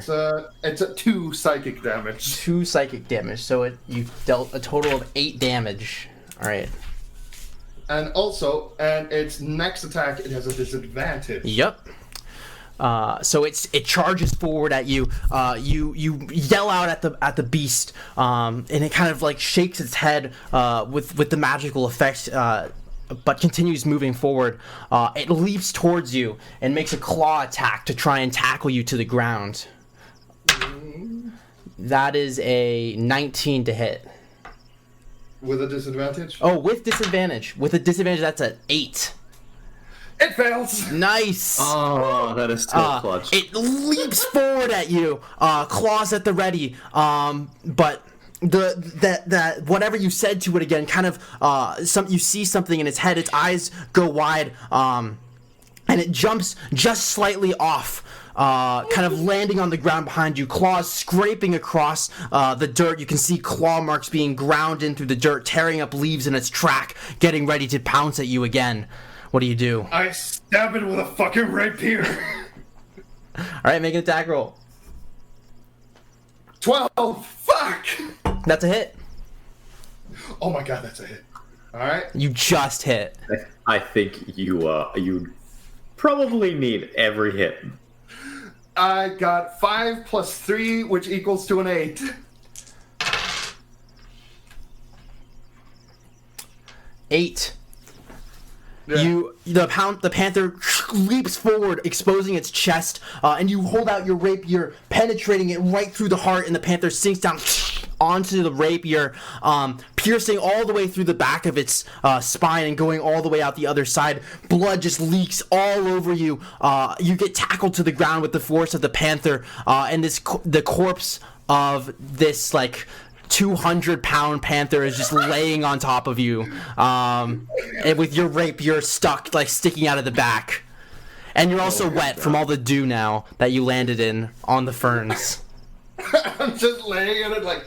It's a 2 psychic damage. 2 psychic damage, so you dealt a total of 8 damage. All right. And also, its next attack, it has a disadvantage. Yep. So it charges forward at you. You yell out at the beast, and it kind of like shakes its head with the magical effects, but continues moving forward. It leaps towards you and makes a claw attack to try and tackle you to the ground. That is a 19 to hit. With a disadvantage? Oh, with disadvantage. With a disadvantage, that's an 8. It fails. Nice. Oh, that is so clutch. It leaps forward at you, claws at the ready. But that whatever you said to it again, kind of you see something in its head. Its eyes go wide, and it jumps just slightly off. Kind of landing on the ground behind you, claws scraping across the dirt. You can see claw marks being ground in through the dirt, tearing up leaves in its track, getting ready to pounce at you again. What do you do? I stab it with a fucking rapier. Alright, make an attack roll. 12. Fuck. That's a hit. Oh my god, that's a hit. Alright. You just hit. I think you probably need every hit. I got 5 plus 3, which equals to an 8. 8. Yeah. The panther leaps forward, exposing its chest, and you hold out your rapier, penetrating it right through the heart, and the panther sinks down onto the rapier, piercing all the way through the back of its spine and going all the way out the other side. Blood just leaks all over you. You get tackled to the ground with the force of the panther, and the corpse of this 200-pound panther is just laying on top of you, and with your rapier stuck, sticking out of the back. And you're also wet from all the dew now that you landed in on the ferns. I'm just laying in it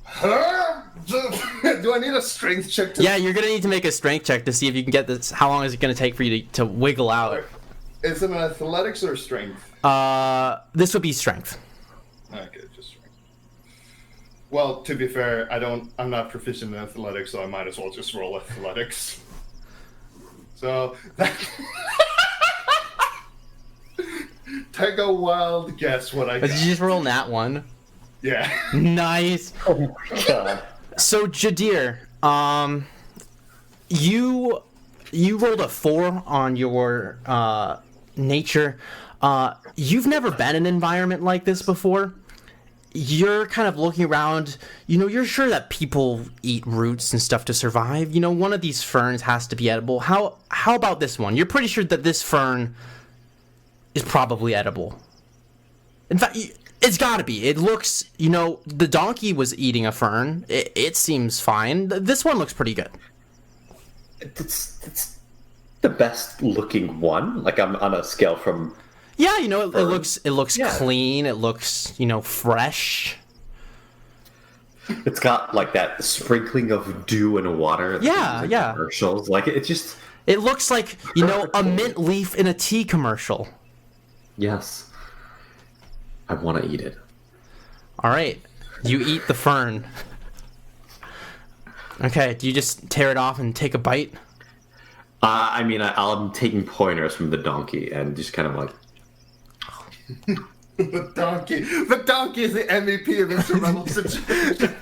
huh? Do I need a strength check to... Yeah, you're gonna need to make a strength check to see if you can get this. How long is it gonna take for you to wiggle out? Is it an athletics or strength? This would be strength. Okay, just strength. Well, to be fair, I'm not proficient in athletics, so I might as well just roll athletics. So, take a wild guess what I got. Did you just roll nat 1? Yeah. Nice. Oh my god. So Jadir, you rolled a 4 on your nature. You've never been in an environment like this before. You're kind of looking around. You're sure that people eat roots and stuff to survive. One of these ferns has to be edible. How about this one? You're pretty sure that this fern is probably edible. In fact, it's gotta be. It looks, the donkey was eating a fern. It seems fine. This one looks pretty good. It's the best looking one. I'm on a scale from... Yeah, it looks Yeah. clean. It looks, fresh. It's got that sprinkling of dew and water. Yeah, yeah. Commercials. It just... It looks like, a mint leaf in a tea commercial. Yes. I want to eat it. All right, you eat the fern. Okay, do you just tear it off and take a bite? I'm taking pointers from the donkey and just kind of The donkey is the MVP of this survival situation.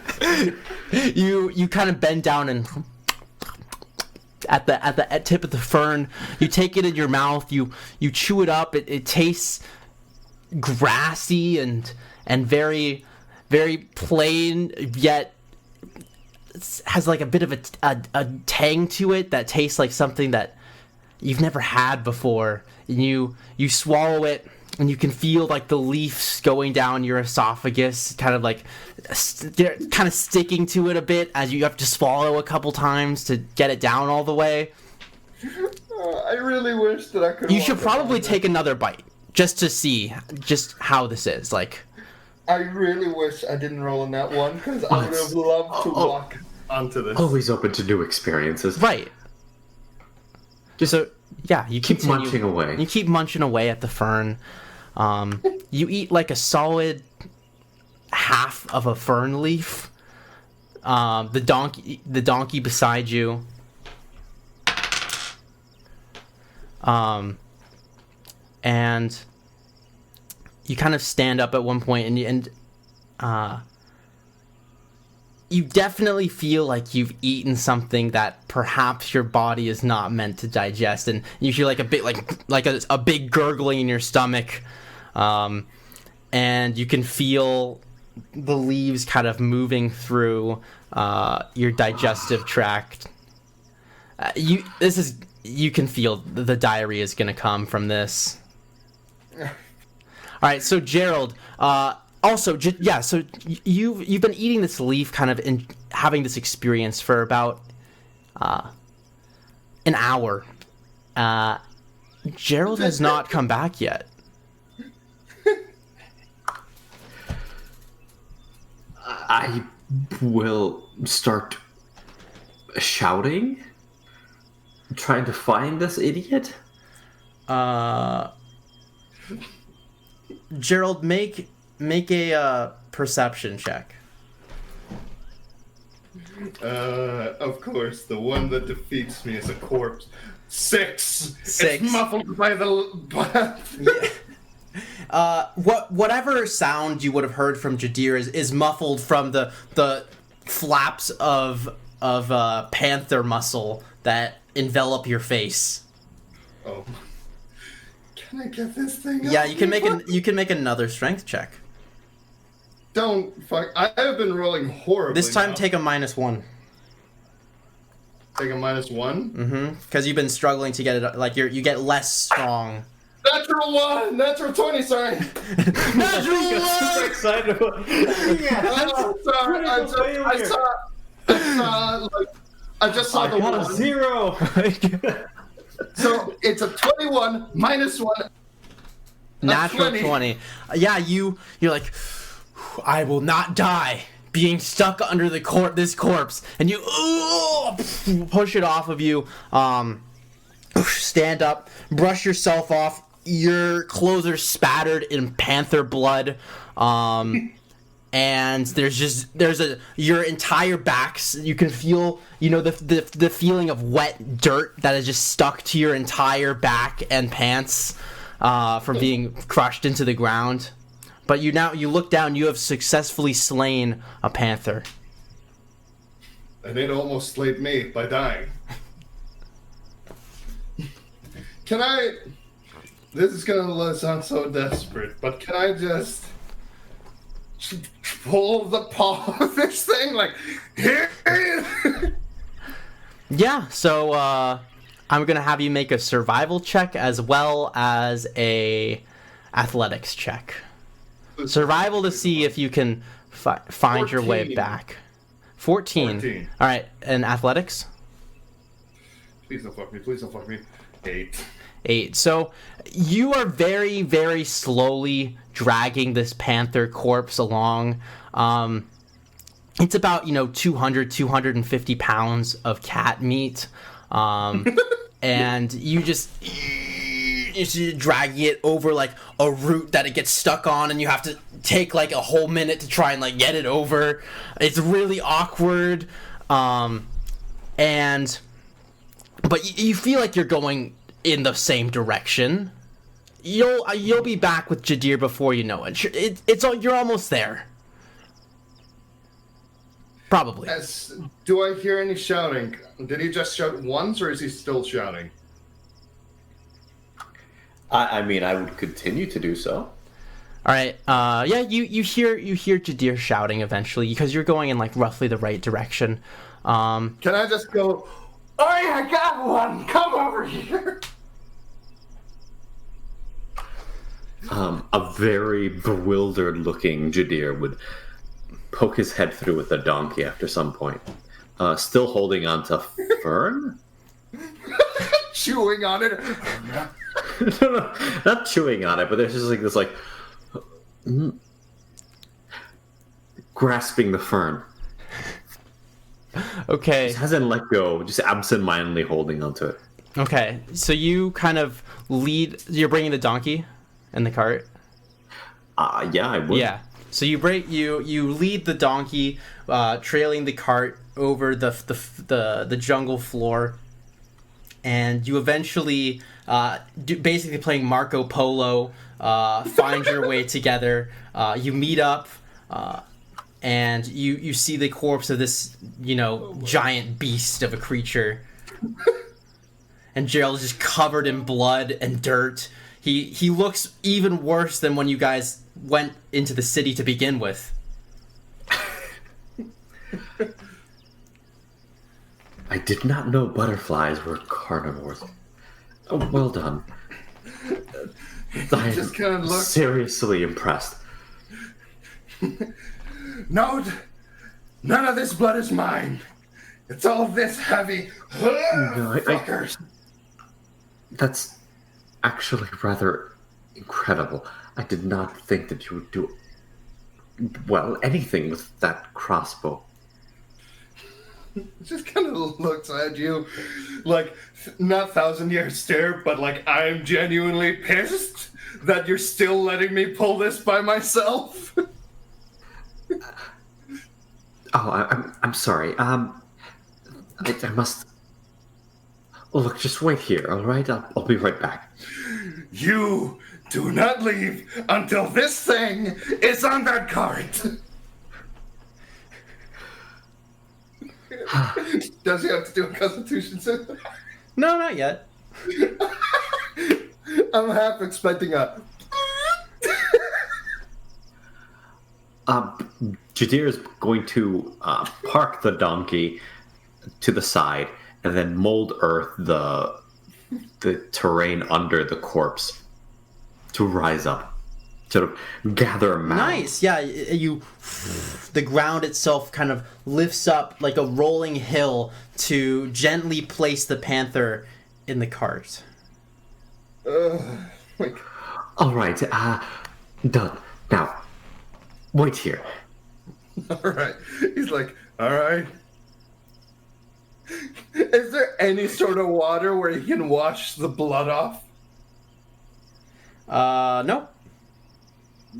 You kind of bend down and at the tip of the fern, you take it in your mouth. You chew it up. It tastes grassy and very, very plain, yet has a bit of a tang to it that tastes like something that you've never had before. And you swallow it, and you can feel the leaves going down your esophagus, kind of sticking to it a bit as you have to swallow a couple times to get it down all the way. I really wish that I could. You should probably take another bite just to see just how this is. I really wish I didn't roll in that one because I would have loved to walk onto this. always open to new experiences. Right. So yeah, you Keep munching away. You keep munching away at the fern. You eat a solid half of a fern leaf. The donkey beside you. And you kind of stand up at one point, and you definitely feel like you've eaten something that perhaps your body is not meant to digest, and you feel a bit a big gurgling in your stomach, and you can feel the leaves kind of moving through your digestive tract. This is you can feel the diarrhea is gonna come from this. All right, so Gerald, also, so you've been eating this leaf, kind of in having this experience for about an hour. Gerald has not come back yet. I will start shouting, trying to find this idiot. Gerald, make a perception check. Of course, the one that defeats me is a corpse. 6. 6. It's muffled by the. Whatever sound you would have heard from Jadir is muffled from the flaps of panther muscle that envelop your face. Oh. Can I get this thing? Yeah, off you can me? make another strength check. Don't fuck. I have been rolling horribly. This time now. take a -1. Take a -1. Because you've been struggling to get it. Like you get less strong. Natural 1. Natural 20. Sorry. Natural Super excited about Oh, sorry. I just saw the got a 1. 0. So it's a 21 -1. Natural 20. 20. Yeah, you're like, I will not die being stuck under this corpse, and you push it off of you. Stand up, brush yourself off. Your clothes are spattered in panther blood. And your entire backs. You can feel, the feeling of wet dirt that is just stuck to your entire back and pants from being crushed into the ground. But you look down. You have successfully slain a panther. And it almost slayed me by dying. Can I? This is gonna sound so desperate, but can I just pull the paw of this thing? Like, here? Yeah, so I'm gonna have you make a survival check as well as a athletics check. Survival to see if you can find your way 14. back. 14. All right, and athletics? Please don't fuck me. Please don't fuck me. 8. 8. So you are very, very slowly dragging this panther corpse along. It's about 250 pounds of cat meat, and you're dragging it over like a root that it gets stuck on, and you have to take like a whole minute to try and like get it over. It's really awkward, but you feel like you're going in the same direction. You'll be back with Jadir before you know it. You're almost there. Probably. Do I hear any shouting? Did he just shout once, or is he still shouting? I mean, I would continue to do so. All right. Yeah. You hear Jadir shouting eventually because you're going in like roughly the right direction. Can I just go? Oh, I got one. Come over here. A very bewildered-looking Jadir would poke his head through with the donkey after some point. Still holding on to Fern? Chewing on it. No, not chewing on it, but there's just like this, grasping the fern. Okay. Just hasn't let go, just absent-mindedly holding onto it. Okay. So you kind of lead. You're bringing the donkey and the cart. Yeah, I would. Yeah. So you lead the donkey, trailing the cart over the jungle floor, and you eventually, basically playing Marco Polo, find your way together. You meet up, and you see the corpse of this giant beast of a creature, and Gerald is just covered in blood and dirt. He looks even worse than when you guys went into the city to begin with. I did not know butterflies were carnivores. Oh, well done. I'm just kinda looked. seriously impressed. No, none of this blood is mine. It's all this heavy. Fuckers. That's actually rather incredible. I did not think that you would do, well, anything with that crossbow. Just kind of looks at you, like, not 1,000-year stare, but like, I'm genuinely pissed that you're still letting me pull this by myself. I'm sorry. I must. Well, look, just wait here, all right? I'll be right back. You do not leave until this thing is on that cart. Does he have to do a Constitution save? No, not yet. I'm half expecting a. Jadir is going to park the donkey to the side and then mold earth the terrain under the corpse to rise up, sort of gather a mound. Nice. Yeah, the ground itself kind of lifts up like a rolling hill to gently place the panther in the cart. Like, All right, done. Now, wait here. all right. He's like, all right. Is there any sort of water where you can wash the blood off? No.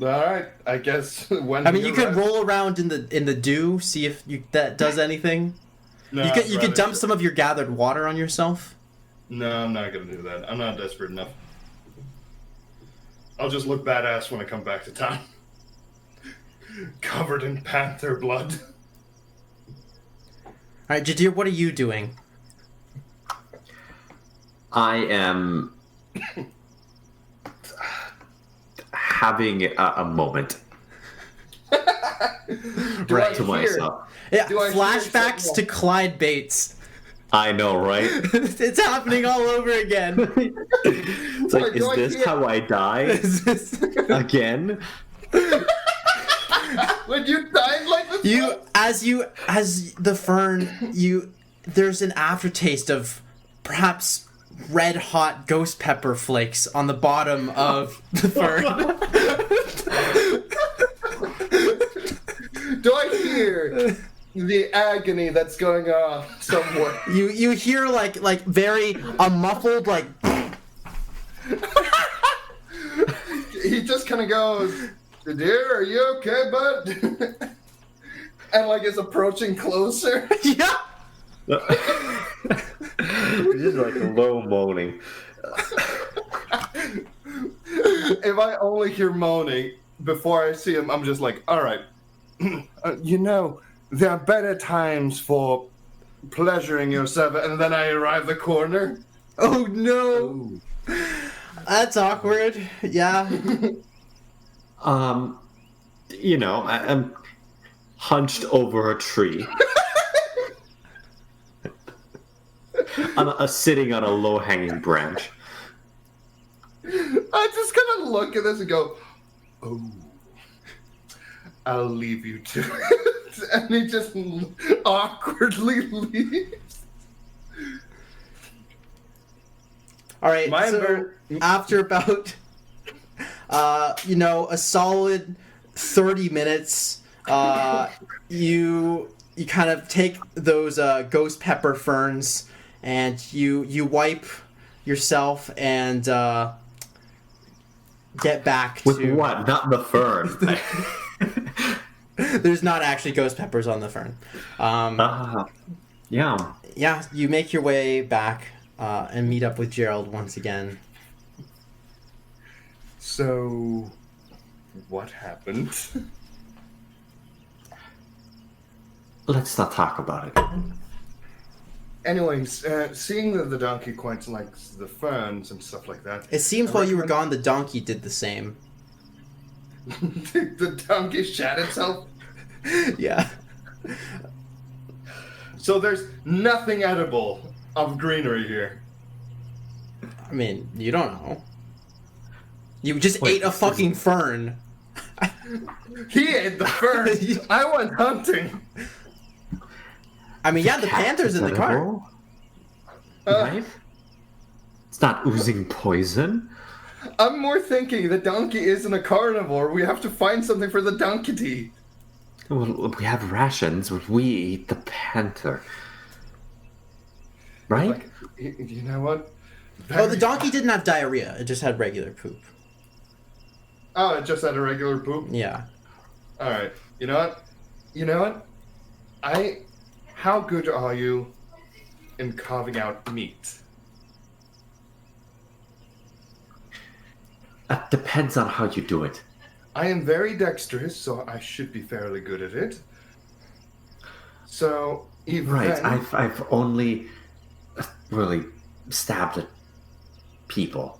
All right. I guess when I mean, you you're could ready- roll around in the dew, see if that does anything. No, You I'd could dump rather- some of your gathered water on yourself. No, I'm not gonna do that. I'm not desperate enough. I'll just look badass when I come back to town. Covered in panther blood. All right, Jadir, what are you doing? I am having a moment Do I to hear- myself. Yeah, Do I hear flashbacks something? to Clyde Bates. I know, right? It's happening all over again. It's like, Wait, is do I this hear- how I die again? When you died like this? As the fern, there's an aftertaste of perhaps red hot ghost pepper flakes on the bottom of the fern. Do I hear the agony that's going on somewhere? You hear like very a muffled like He just kind of goes, "Dear, are you okay, bud?" And like is approaching closer. yeah. Just like low moaning. If I only hear moaning before I see him, I'm just like, all right. You know, there are better times for pleasuring yourself, and then I arrive the corner. Oh no. That's awkward. Yeah. You know, I'm hunched over a tree. I'm sitting on a low-hanging branch. I just kind of look at this and go, oh, I'll leave you to it. And he just awkwardly leaves. All right. My so embar- after about a solid 30 minutes, you kind of take those ghost pepper ferns and you wipe yourself and get back With to what? Not the fern. There's not actually ghost peppers on the fern. Yeah. Yeah, you make your way back and meet up with Gerald once again. So, what happened? Let's not talk about it. Anyways, seeing that the donkey quite likes the ferns and stuff like that. It seems I while you were recommend- gone, the donkey did the same. The donkey shat itself. Yeah. So there's nothing edible of greenery here. I mean, you don't know. You just Wait, ate a this fucking fern. He ate the fern. I went hunting. I mean, yeah, the panther's in the cart. Edible, Uh, right? It's not oozing poison. I'm more thinking the donkey isn't a carnivore. We have to find something for the donkey to eat. Well, we have rations, but we eat the panther. Right? Like, you know what? Oh, the donkey didn't have diarrhea. It just had regular poop. Oh, it just had a regular poop? Yeah. Alright. You know what? You know what? How good are you in carving out meat? That depends on how you do it. I am very dexterous, so I should be fairly good at it. So, even Right. then, I've only really stabbed at people.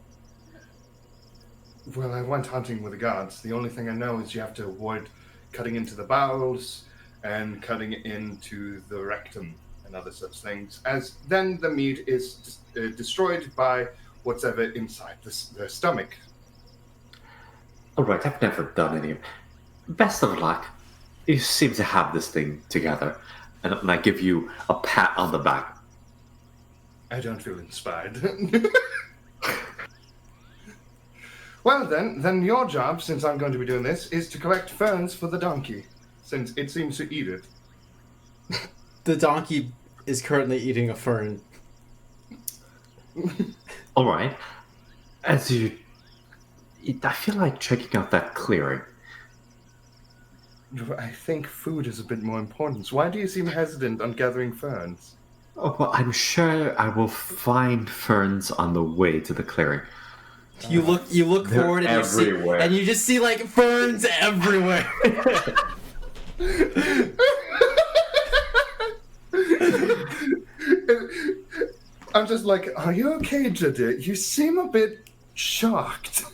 well, I went hunting with the gods. The only thing I know is you have to avoid cutting into the bowels and cutting into the rectum and other such things, as then the meat is destroyed by whatever inside the stomach. Alright, I've never done any of it. Best of luck. You seem to have this thing together. And I give you a pat on the back. I don't feel inspired. Well, then your job, since I'm going to be doing this, is to collect ferns for the donkey, since it seems to eat it. The donkey is currently eating a fern. Alright. As you... I feel like checking out that clearing. I think food is a bit more important. Why do you seem hesitant on gathering ferns? Oh, well, I'm sure I will find ferns on the way to the clearing. You look They're forward and everywhere. you just see like ferns everywhere. I'm just like, are you okay, Jadit? You seem a bit shocked.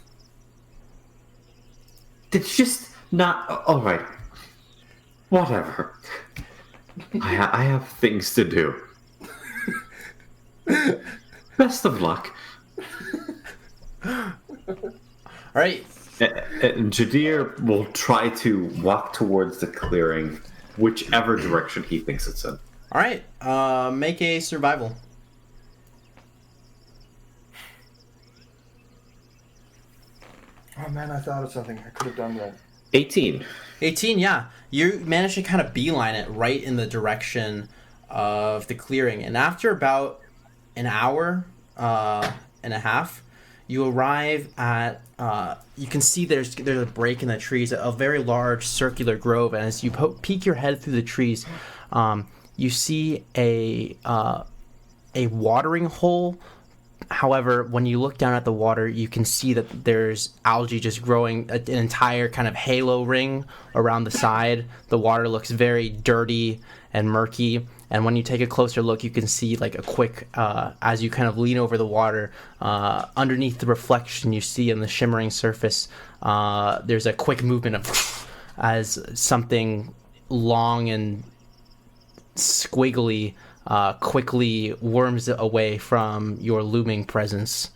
Did you just not... Alright. Whatever. I have things to do. Best of luck. All right. And Jadir will try to walk towards the clearing, whichever direction he thinks it's in. All right. Make a survival. Oh man, I thought of something. I could have done that. 18. 18, yeah. You managed to kind of beeline it right in the direction of the clearing. And after about an hour and a half, you arrive at, you can see there's a break in the trees, a very large circular grove. And as you peek your head through the trees, you see a watering hole. However, when you look down at the water, you can see that there's algae just growing an entire kind of halo ring around the side. The water looks very dirty and murky. And when you take a closer look, you can see like a quick, as you kind of lean over the water, underneath the reflection you see in the shimmering surface, there's a quick movement of as something long and squiggly quickly worms away from your looming presence.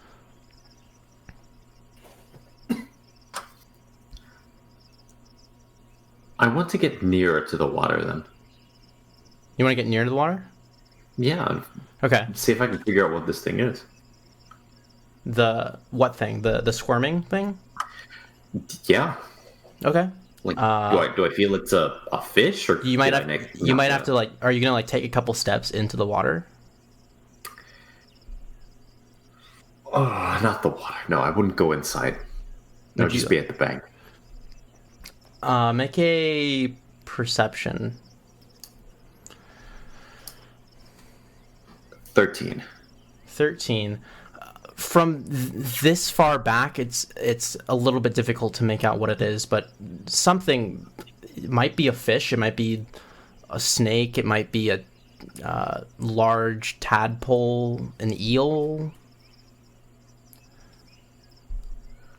I want to get nearer to the water then. You want to get near to the water? Yeah, Okay. see if I can figure out what this thing is. The what thing? The squirming thing? Yeah. Okay. Like, do I feel it's a fish or You might did I have make- you might have to like. Are you gonna like take a couple steps into the water? Oh, not the water. No, I wouldn't go inside. I would you- just be at the bank. Make a perception. 13. 13. From this far back, it's a little bit difficult to make out what it is, but something. It might be a fish. It might be a snake. It might be a large tadpole, an eel.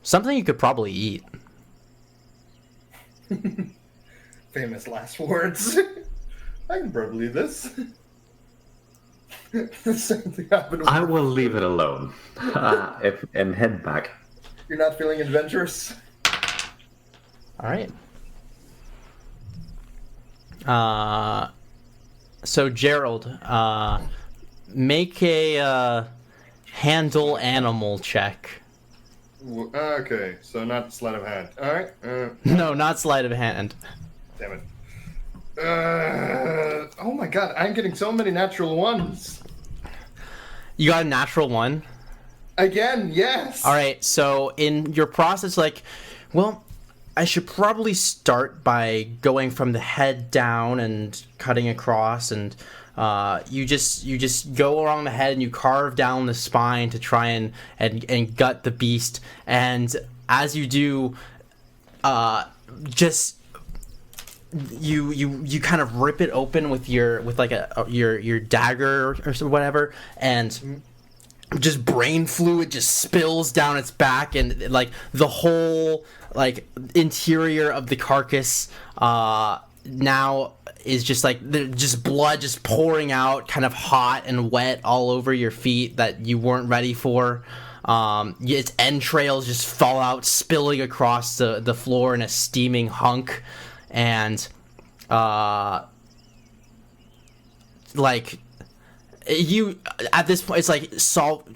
Something you could probably eat. Famous last words. I can probably do this. The same thing happened with I will leave it alone and head back. You're not feeling adventurous? All right. So Gerald, make a handle animal check. Okay, so not sleight of hand. All right. No, not sleight of hand. Damn it. Oh my god, I'm getting so many natural ones. You got a natural one. Again, yes. All right. So in your process, like, well, I should probably start by going from the head down and cutting across, and you just go along the head and you carve down the spine to try and gut the beast. And as you do, just you kind of rip it open with your dagger or whatever, and just brain fluid just spills down its back, and like the whole like interior of the carcass now is just like just blood just pouring out, kind of hot and wet all over your feet that you weren't ready for. Its entrails just fall out, spilling across the floor in a steaming hunk, and like you at this point, it's like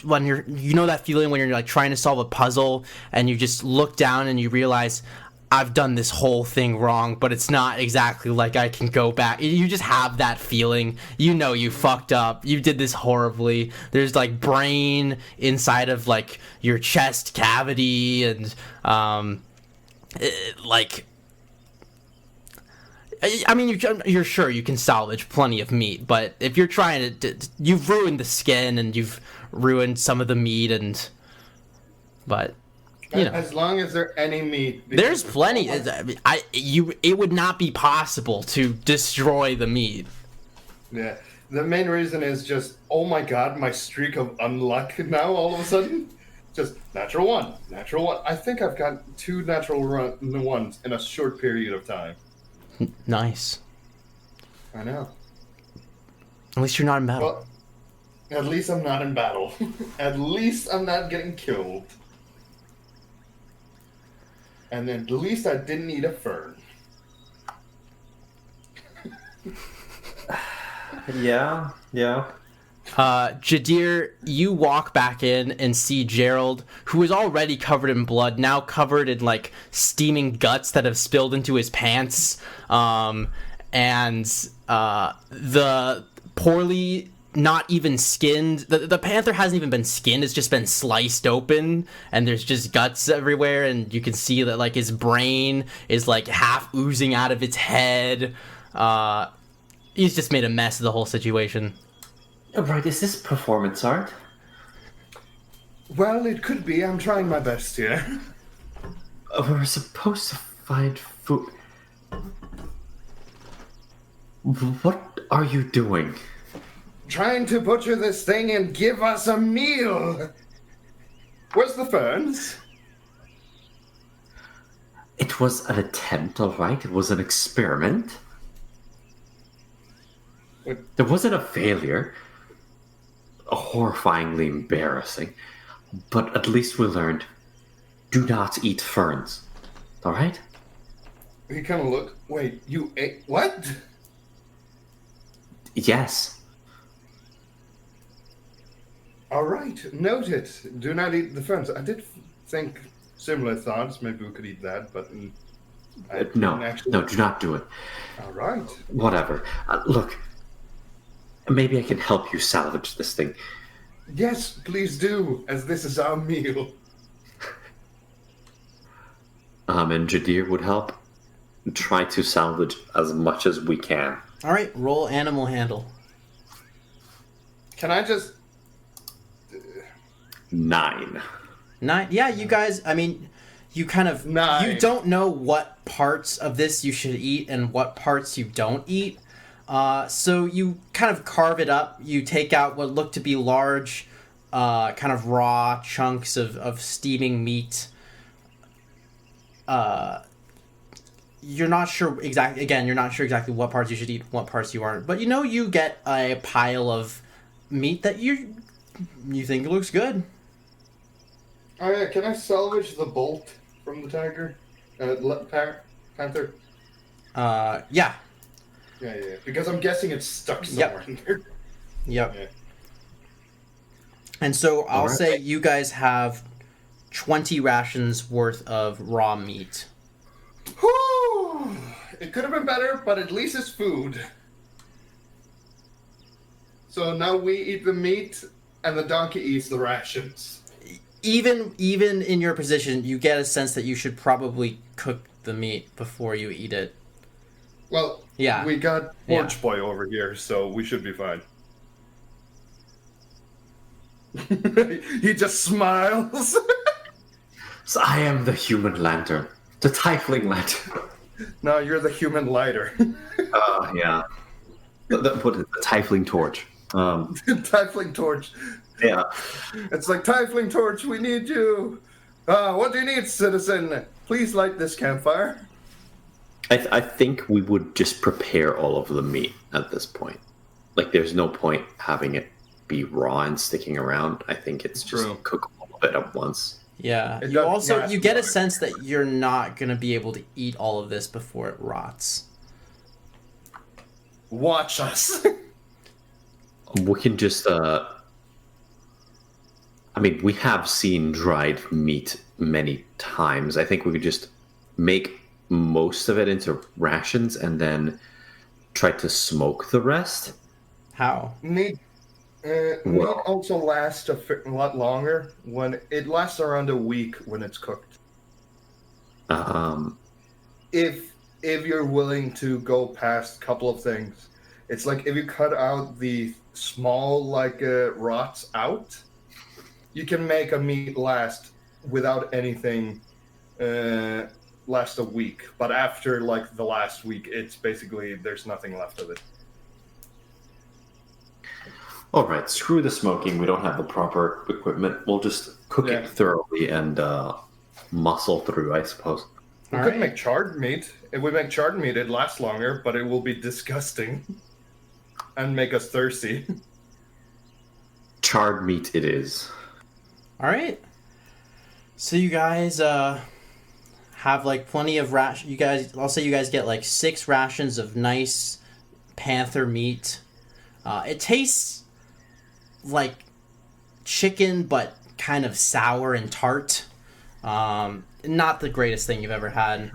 when you know that feeling when you're like trying to solve a puzzle and you just look down and you realize, I've done this whole thing wrong, but it's not exactly like I can go back. You just have that feeling. You know you fucked up. You did this horribly. There's like brain inside of like your chest cavity, and like, I mean, you're sure you can salvage plenty of meat, but if you're trying to, you've ruined the skin and you've ruined some of the meat, but you know, as long as there's any meat, there's plenty. It would not be possible to destroy the meat. Yeah, the main reason is just, oh my god, my streak of unluck now all of a sudden. Just natural one. I think I've got 2 natural ones in a short period of time. Nice. I know. At least you're not in battle. Well, at least I'm not in battle. At least I'm not getting killed. And at least I didn't eat a fern. Yeah. Jadir, you walk back in and see Gerald, who is already covered in blood, now covered in like steaming guts that have spilled into his pants, and the poorly not even skinned, the panther hasn't even been skinned, it's just been sliced open, and there's just guts everywhere, and you can see that like his brain is like half oozing out of its head. He's just made a mess of the whole situation. Right, is this performance art? Well, it could be. I'm trying my best here. We're supposed to find food. What are you doing? Trying to butcher this thing and give us a meal. Where's the ferns? It was an attempt, alright? It was an experiment. There wasn't a failure. Horrifyingly embarrassing. But at least we learned, do not eat ferns. Alright? He kind of looked. Wait, you ate what? Yes. All right, noted. Do not eat the ferns. I did think similar thoughts. Maybe we could eat that, but I No, didn't actually... no, do not do it. All right. Whatever. Look, maybe I can help you salvage this thing. Yes, please do, as this is our meal. And Jadir would help try to salvage as much as we can. All right, roll animal handle. Can I just... 9. 9. Yeah, you guys, I mean, you kind of... 9. You don't know what parts of this you should eat and what parts you don't eat. So you kind of carve it up. You take out what look to be large, kind of raw chunks of steaming meat. You're not sure exactly. Again, you're not sure exactly what parts you should eat, what parts you aren't. But you know, you get a pile of meat that you think looks good. Oh yeah, can I salvage the bolt from the tiger? Panther? Yeah. Yeah. Because I'm guessing it's stuck somewhere in there. Yep. Yeah. And so I'll Alright. say you guys have 20 rations worth of raw meat. Whew! It could have been better, but at least it's food. So now we eat the meat, and the donkey eats the rations. Even in your position, you get a sense that you should probably cook the meat before you eat it. Well, Yeah. we got Porch Boy over here, so we should be fine. He just smiles. So I am the human lantern. The tiefling lantern. No, you're the human lighter. Yeah. The tiefling torch. Tiefling torch. Yeah. It's like, Tiefling torch, we need you. What do you need, citizen? Please light this campfire. I think we would just prepare all of the meat at this point. Like, there's no point having it be raw and sticking around. I think it's just True. cook all of it at once. Yeah. It You does also last you get a longer. sense that you're not going to be able to eat all of this before it rots. Watch us. We can just, I mean, we have seen dried meat many times. I think we could just make most of it into rations and then try to smoke the rest. How? Meat Well- also lasts a lot longer. When it lasts around a week when it's cooked. If you're willing to go past a couple of things, it's like if you cut out the small rots out, you can make a meat last without anything last a week. But after like the last week, it's basically there's nothing left of it. All right, screw the smoking. We don't have the proper equipment. We'll just cook Yeah. it thoroughly and muscle through, I suppose. We All could right. make charred meat. If we make charred meat, it lasts longer, but it will be disgusting and make us thirsty. Charred meat it is. All right. So you guys have like plenty of ration. You guys, I'll say you guys get like 6 rations of nice panther meat. It tastes like chicken, but kind of sour and tart. Not the greatest thing you've ever had.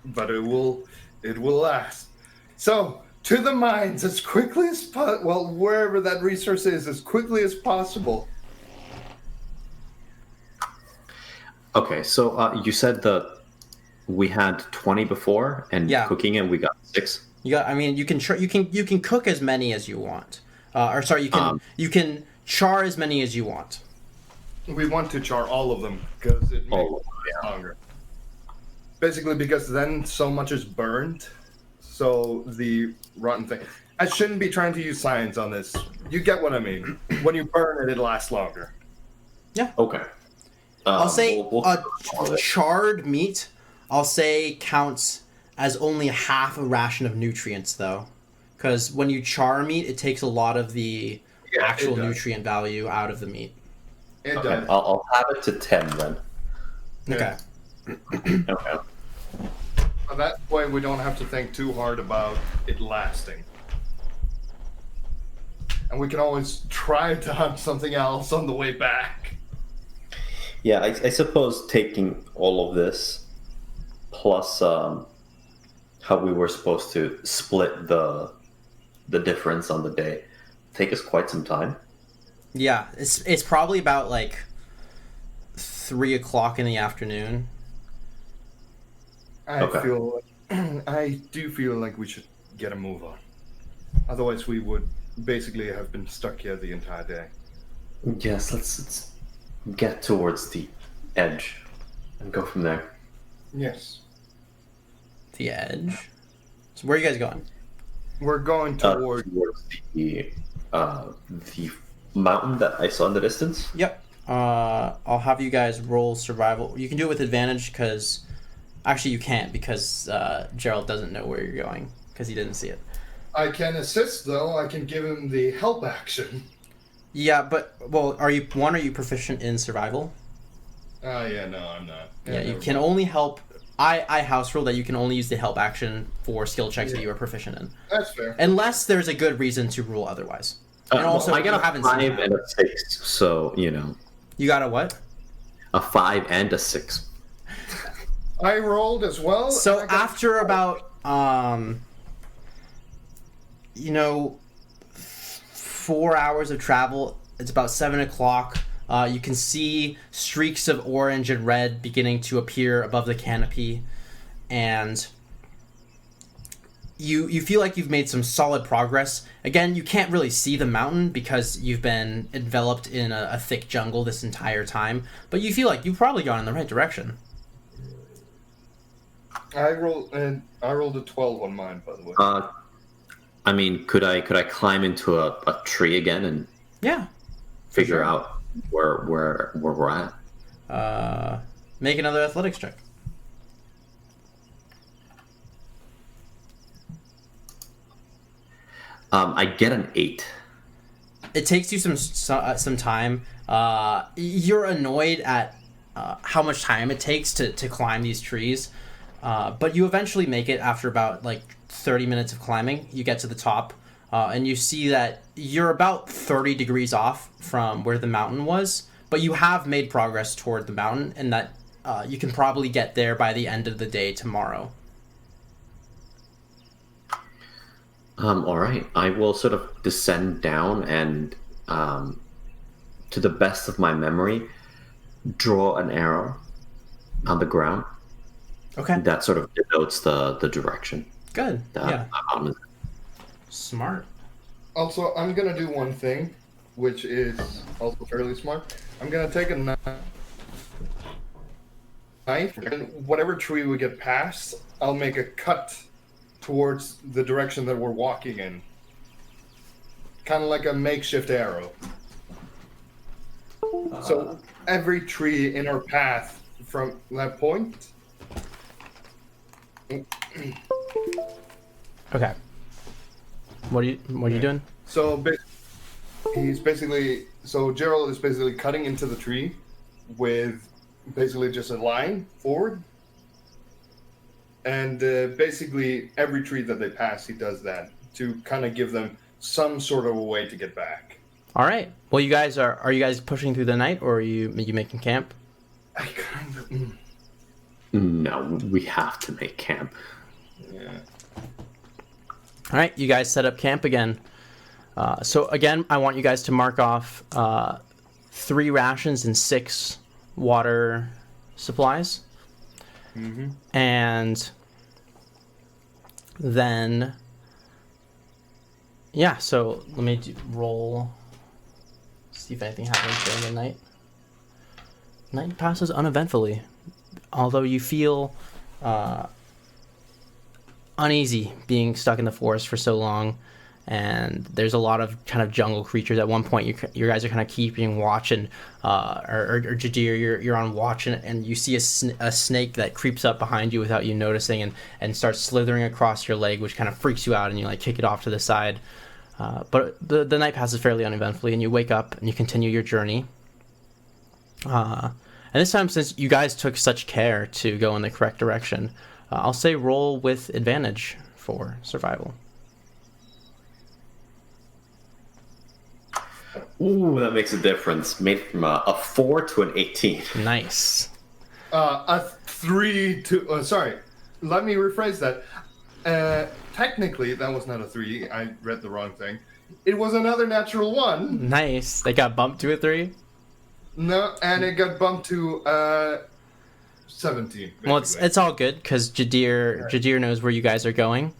But it will last. So to the mines as quickly as wherever that resource is, as quickly as possible. Okay, so you said that we had 20 before, and Yeah. cooking it we got 6. You got. I mean, you can you can cook as many as you want. Or sorry, you can char as many as you want. We want to char all of them because it makes Oh, it longer. Basically, because then so much is burned. So the rotten thing. I shouldn't be trying to use science on this. You get what I mean. When you burn it, it lasts longer. Okay. I'll say we'll a cook all of it. charred meat, I'll say counts as only half a ration of nutrients, though. Because when you char meat, it takes a lot of the Yeah, it actual does. nutrient value out of the meat. It Okay, does. I'll have it to 10 then. Okay. Okay. So that way we don't have to think too hard about it lasting. And we can always try to hunt something else on the way back. Yeah, I suppose taking all of this plus how we were supposed to split the difference on the day take us quite some time. Yeah, it's probably about like 3 o'clock in the afternoon. I do feel like we should get a move on. Otherwise we would basically have been stuck here the entire day. Yes, let's get towards the edge and go from there. Yes. The edge. So where are you guys going? We're going toward Towards the mountain that I saw in the distance. Yep. I'll have you guys roll survival. You can do it with advantage because, actually, you can't because Gerald doesn't know where you're going because he didn't see it. I can assist, though. I can give him the help action. Yeah, but well, are you proficient in survival? Yeah, no, I'm not. Yeah, you never can mind. only help. I house rule that you can only use the help action for skill checks that you are proficient in, That's fair. unless there's a good reason to rule otherwise. And also, I you got a haven't seen 5 that. and a 6, so You got a what? a 5 and a 6. I rolled as well. So and I got- after about 4 hours of travel, it's about 7 o'clock. You can see streaks of orange and red beginning to appear above the canopy, and you feel like you've made some solid progress. Again, you can't really see the mountain because you've been enveloped in a thick jungle this entire time, but you feel like you've probably gone in the right direction. I rolled a 12 on mine, by the way. I mean, could I climb into a tree again and Yeah. figure sure. out where we're at? Make another athletics check. I get an 8. It takes you some time. You're annoyed at how much time it takes to climb these trees, but you eventually make it after about like 30 minutes of climbing. You get to the top, and you see that you're about 30 degrees off from where the mountain was, but you have made progress toward the mountain, and that you can probably get there by the end of the day tomorrow. All right. I will sort of descend down and, to the best of my memory, draw an arrow on the ground. Okay, That sort of denotes the direction. good. That Yeah, I'm on. smart. Also, I'm gonna do one thing, which is also fairly smart. I'm gonna take a knife, and whatever tree we get past, I'll make a cut towards the direction that we're walking in. Kind of like a makeshift arrow. So every tree in our path from that point. Okay. What are you doing? So Gerald is basically cutting into the tree with basically just a line forward. And basically every tree that they pass, he does that to kind of give them some sort of a way to get back. All right. Well, you guys are you guys pushing through the night, or are you making camp? I kind of... No, we have to make camp. yeah. All right. You guys set up camp again. So again, I want you guys to mark off 3 rations and 6 water supplies. Mm-hmm. And then, yeah, so let me roll, see if anything happens during the night. Night passes uneventfully, although you feel uneasy being stuck in the forest for so long. And there's a lot of kind of jungle creatures. At one point, you guys are kind of keeping watch, and or Jadir, you're on watch, and you see a snake that creeps up behind you without you noticing, and starts slithering across your leg, which kind of freaks you out, and you like kick it off to the side. But the night passes fairly uneventfully, and you wake up and you continue your journey. And this time, since you guys took such care to go in the correct direction, I'll say roll with advantage for survival. Ooh, that makes a difference. Made from a 4 to an 18. Nice. A 3 to... sorry, let me rephrase that. Technically, that was not a 3. I read the wrong thing. It was another natural 1. Nice. They got bumped to a 3? No, and it got bumped to 17. Well, basically. it's all good because Jadir knows where you guys are going.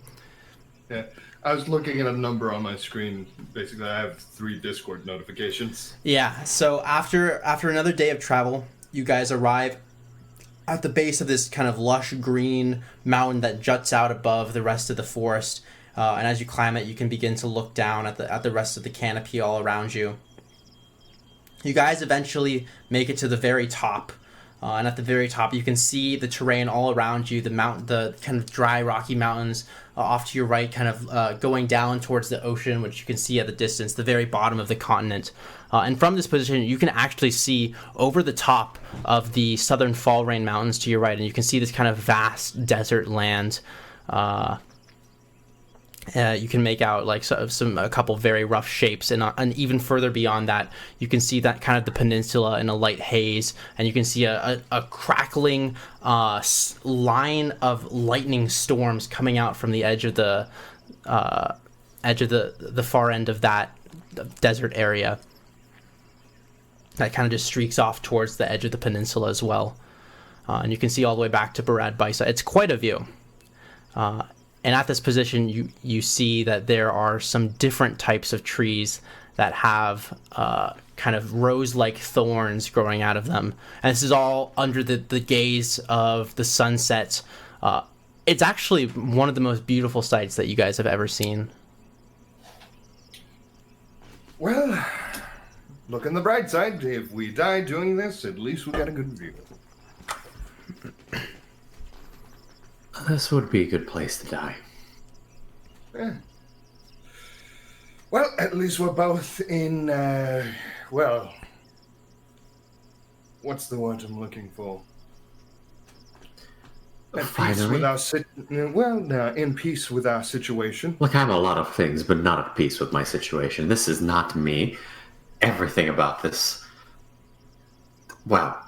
Yeah. I was looking at a number on my screen. Basically, I have 3 Discord notifications. Yeah. So after another day of travel, you guys arrive at the base of this kind of lush green mountain that juts out above the rest of the forest. And as you climb it, you can begin to look down at the rest of the canopy all around you. You guys eventually make it to the very top, And at the very top, you can see the terrain all around you, the kind of dry, rocky mountains off to your right, kind of going down towards the ocean, which you can see at the distance, the very bottom of the continent. And from this position, you can actually see over the top of the southern Fallrain Mountains to your right, and you can see this kind of vast desert land. You can make out like a couple very rough shapes, and even further beyond that, you can see that kind of the peninsula in a light haze, and you can see a crackling line of lightning storms coming out from the edge of the far end of that desert area. That kind of just streaks off towards the edge of the peninsula as well, and you can see all the way back to Barad Baisa. It's quite a view. And at this position, you see that there are some different types of trees that have kind of rose-like thorns growing out of them. And this is all under the gaze of the sunset. It's actually one of the most beautiful sights that you guys have ever seen. Well, look on the bright side. If we die doing this, at least we got a good view. This would be a good place to die. Yeah. Well, at least we're both in, well, what's the word I'm looking for? At peace with our in peace with our situation. Look, I'm a lot of things, but not at peace with my situation. This is not me. Everything about this, well,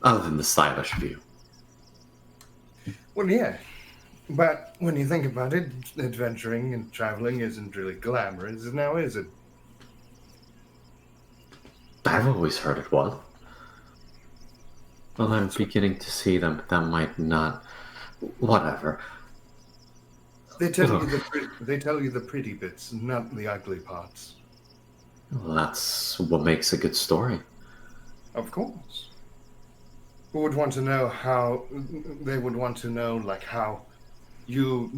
other than the stylish view. Well, yeah. But when you think about it, adventuring and traveling isn't really glamorous now, is it? I've always heard it was. Well, I'm beginning to see them. That might not... Whatever. They tell you the pretty bits, not the ugly parts. Well, that's what makes a good story. Of course. Who would want to know how... They would want to know, like, how you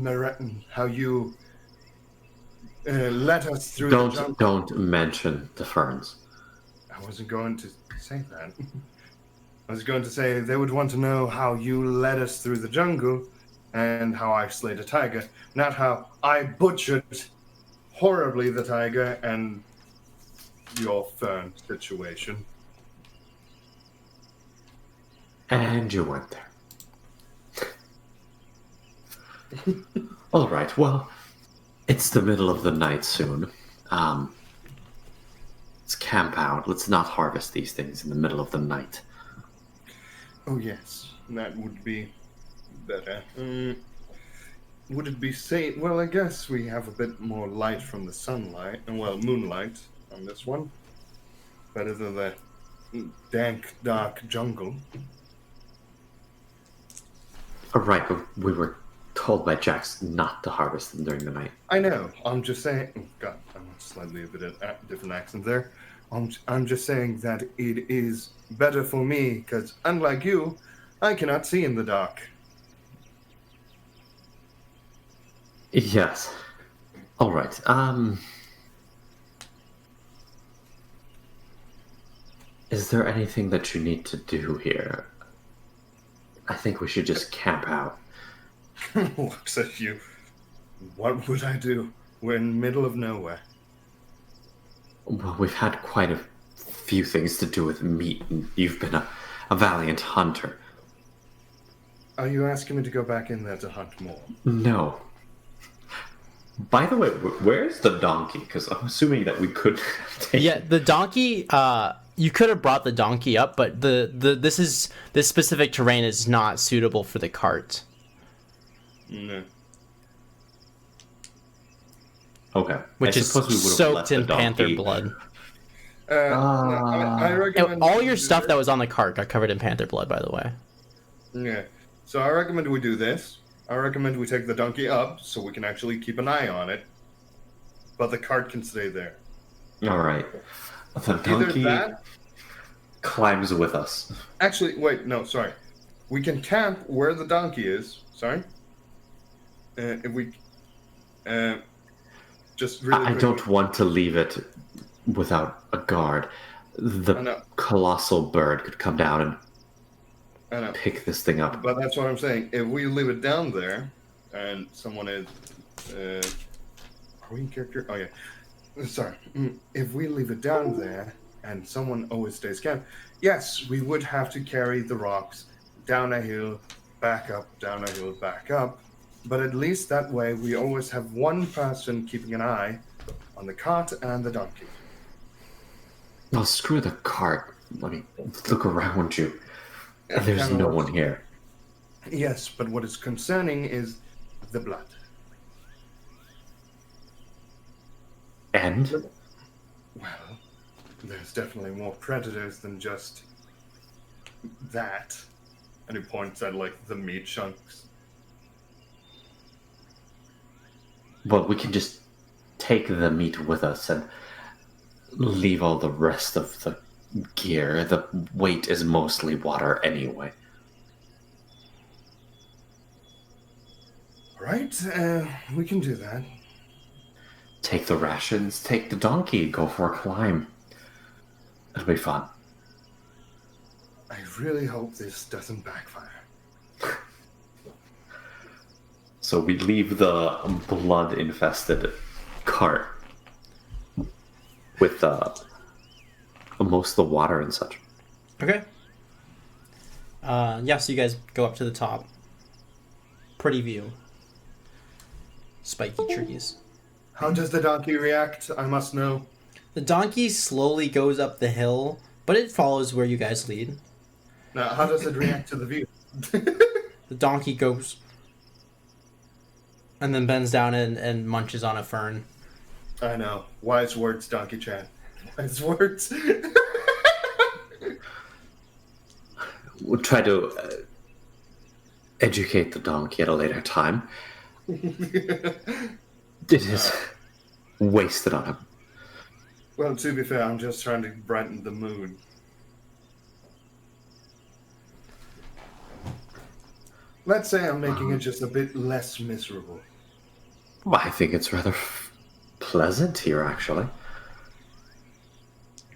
led us through the jungle. Don't mention the ferns. I wasn't going to say that. I was going to say they would want to know how you led us through the jungle and how I slayed a tiger, not how I butchered horribly the tiger and your fern situation. And you weren't there. All right, well, it's the middle of the night soon. Let's camp out. Let's not harvest these things in the middle of the night. Oh, yes, that would be better. Would it be safe? Well, I guess we have a bit more light from the sunlight, well, moonlight on this one. Better than the dank, dark jungle. All right, but we were told by Jax not to harvest them during the night. I know. I'm just saying. Oh, God, I'm slightly a bit of a different accent there. I'm just saying that it is better for me because, unlike you, I cannot see in the dark. Yes. All right. Is there anything that you need to do here? I think we should just camp out. Looks at you. What would I do? We're in the middle of nowhere. Well, we've had quite a few things to do with meat, and you've been a valiant hunter. Are you asking me to go back in there to hunt more? No. By the way, where's the donkey? Because I'm assuming that we could take Yeah, the donkey, you could have brought the donkey up, but this specific terrain is not suitable for the cart. No. Okay. Which is soaked in panther blood. I recommend All your stuff that was on the cart got covered in panther blood, by the way. Yeah. So I recommend we do this. I recommend we take the donkey up so we can actually keep an eye on it. But the cart can stay there. All right. The donkey climbs with us. Actually, wait, no, sorry. We can camp where the donkey is. Sorry. If we... just really I don't want to leave it without a guard. The colossal bird could come down and I know. pick this thing up. But that's what I'm saying. If we leave it down there, and someone is, are we in character? Oh yeah, sorry. If we leave it down there, and someone always stays camp, yes, we would have to carry the rocks down a hill, back up, down a hill, back up. But at least that way, we always have one person keeping an eye on the cart and the donkey. Well, screw the cart. I mean, look around you. There's no one here. Yes, but what is concerning is the blood. And? Well, there's definitely more predators than just that. And he points at, like, the meat chunks. Well, we can just take the meat with us and leave all the rest of the gear. The weight is mostly water anyway. All right, we can do that. Take the rations, take the donkey, go for a climb. It'll be fun. I really hope this doesn't backfire. So we leave the blood-infested cart with most of the water and such. Okay. Yeah, so you guys go up to the top. Pretty view. Spiky trees. How does the donkey react? I must know. The donkey slowly goes up the hill, but it follows where you guys lead. Now, how does it react to the view? The donkey goes and then bends down and munches on a fern. I know. Wise words, Donkey Chan. Wise words. We'll try to educate the donkey at a later time. It is wasted on him. Well, to be fair, I'm just trying to brighten the mood. Let's say I'm making it just a bit less miserable. Well, I think it's rather pleasant here, actually.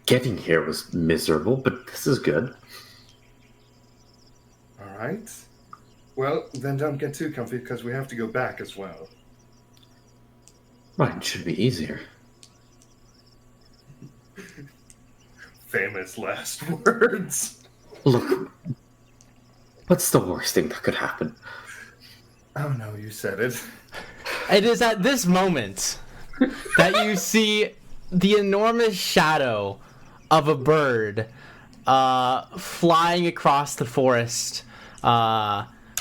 Getting here was miserable, but this is good. All right. Well, then don't get too comfy because we have to go back as well. Right, it should be easier. Famous last words. Look, what's the worst thing that could happen? Oh no, you said it. It is at this moment that you see the enormous shadow of a bird flying across the forest,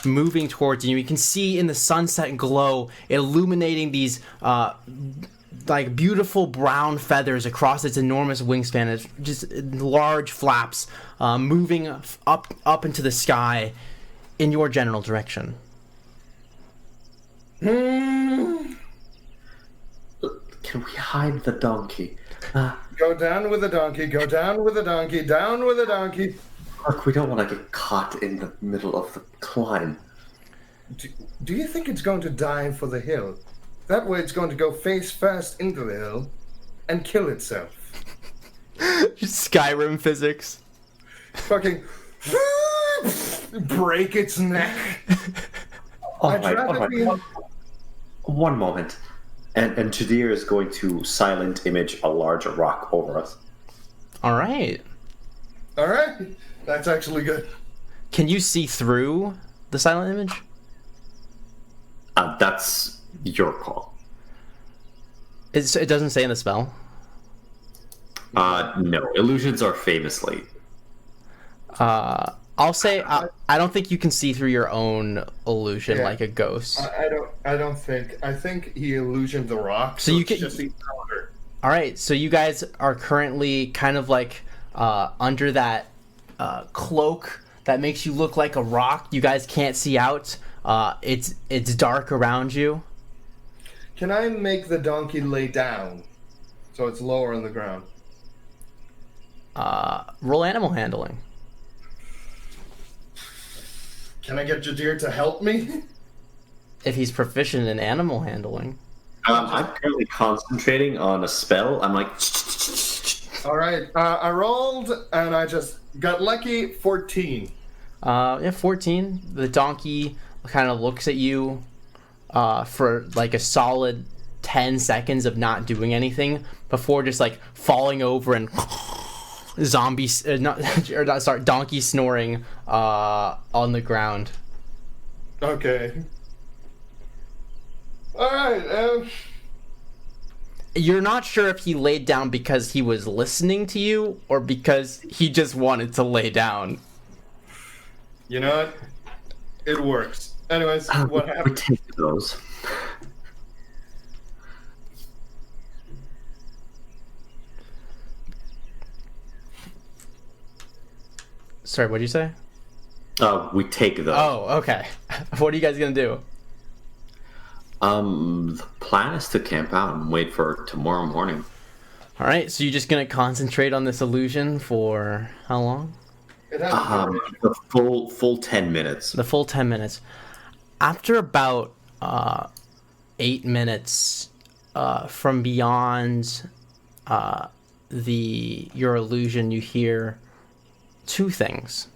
moving towards you. You can see in the sunset glow illuminating these like beautiful brown feathers across its enormous wingspan. It's just large flaps moving up into the sky in your general direction. Can we hide the donkey? Go down with the donkey, go down with the donkey, down with the donkey. Look, we don't want to get caught in the middle of the climb. Do you think it's going to dive for the hill? That way it's going to go face first into the hill and kill itself. Just Skyrim physics. Fucking break its neck. I'd rather be in- One moment. And Jadir is going to silent image a large rock over us. All right. All right, that's actually good. Can you see through the silent image? That's your call. It doesn't say in the spell. No. Illusions are famously. I'll say I don't think you can see through your own illusion like a ghost. I don't think. I think he illusioned the rock. So you it's can- just the powder. All right, so you guys are currently kind of like under that cloak that makes you look like a rock. You guys can't see out. It's dark around you. Can I make the donkey lay down so it's lower on the ground? Roll animal handling. Can I get Jadir to help me? If he's proficient in animal handling. I'm currently concentrating on a spell. I'm like... All right, I rolled and I just got lucky. 14. Yeah, 14. The donkey kind of looks at you for like a solid 10 seconds of not doing anything before just like falling over and donkey snoring on the ground. Okay. All right. You're not sure if he laid down because he was listening to you or because he just wanted to lay down. You know what? It works. Anyways, what We happened? take those. Sorry, what'd you say? We take those. Oh, okay. What are you guys gonna do? The plan is to camp out and wait for tomorrow morning. All right, so you're just gonna concentrate on this illusion for how long? It has The full 10 minutes. The full 10 minutes. After about 8 minutes from beyond your illusion, you hear two things.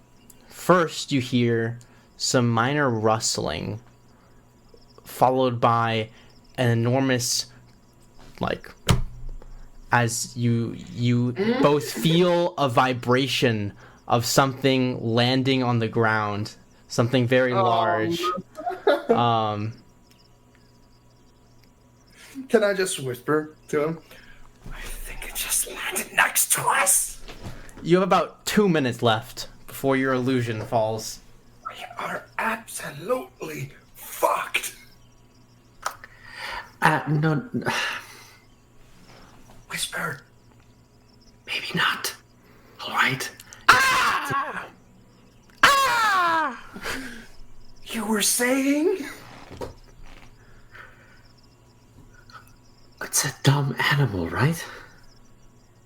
First, you hear some minor rustling, followed by an enormous, like, as you both feel a vibration of something landing on the ground, something very large. Can I just whisper to him? I think it just landed next to us. You have about 2 minutes left before your illusion falls. We are absolutely fucked. No, Whisper. maybe not. All right. You were saying? It's a dumb animal, right?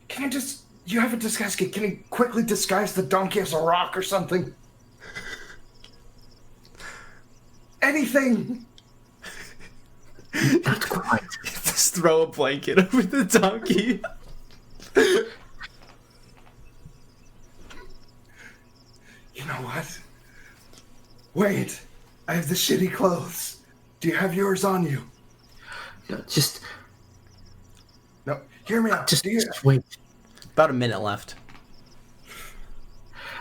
Can I just... You have a disguise kit. Can you quickly disguise the donkey as a rock or something? Anything. Not quite. Just throw a blanket over the donkey. You know what? Wait. I have the shitty clothes. Do you have yours on you? No, just No. Hear me out. Do you... just wait. About a minute left.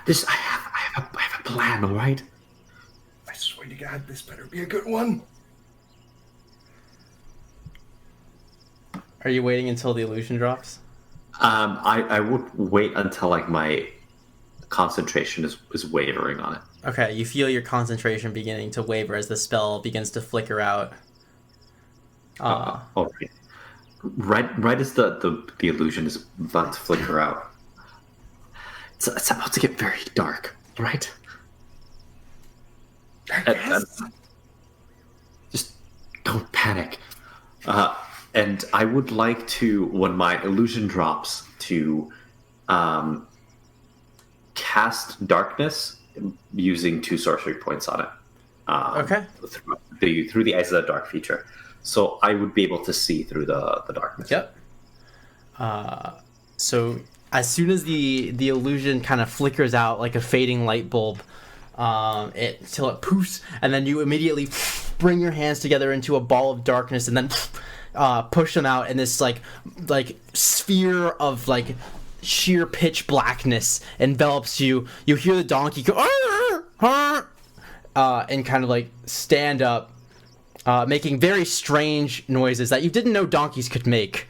I have a plan, all right? I swear to God, this better be a good one. Are you waiting until the illusion drops? I would wait until like my concentration is wavering on it. Okay, you feel your concentration beginning to waver as the spell begins to flicker out. All right. Right as the illusion is about to flicker out, it's about to get very dark. Right? I guess. Just don't panic. And I would like to, when my illusion drops, to cast darkness using 2 sorcery points on it. Okay. Through the Eyes of the Dark feature. So I would be able to see through the darkness. Yep. So as soon as the illusion kind of flickers out like a fading light bulb, till it poofs, and then you immediately bring your hands together into a ball of darkness, and then push them out, and this like sphere of like sheer pitch blackness envelops you. You hear the donkey go, "Arr! Arr!" And kind of like stand up, making very strange noises that you didn't know donkeys could make.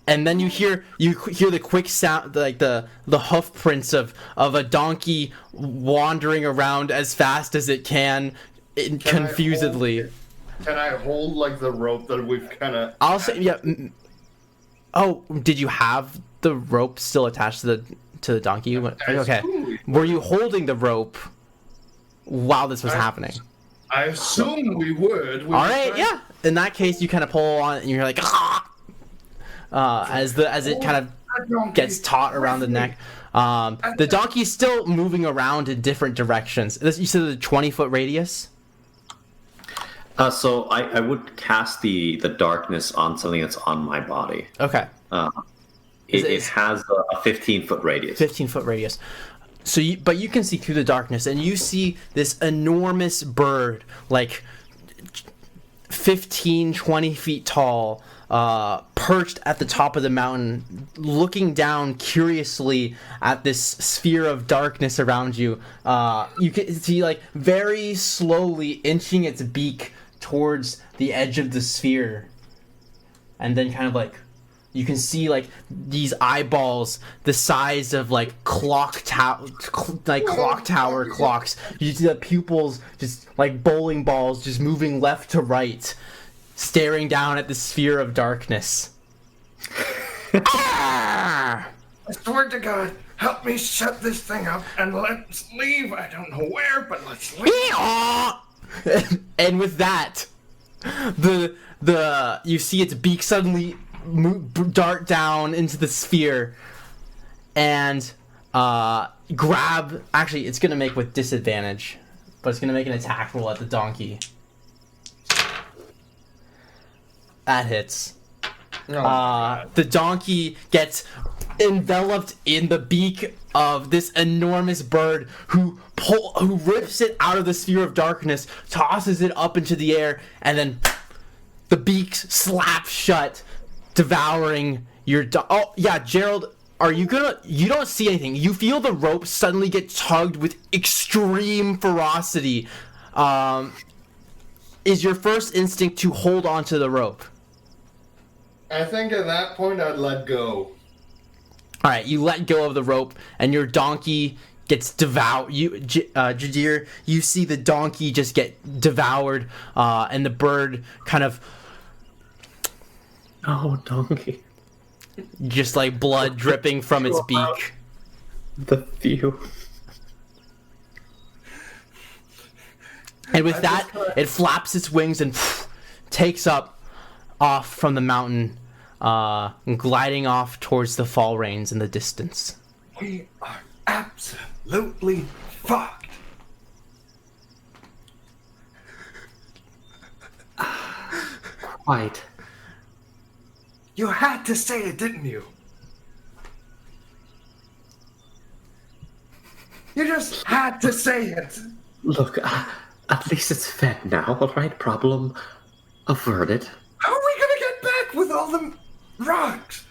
And then you hear the quick sound, like the hoof prints of a donkey wandering around as fast as it can confusedly. Can I hold like the rope that we've kind of? I'll say, yeah. Oh, did you have the rope still attached to the donkey? Okay. Were you holding the rope while this was happening? I assume we would. All right, yeah. In that case, you kind of pull on it, and you're like, as it kind of gets taut around the neck. The donkey's still moving around in different directions. You said the 20-foot radius? So I would cast the darkness on something that's on my body. Okay. It has a 15-foot radius. 15-foot radius. But you can see through the darkness, and you see this enormous bird, like 15, 20 feet tall, perched at the top of the mountain, looking down curiously at this sphere of darkness around you. You can see, like, very slowly inching its beak towards the edge of the sphere, and then kind of like you can see like these eyeballs the size of like clock tower clocks. You see the pupils just like bowling balls just moving left to right, staring down at the sphere of darkness. Ah! I swear to God, help me shut this thing up and let's leave. I don't know where, but let's leave. And with that, the you see its beak suddenly dart down into the sphere and grab. Actually, it's gonna make with disadvantage, but it's gonna make an attack roll at the donkey. That hits. The donkey gets enveloped in the beak of this enormous bird who rips it out of the sphere of darkness, tosses it up into the air, and then the beak slaps shut, devouring your oh yeah, Gerald, you don't see anything. You feel the rope suddenly get tugged with extreme ferocity. Is your first instinct to hold on to the rope? I think at that point I'd let go. Alright, you let go of the rope, and your donkey gets devoured. Jadir, you see the donkey just get devoured, and the bird kind of... Oh, donkey. Just like blood dripping from its beak. The view. And with that, it flaps its wings and takes off from the mountain, gliding off towards the fall rains in the distance. We are absolutely fucked. Quite. You had to say it, didn't you? You just had to say it. Look, at least it's fed now, alright? Problem averted. How are we gonna get back with all the rocks?